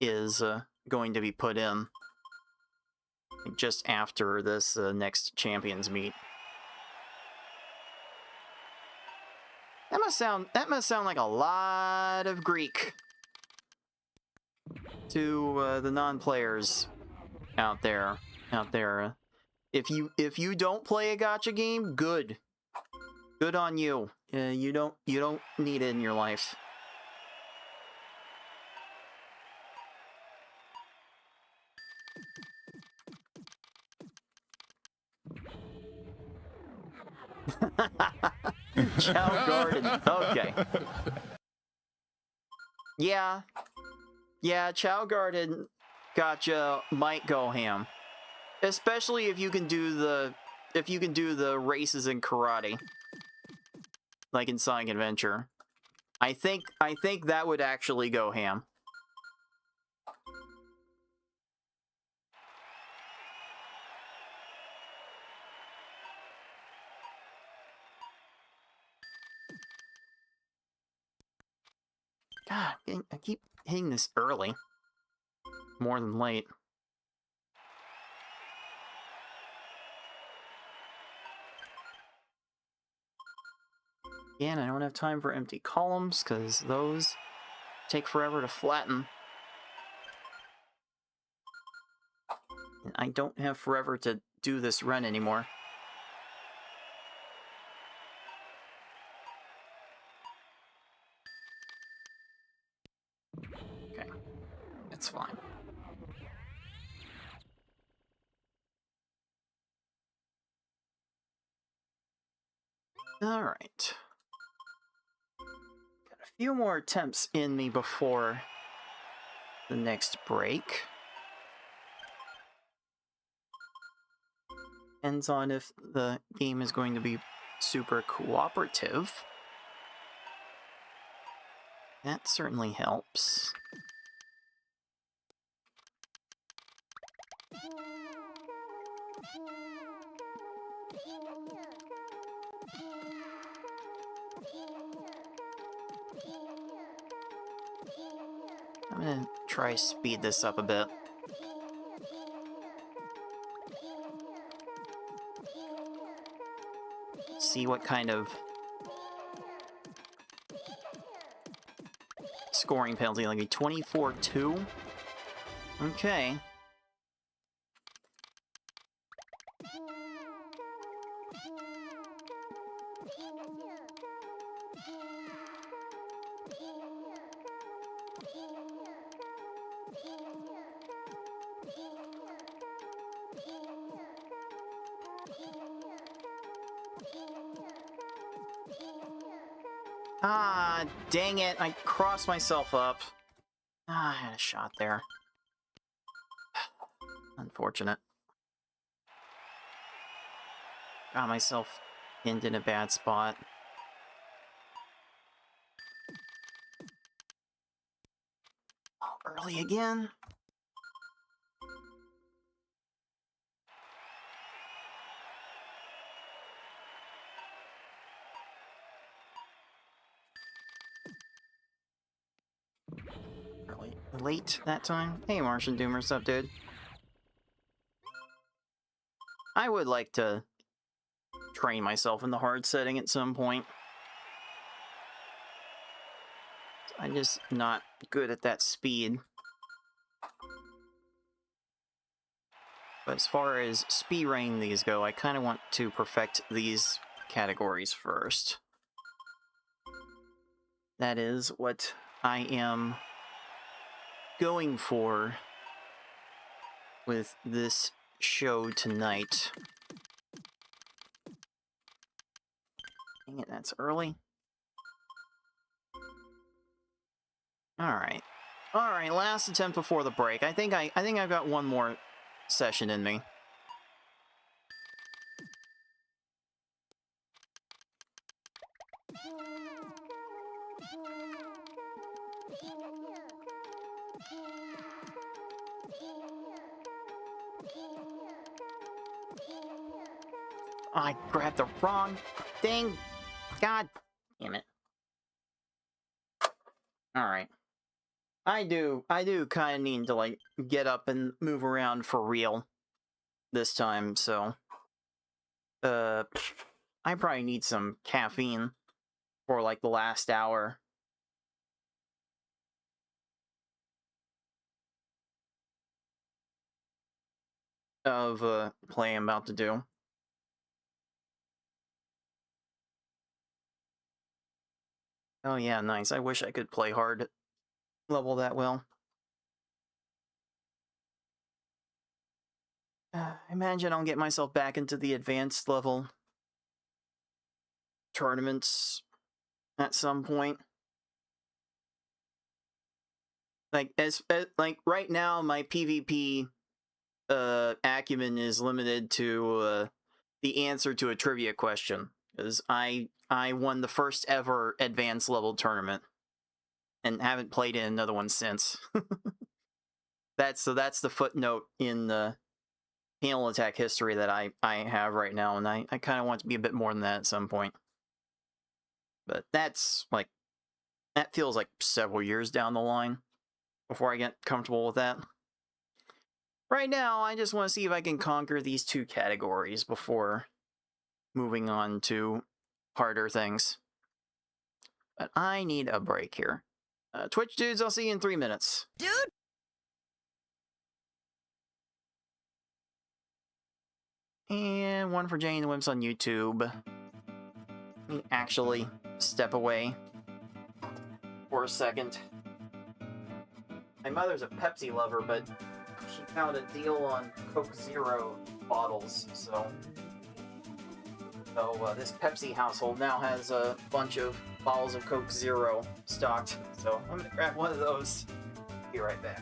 is going to be put in just after this next Champions meet. That must sound like a lot of Greek to the non-players out there. If you don't play a gacha game, good on you. You don't need it in your life. Chow Garden. Okay. Yeah, Chow Garden Gotcha might go ham. Especially if you can do the races in karate. Like in Sonic Adventure. I think that would actually go ham. God, I keep hitting this early. More than late. Again, I don't have time for empty columns, because those take forever to flatten. And I don't have forever to do this run anymore. Okay. It's fine. Alright. Got a few more attempts in me before the next break. Depends on if the game is going to be super cooperative. That certainly helps. I'm gonna try speed this up a bit. See what kind of scoring penalty, like a 24-2? Okay. Ah, dang it, I crossed myself up. Ah, I had a shot there. Unfortunate. Got myself in a bad spot. Oh, early again? Early. Late that time? Hey, Martian Doomer, what's up, dude? I would like to train myself in the hard setting at some point. I'm just not good at that speed. But as far as speedrunning these go, I kind of want to perfect these categories first. That is what I am going for with this show tonight. Dang it, that's early. Alright. Alright, last attempt before the break. I think I've got one more session in me. I grabbed the wrong thing. God damn it. Alright. I do kind of need to, like, get up and move around for real this time, so... I probably need some caffeine for, like, the last hour. Of, play I'm about to do. Oh yeah, nice. I wish I could play hard level that well. I imagine I'll get myself back into the advanced level tournaments at some point. Like, like, right now, my PvP acumen is limited to the answer to a trivia question, because I won the first ever advanced level tournament and haven't played in another one since. That's the footnote in the panel attack history that I have right now, and I kind of want to be a bit more than that at some point. But that's like, that feels like several years down the line before I get comfortable with that. Right now, I just want to see if I can conquer these two categories before moving on to harder things. But I need a break here. Twitch dudes, I'll see you in 3 minutes. Dude! And one for Jane the Wimps on YouTube. Let me actually step away for a second. My mother's a Pepsi lover, but she found a deal on Coke Zero bottles, so this Pepsi household now has a bunch of bottles of Coke Zero stocked. So I'm gonna grab one of those. Be right back.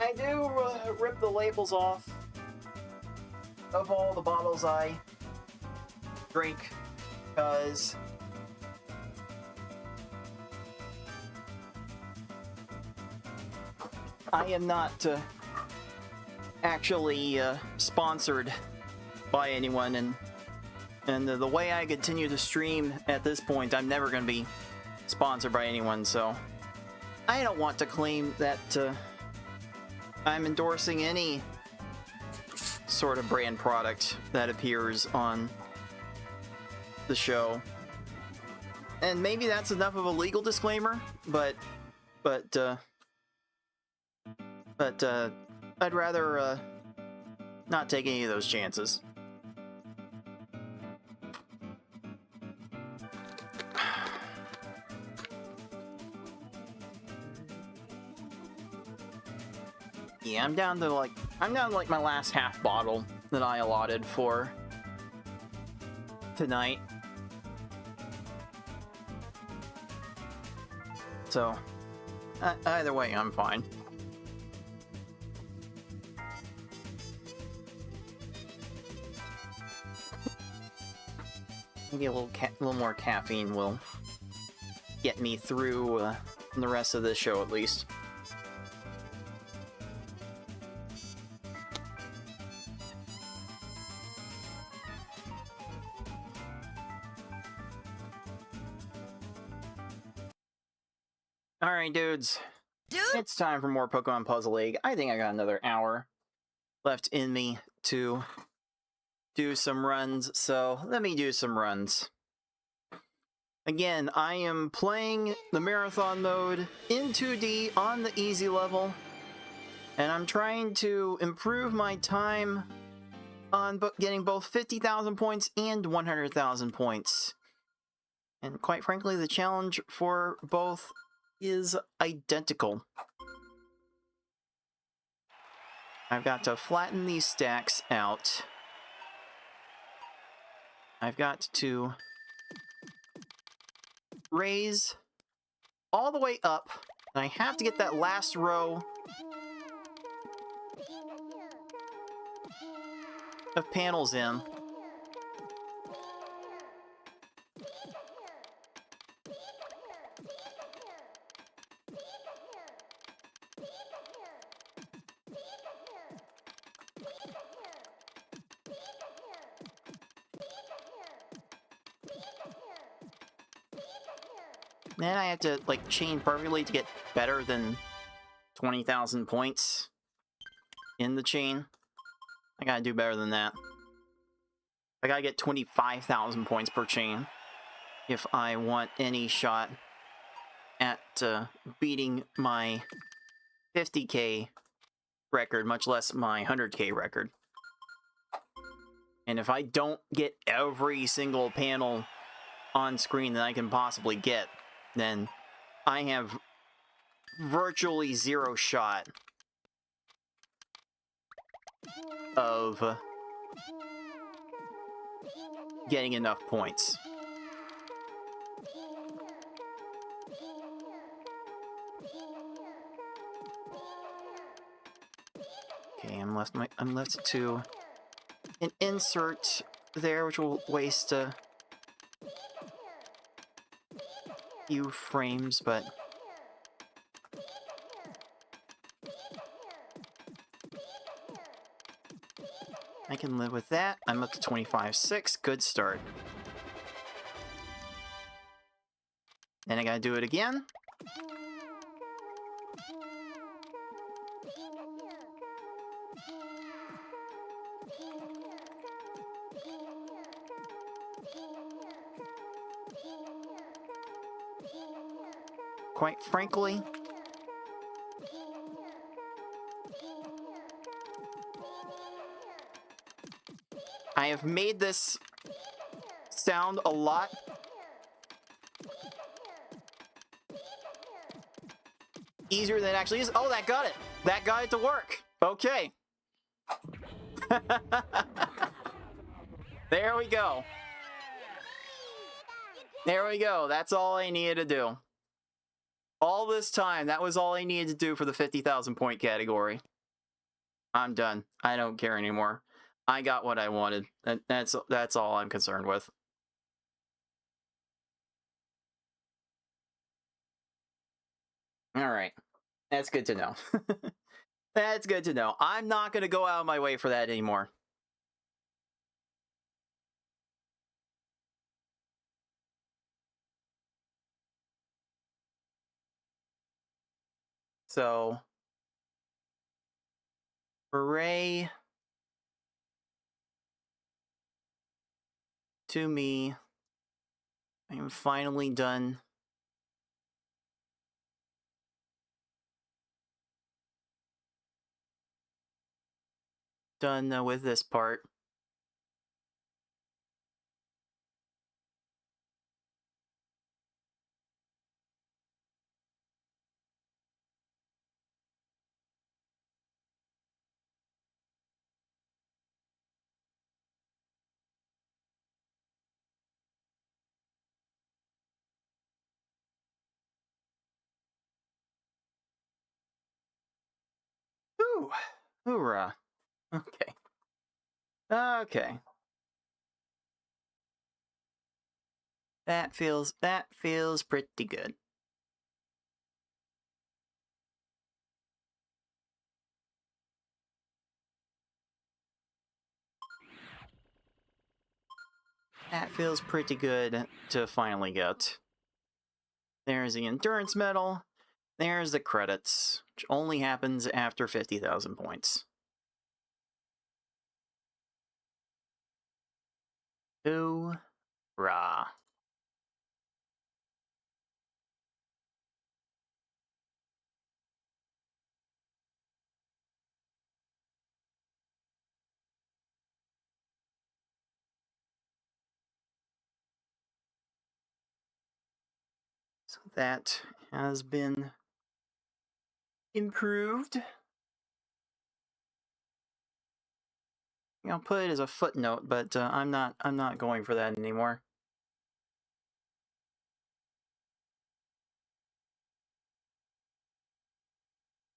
I do rip the labels off of all the bottles I drink, because I am not actually sponsored by anyone, and the way I continue to stream at this point, I'm never going to be sponsored by anyone, so I don't want to claim that I'm endorsing any sort of brand product that appears on the show. And maybe that's enough of a legal disclaimer, but I'd rather not take any of those chances. Yeah, I'm down to like my last half bottle that I allotted for tonight. So, either way, I'm fine. Maybe a little more caffeine will get me through the rest of this show, at least. Alright, dudes. It's time for more Pokemon Puzzle League. I think I got another hour left in me to do some runs, so let me do some runs. Again, I am playing the Marathon mode in 2D on the easy level, and I'm trying to improve my time on getting both 50,000 points and 100,000 points. And quite frankly, the challenge for both is identical. I've got to flatten these stacks out. I've got to raise all the way up, and I have to get that last row of panels in. Then I have to, like, chain perfectly to get better than 20,000 points in the chain. I gotta do better than that. I gotta get 25,000 points per chain if I want any shot at beating my 50k record, much less my 100k record. And if I don't get every single panel on screen that I can possibly get, then I have virtually zero shot of getting enough points. Okay, I'm left to an insert there, which will waste a few frames, but I can live with that. I'm up to 25.6. Good start. Then I gotta do it again. Quite frankly, I have made this sound a lot easier than it actually is. Oh, that got it. That got it to work. Okay. There we go. There we go. That's all I needed to do. All this time, that was all I needed to do for the 50,000 point category. I'm done. I don't care anymore. I got what I wanted. That's all I'm concerned with. All right. That's good to know. That's good to know. I'm not going to go out of my way for that anymore. So, hooray to me. I am finally done. Done with this part. Ooh, hoorah. Okay. Okay. That feels pretty good. That feels pretty good to finally get. There's the endurance medal. There's the credits, which only happens after 50,000 points. Hoorah. So that has been improved. I'll put it as a footnote, but I'm not going for that anymore.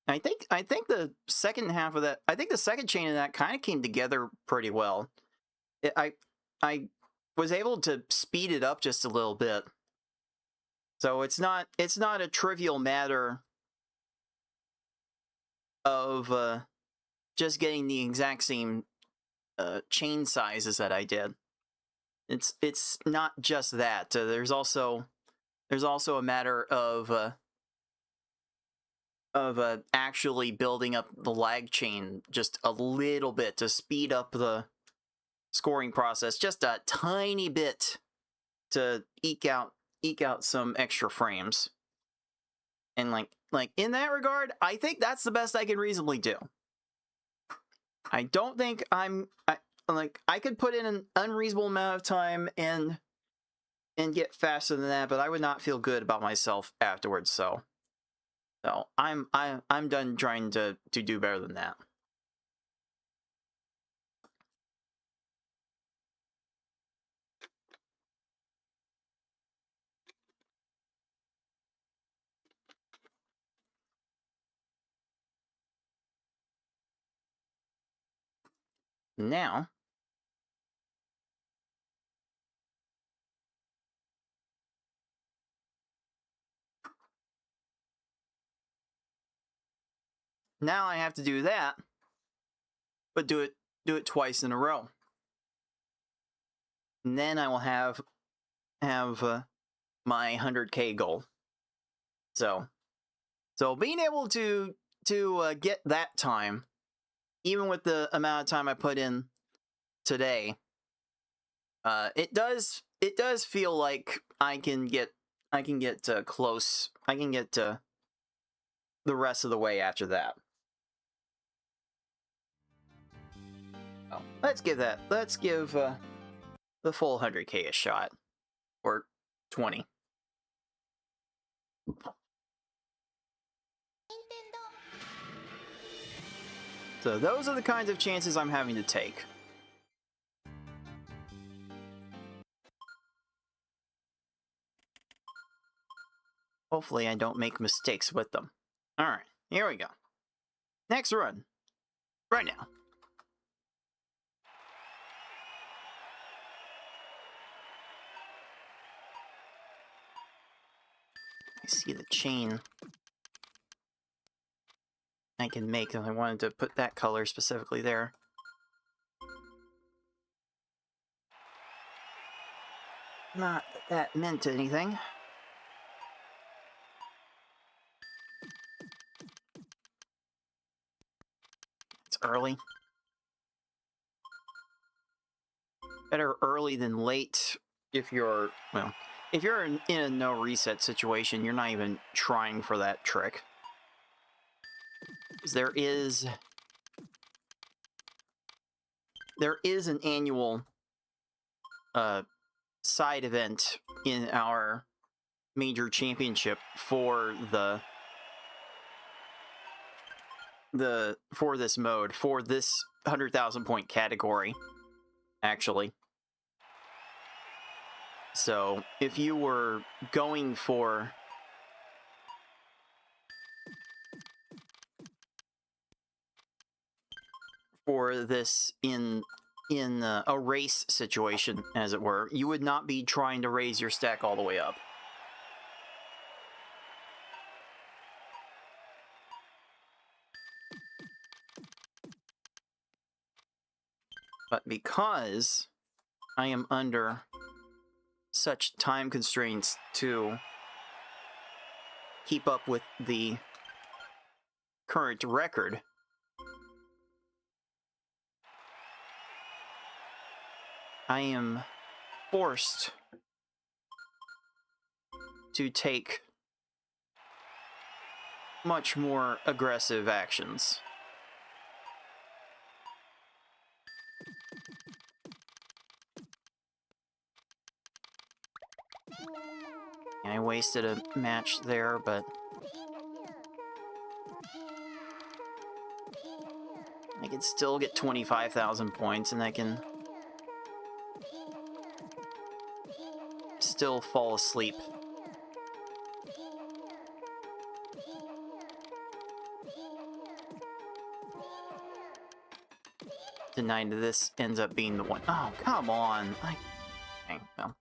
I think the second half of that, I think the second chain of that kind of came together pretty well. I was able to speed it up just a little bit, so it's not a trivial matter of just getting the exact same chain sizes that I did. It's not just that. There's also a matter of actually building up the lag chain just a little bit to speed up the scoring process just a tiny bit to eke out some extra frames. And like in that regard, I think that's the best I can reasonably do. I don't think I could put in an unreasonable amount of time and get faster than that, but I would not feel good about myself afterwards. So I'm done trying to do better than that. Now, I have to do that, but do it twice in a row. And then I will have my 100K goal. So being able to get that time, even with the amount of time I put in today, it does feel like I can get close. I can get to the rest of the way after that. Oh, let's give the full 100K a shot, or 20. So those are the kinds of chances I'm having to take. Hopefully I don't make mistakes with them. Alright, here we go. Next run. Right now. I see the chain I can make, and I wanted to put that color specifically there. Not that that meant anything. It's early. Better early than late if you're, well, if you're in a no reset situation, you're not even trying for that trick. Because there is an annual side event in our major championship for for this mode, for this 100,000 point category, actually. So if you were going for this in a race situation, as it were, you would not be trying to raise your stack all the way up. But because I am under such time constraints to keep up with the current record, I am forced to take much more aggressive actions. And I wasted a match there, but I can still get 25,000 points, and I can still fall asleep. Tonight, this ends up being the one. Oh, come on. Okay, well,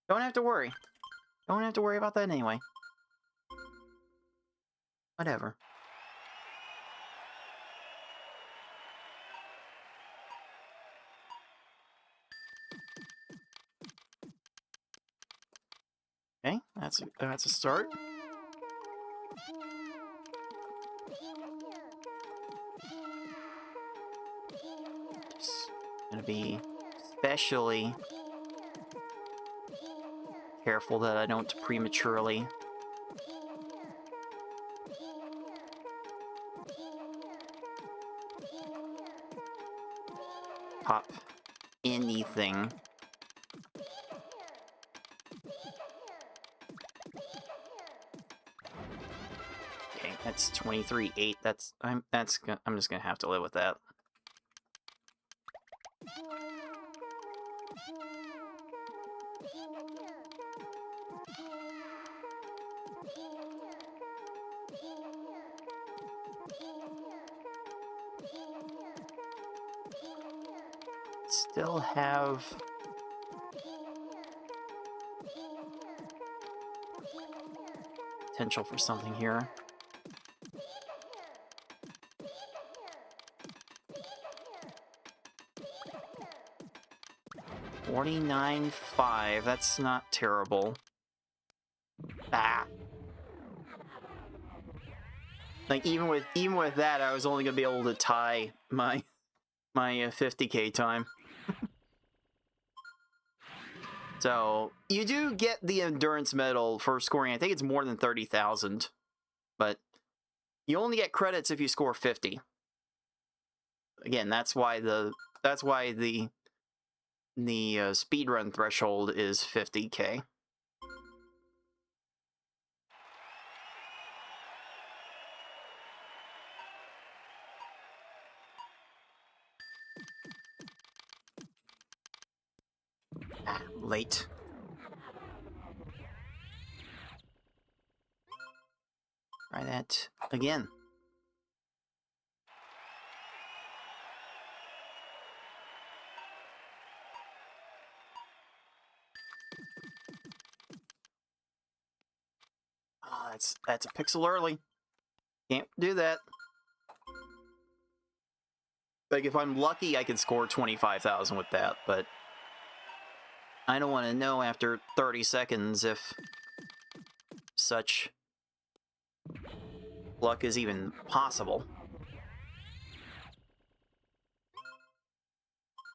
don't have to worry. Don't have to worry about that anyway. Whatever. Okay, that's a start. Just gonna be especially careful that I don't prematurely pop anything. Okay, that's 23.8. I'm just gonna have to live with that. still have... potential for something here. $49.5. That's not terrible. Ah. Like even with that, I was only gonna be able to tie my 50K time. So you do get the endurance medal for scoring. I think it's more than 30,000, but you only get credits if you score 50. Again, that's why the speedrun threshold is 50K. Late. Try that again. Oh, that's a pixel early. Can't do that. Like if I'm lucky, I could score 25,000 with that, but I don't want to know after 30 seconds if such luck is even possible.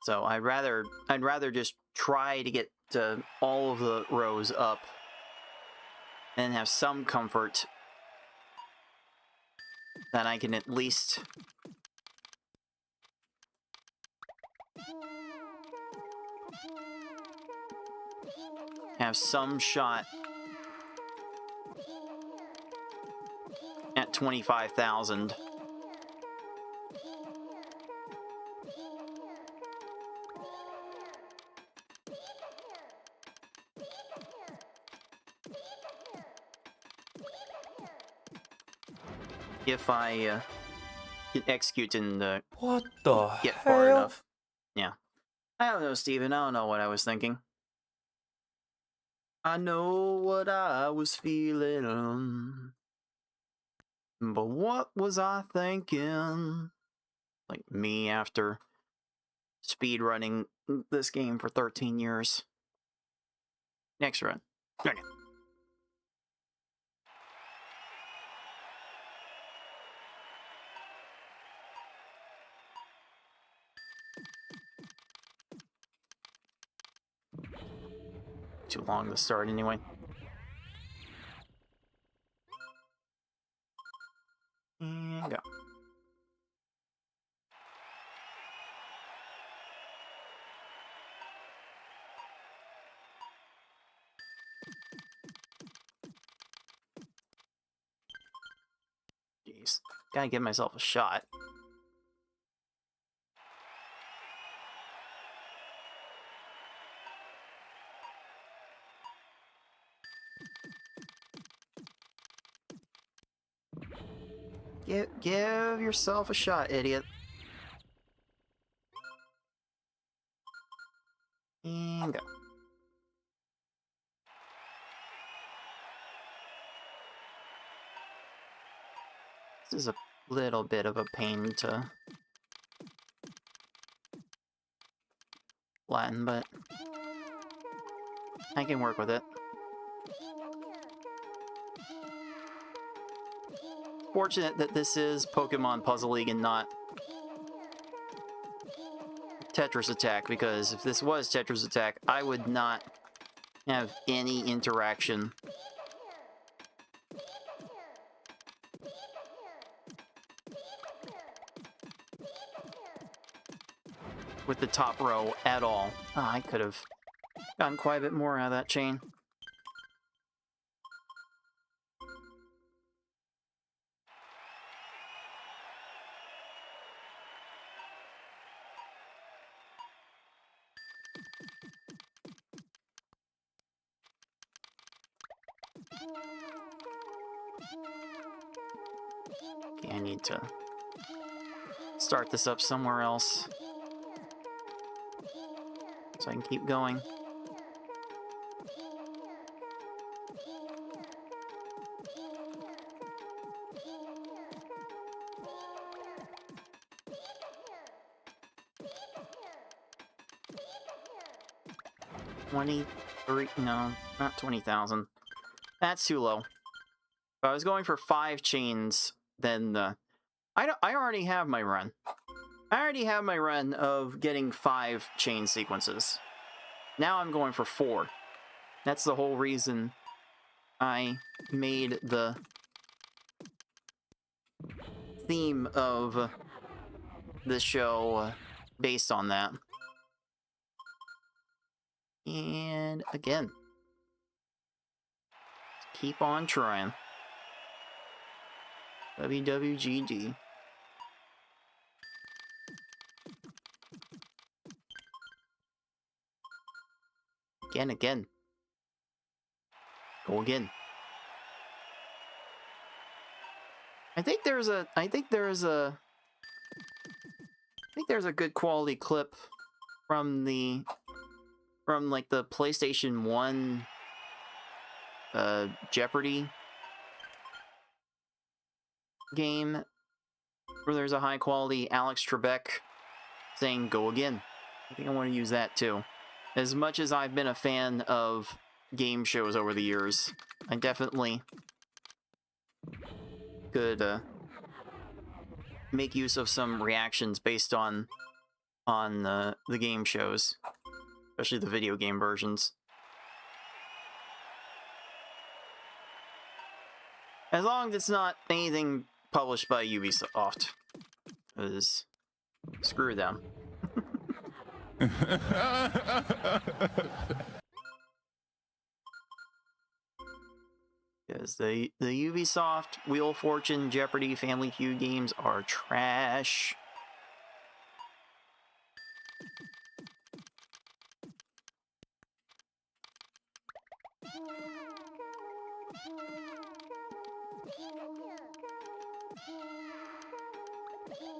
So I'd rather just try to get all of the rows up and have some comfort that I can at least have some shot at 25,000. If I can execute and What the get far hell? enough. Yeah. I don't know, Steven. I don't know what I was thinking. I know what I was feeling. But what was I thinking? Like me after speedrunning this game for 13 years. Next run. Okay. Too long to start anyway. And go. Jeez. Gotta give myself a shot. Give yourself a shot, idiot. And go. This is a little bit of a pain to flatten, but I can work with it. Fortunate that this is Pokemon Puzzle League and not Tetris Attack, because if this was Tetris Attack, I would not have any interaction with the top row at all. Oh, I could have gotten quite a bit more out of that chain. Okay, I need to start this up somewhere else. so I can keep going. No, not 20,000. That's too low. If I was going for 5 chains, then I already have my run. I already have my run of getting 5 chain sequences. Now I'm going for 4. That's the whole reason I made the theme of the show based on that. And again, keep on trying. WWGD. Again. Go again. I think there's a good quality clip from like the PlayStation 1 Jeopardy game where there's a high quality Alex Trebek saying go again. I think I want to use that too. As much as I've been a fan of game shows over the years, I definitely could make use of some reactions based on the game shows, especially the video game versions. As long as it's not anything published by Ubisoft, because screw them. Because the Ubisoft, Wheel of Fortune, Jeopardy, Family Feud games are trash.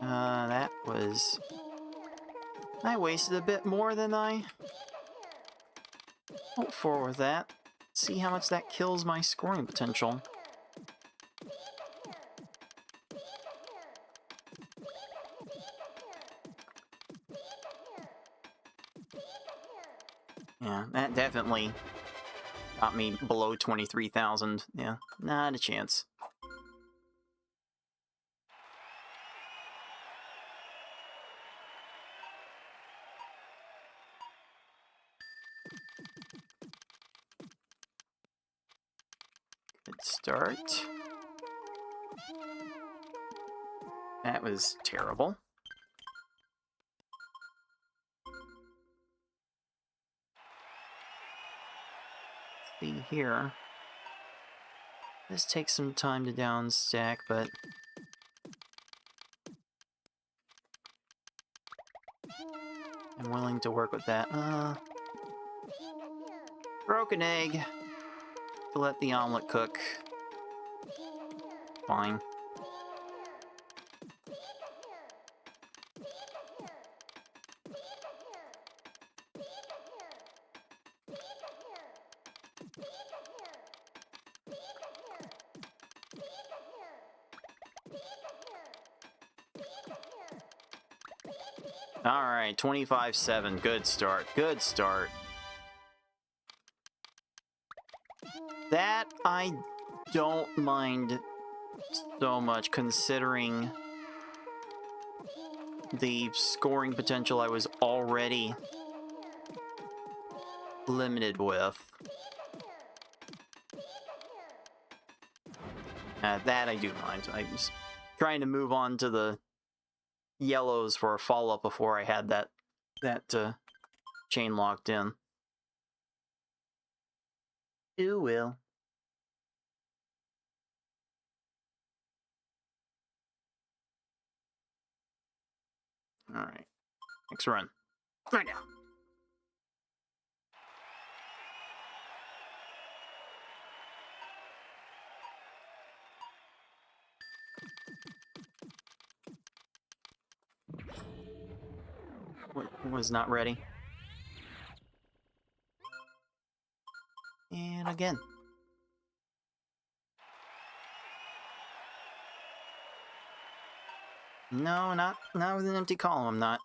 That was... I wasted a bit more than I hoped for with that. See how much that kills my scoring potential. Yeah, that definitely got me below 23,000. Yeah, not a chance. Good start. That was terrible. Let's see here. This takes some time to down stack, but I'm willing to work with that. Broken egg. To let the omelet cook. Fine. Alright, 25-7. Good start. Good start. That I don't mind so much, considering the scoring potential I was already limited with. That I do mind. I was trying to move on to the yellows for a follow-up before I had that chain locked in. Ooh, well. Alright. Next run. Right now. Was not ready. And again. No, not with an empty column, I'm not.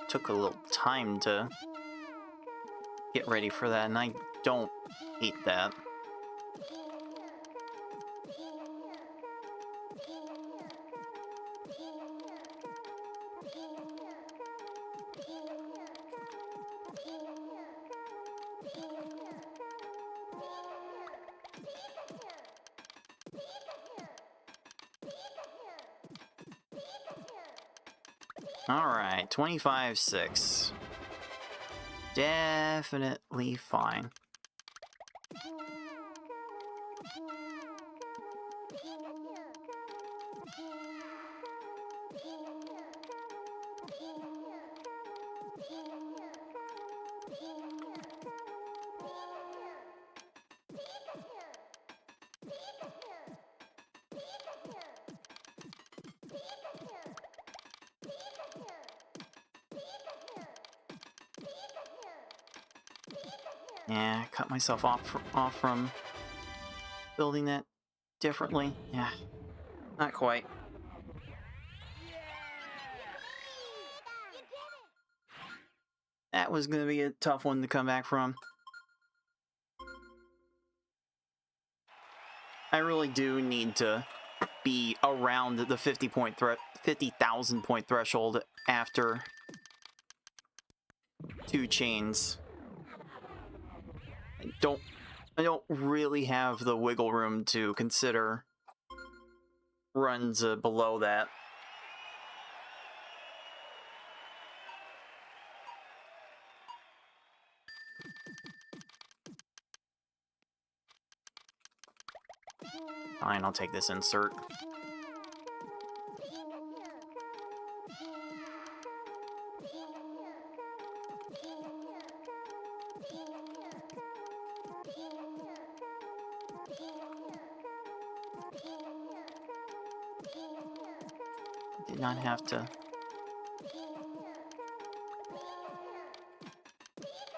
Took a little time to get ready for that, and I don't hate that. Alright, 25-6. Definitely fine. Yeah, cut myself off from building that differently. Yeah, not quite. That was going to be a tough one to come back from. I really do need to be around the 50,000 point threshold after 2 chains. I don't really have the wiggle room to consider runs below that. Fine, I'll take this insert. Did not have to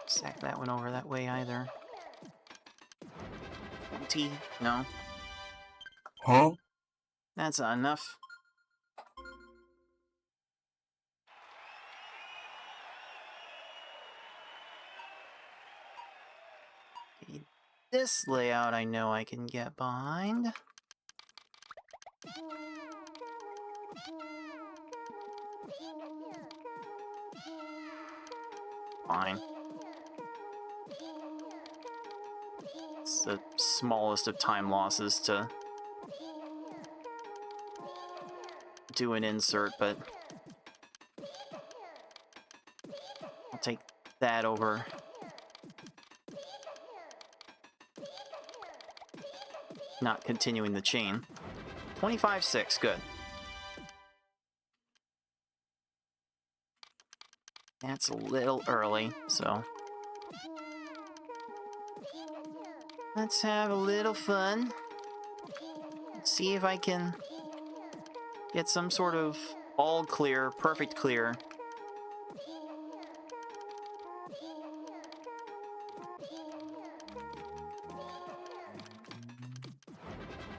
sack that one over that way either. 20? No. Huh? That's not enough. Okay, this layout I know I can get behind. Fine. It's the smallest of time losses to do an insert, but I'll take that over not continuing the chain. 25-6, good. That's a little early, so let's have a little fun. Let's see if I can get some sort of all clear, perfect clear.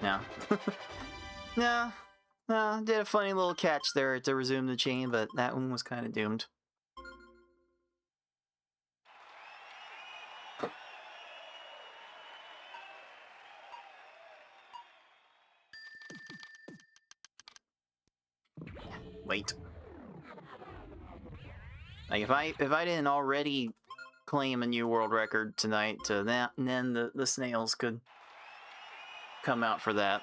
No. No, did a funny little catch there to resume the chain, but that one was kind of doomed. Wait. Like if I didn't already claim a new world record tonight, and then the snails could come out for that.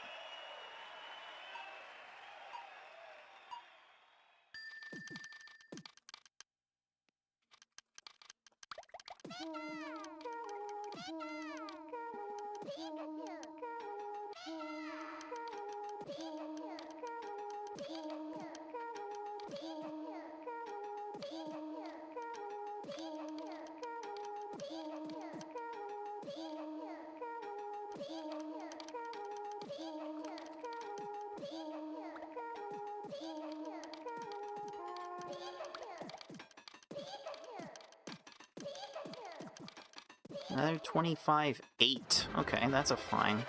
Another 25.8. Okay, that's a fine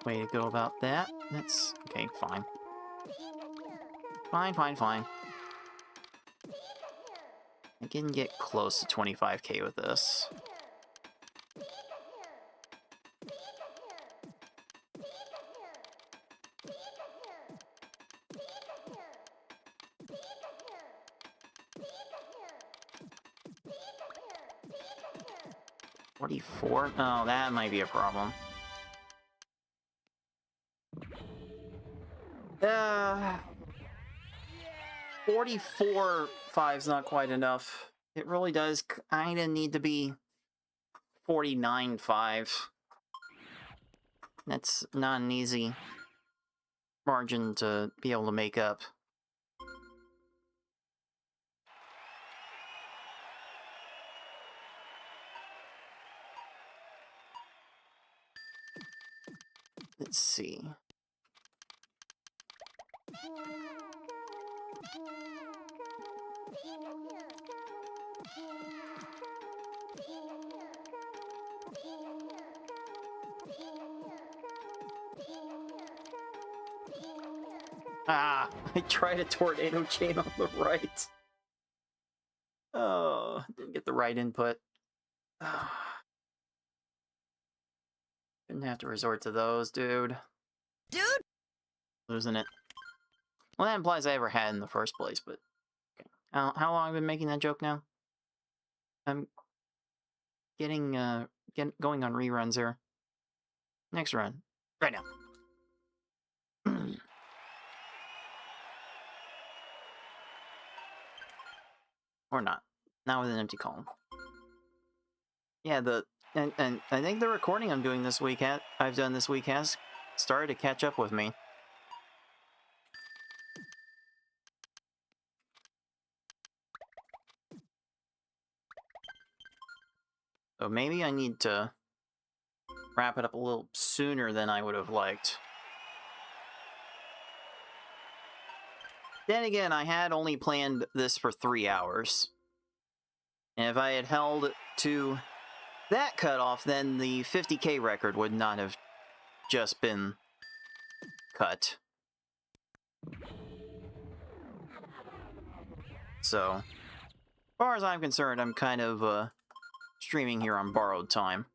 way to go about that. That's okay, fine. Fine. I can get close to 25k with this. $44? Oh, that might be a problem. 44.5's not quite enough. It really does kinda need to be 49.5. That's not an easy margin to be able to make up. Let's see. Ah, I tried a tornado chain on the right. Oh, didn't get the right input. Didn't have to resort to those, dude. Dude! Losing it. Well, that implies I ever had in the first place, but... Okay. How long have I been making that joke now? I'm getting, going on reruns here. Next run. Right now. Or not. Not with an empty column. Yeah, and I think the recording I'm doing this week I've done this week has started to catch up with me. So maybe I need to wrap it up a little sooner than I would have liked. Then again, I had only planned this for 3 hours. And if I had held to that cutoff, then the 50k record would not have just been cut. So, as far as I'm concerned, I'm kind of streaming here on borrowed time.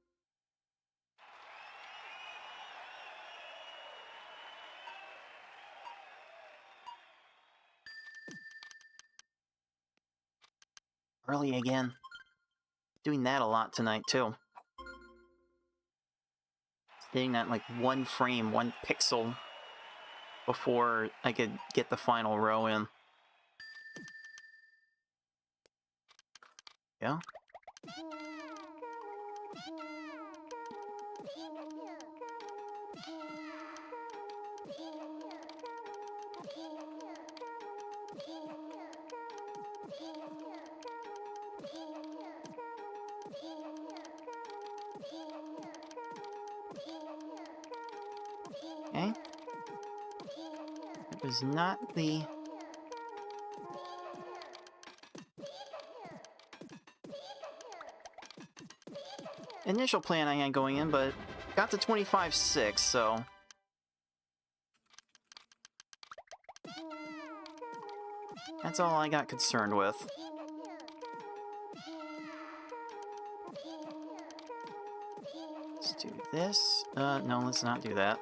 Early again. Doing that a lot tonight, too. Hitting that, like, 1 frame, 1 pixel before I could get the final row in. Yeah? Okay. It was not the... initial plan I had going in, but got to 25.6, so... that's all I got concerned with. Let's do this. No, let's not do that.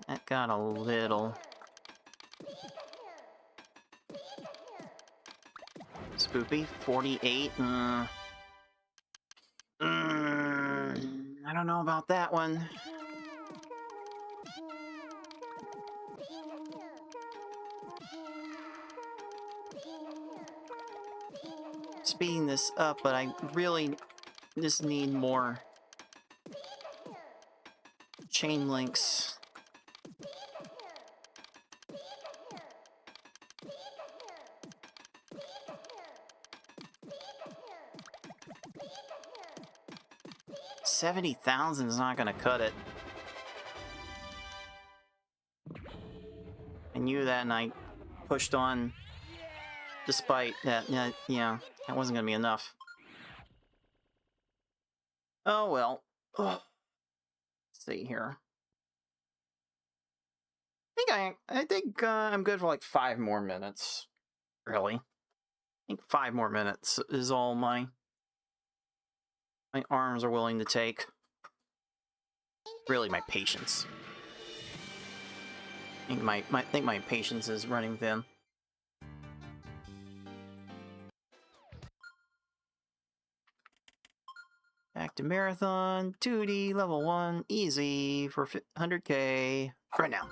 That got a little... spoopy. 48. I don't know about that one. Speeding this up, but I really just need more chain links. $70,000 is not gonna cut it. I knew that, and I pushed on despite that. Yeah, that wasn't gonna be enough. Oh well. Ugh. Let's see here. I think I'm good for like 5 more minutes. Really, I think 5 more minutes is all my arms are willing to take. Really, my patience. I think my patience is running thin. Back to marathon 2D level 1 easy for 100K right now.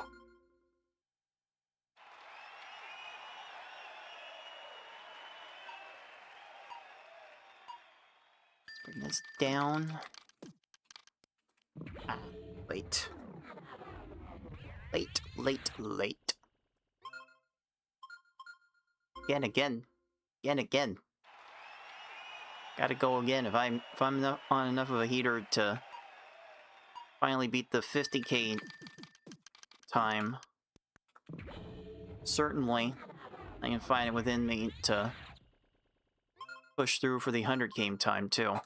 Bring this down. Ah, late. Late. Again. Gotta go again if I'm not on enough of a heater to finally beat the 50K time. Certainly, I can find it within me to push through for the 100K time too.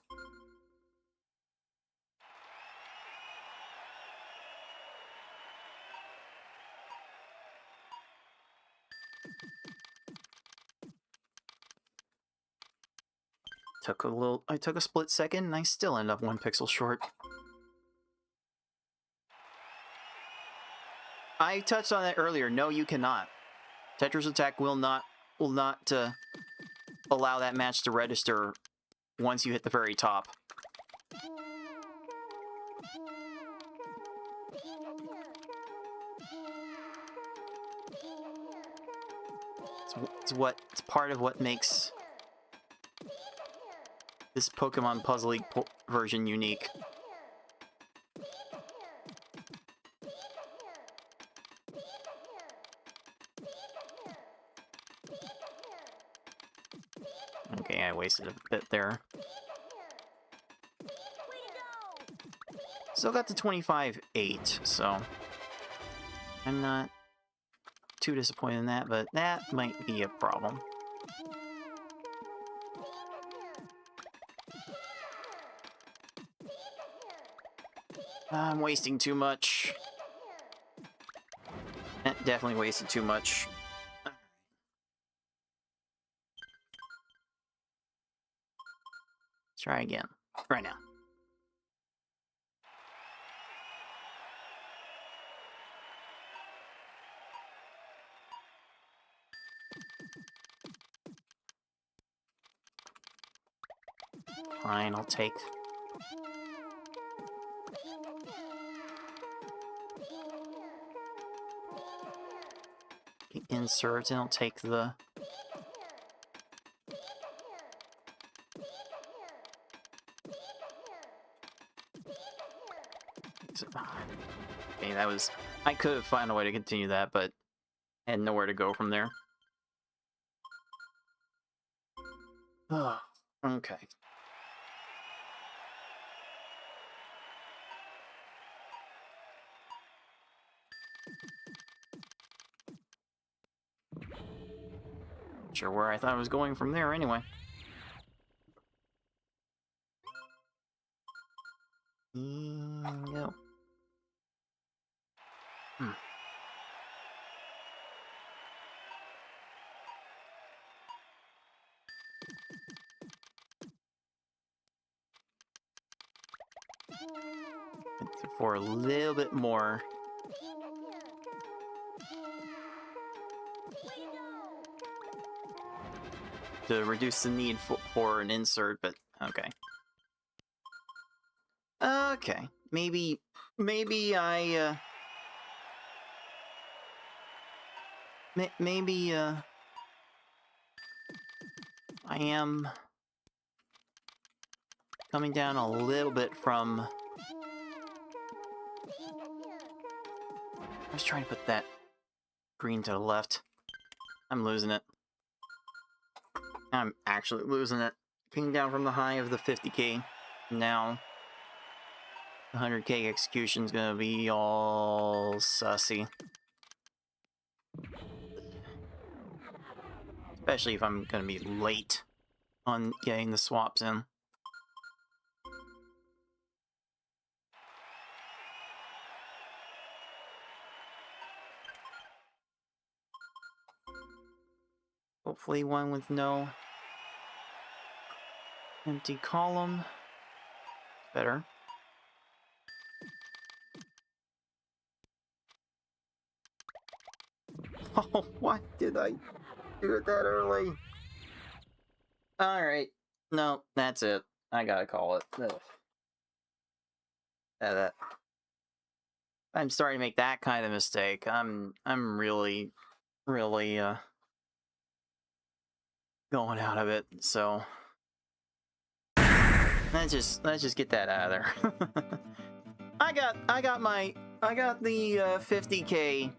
I took a split second and I still end up 1 pixel short. I touched on that earlier. No, you cannot. Tetris Attack will not allow that match to register once you hit the very top. It's part of what makes this Pokemon Puzzle League version unique. Okay, I wasted a bit there. Still got to 25-8, so I'm not too disappointed in that, but that might be a problem. I'm wasting too much. Definitely wasted too much. Let's try again. Right now. Fine, I'll take... the insert, and I'll take the... Okay, that was... I could have found a way to continue that, but I had nowhere to go from there. Oh, okay. Sure where I thought I was going from there anyway. No. For a little bit more. To reduce the need for an insert, but okay. Okay, maybe I, maybe, I am coming down a little bit from I was trying to put that green to the left. I'm losing it. I'm actually losing it. Came down from the high of the 50k. Now, the 100k execution's gonna be all sussy. Especially if I'm gonna be late on getting the swaps in. Hopefully one with no empty column. Better. Oh, why did I do it that early? Alright. No, that's it. I gotta call it. Ugh. I'm starting to make that kind of mistake. I'm really going out of it, so let's just get that out of there. I got the 50k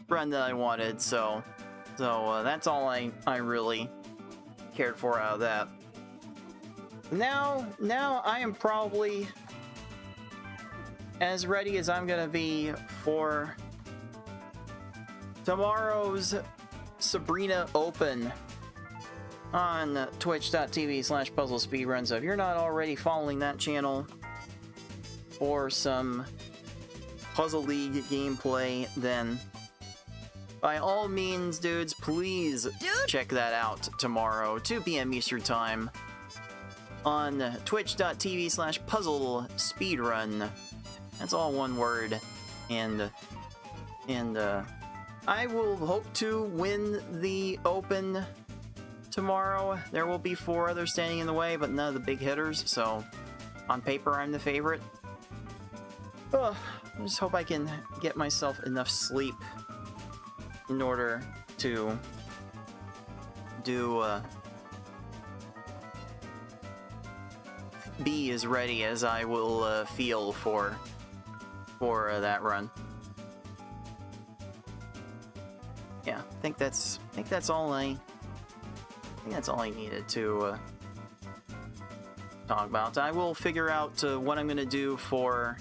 run that I wanted, so that's all I really cared for out of that. Now I am probably as ready as I'm gonna be for tomorrow's Sabrina Open on twitch.tv/puzzlespeedruns. So if you're not already following that channel for some Puzzle League gameplay, then by all means, dudes, please check that out tomorrow, 2 p.m. Eastern Time, on twitch.tv/puzzlespeedrun. That's all one word, and I will hope to win the Open tomorrow. There will be 4 others standing in the way, but none of the big hitters, so on paper I'm the favorite. I just hope I can get myself enough sleep in order to be as ready as I will feel for that run. Yeah, I think that's all I needed to talk about. I will figure out what I'm gonna do for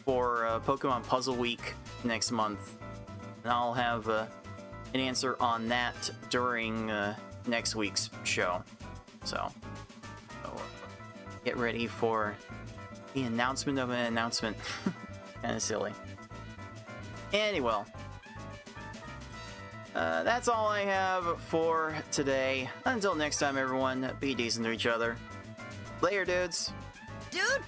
Pokemon Puzzle Week next month, and I'll have an answer on that during next week's show. So get ready for the announcement of an announcement. Kind of silly. Anyway, that's all I have for today. Until next time, everyone, be decent to each other. Later, dudes. Dude!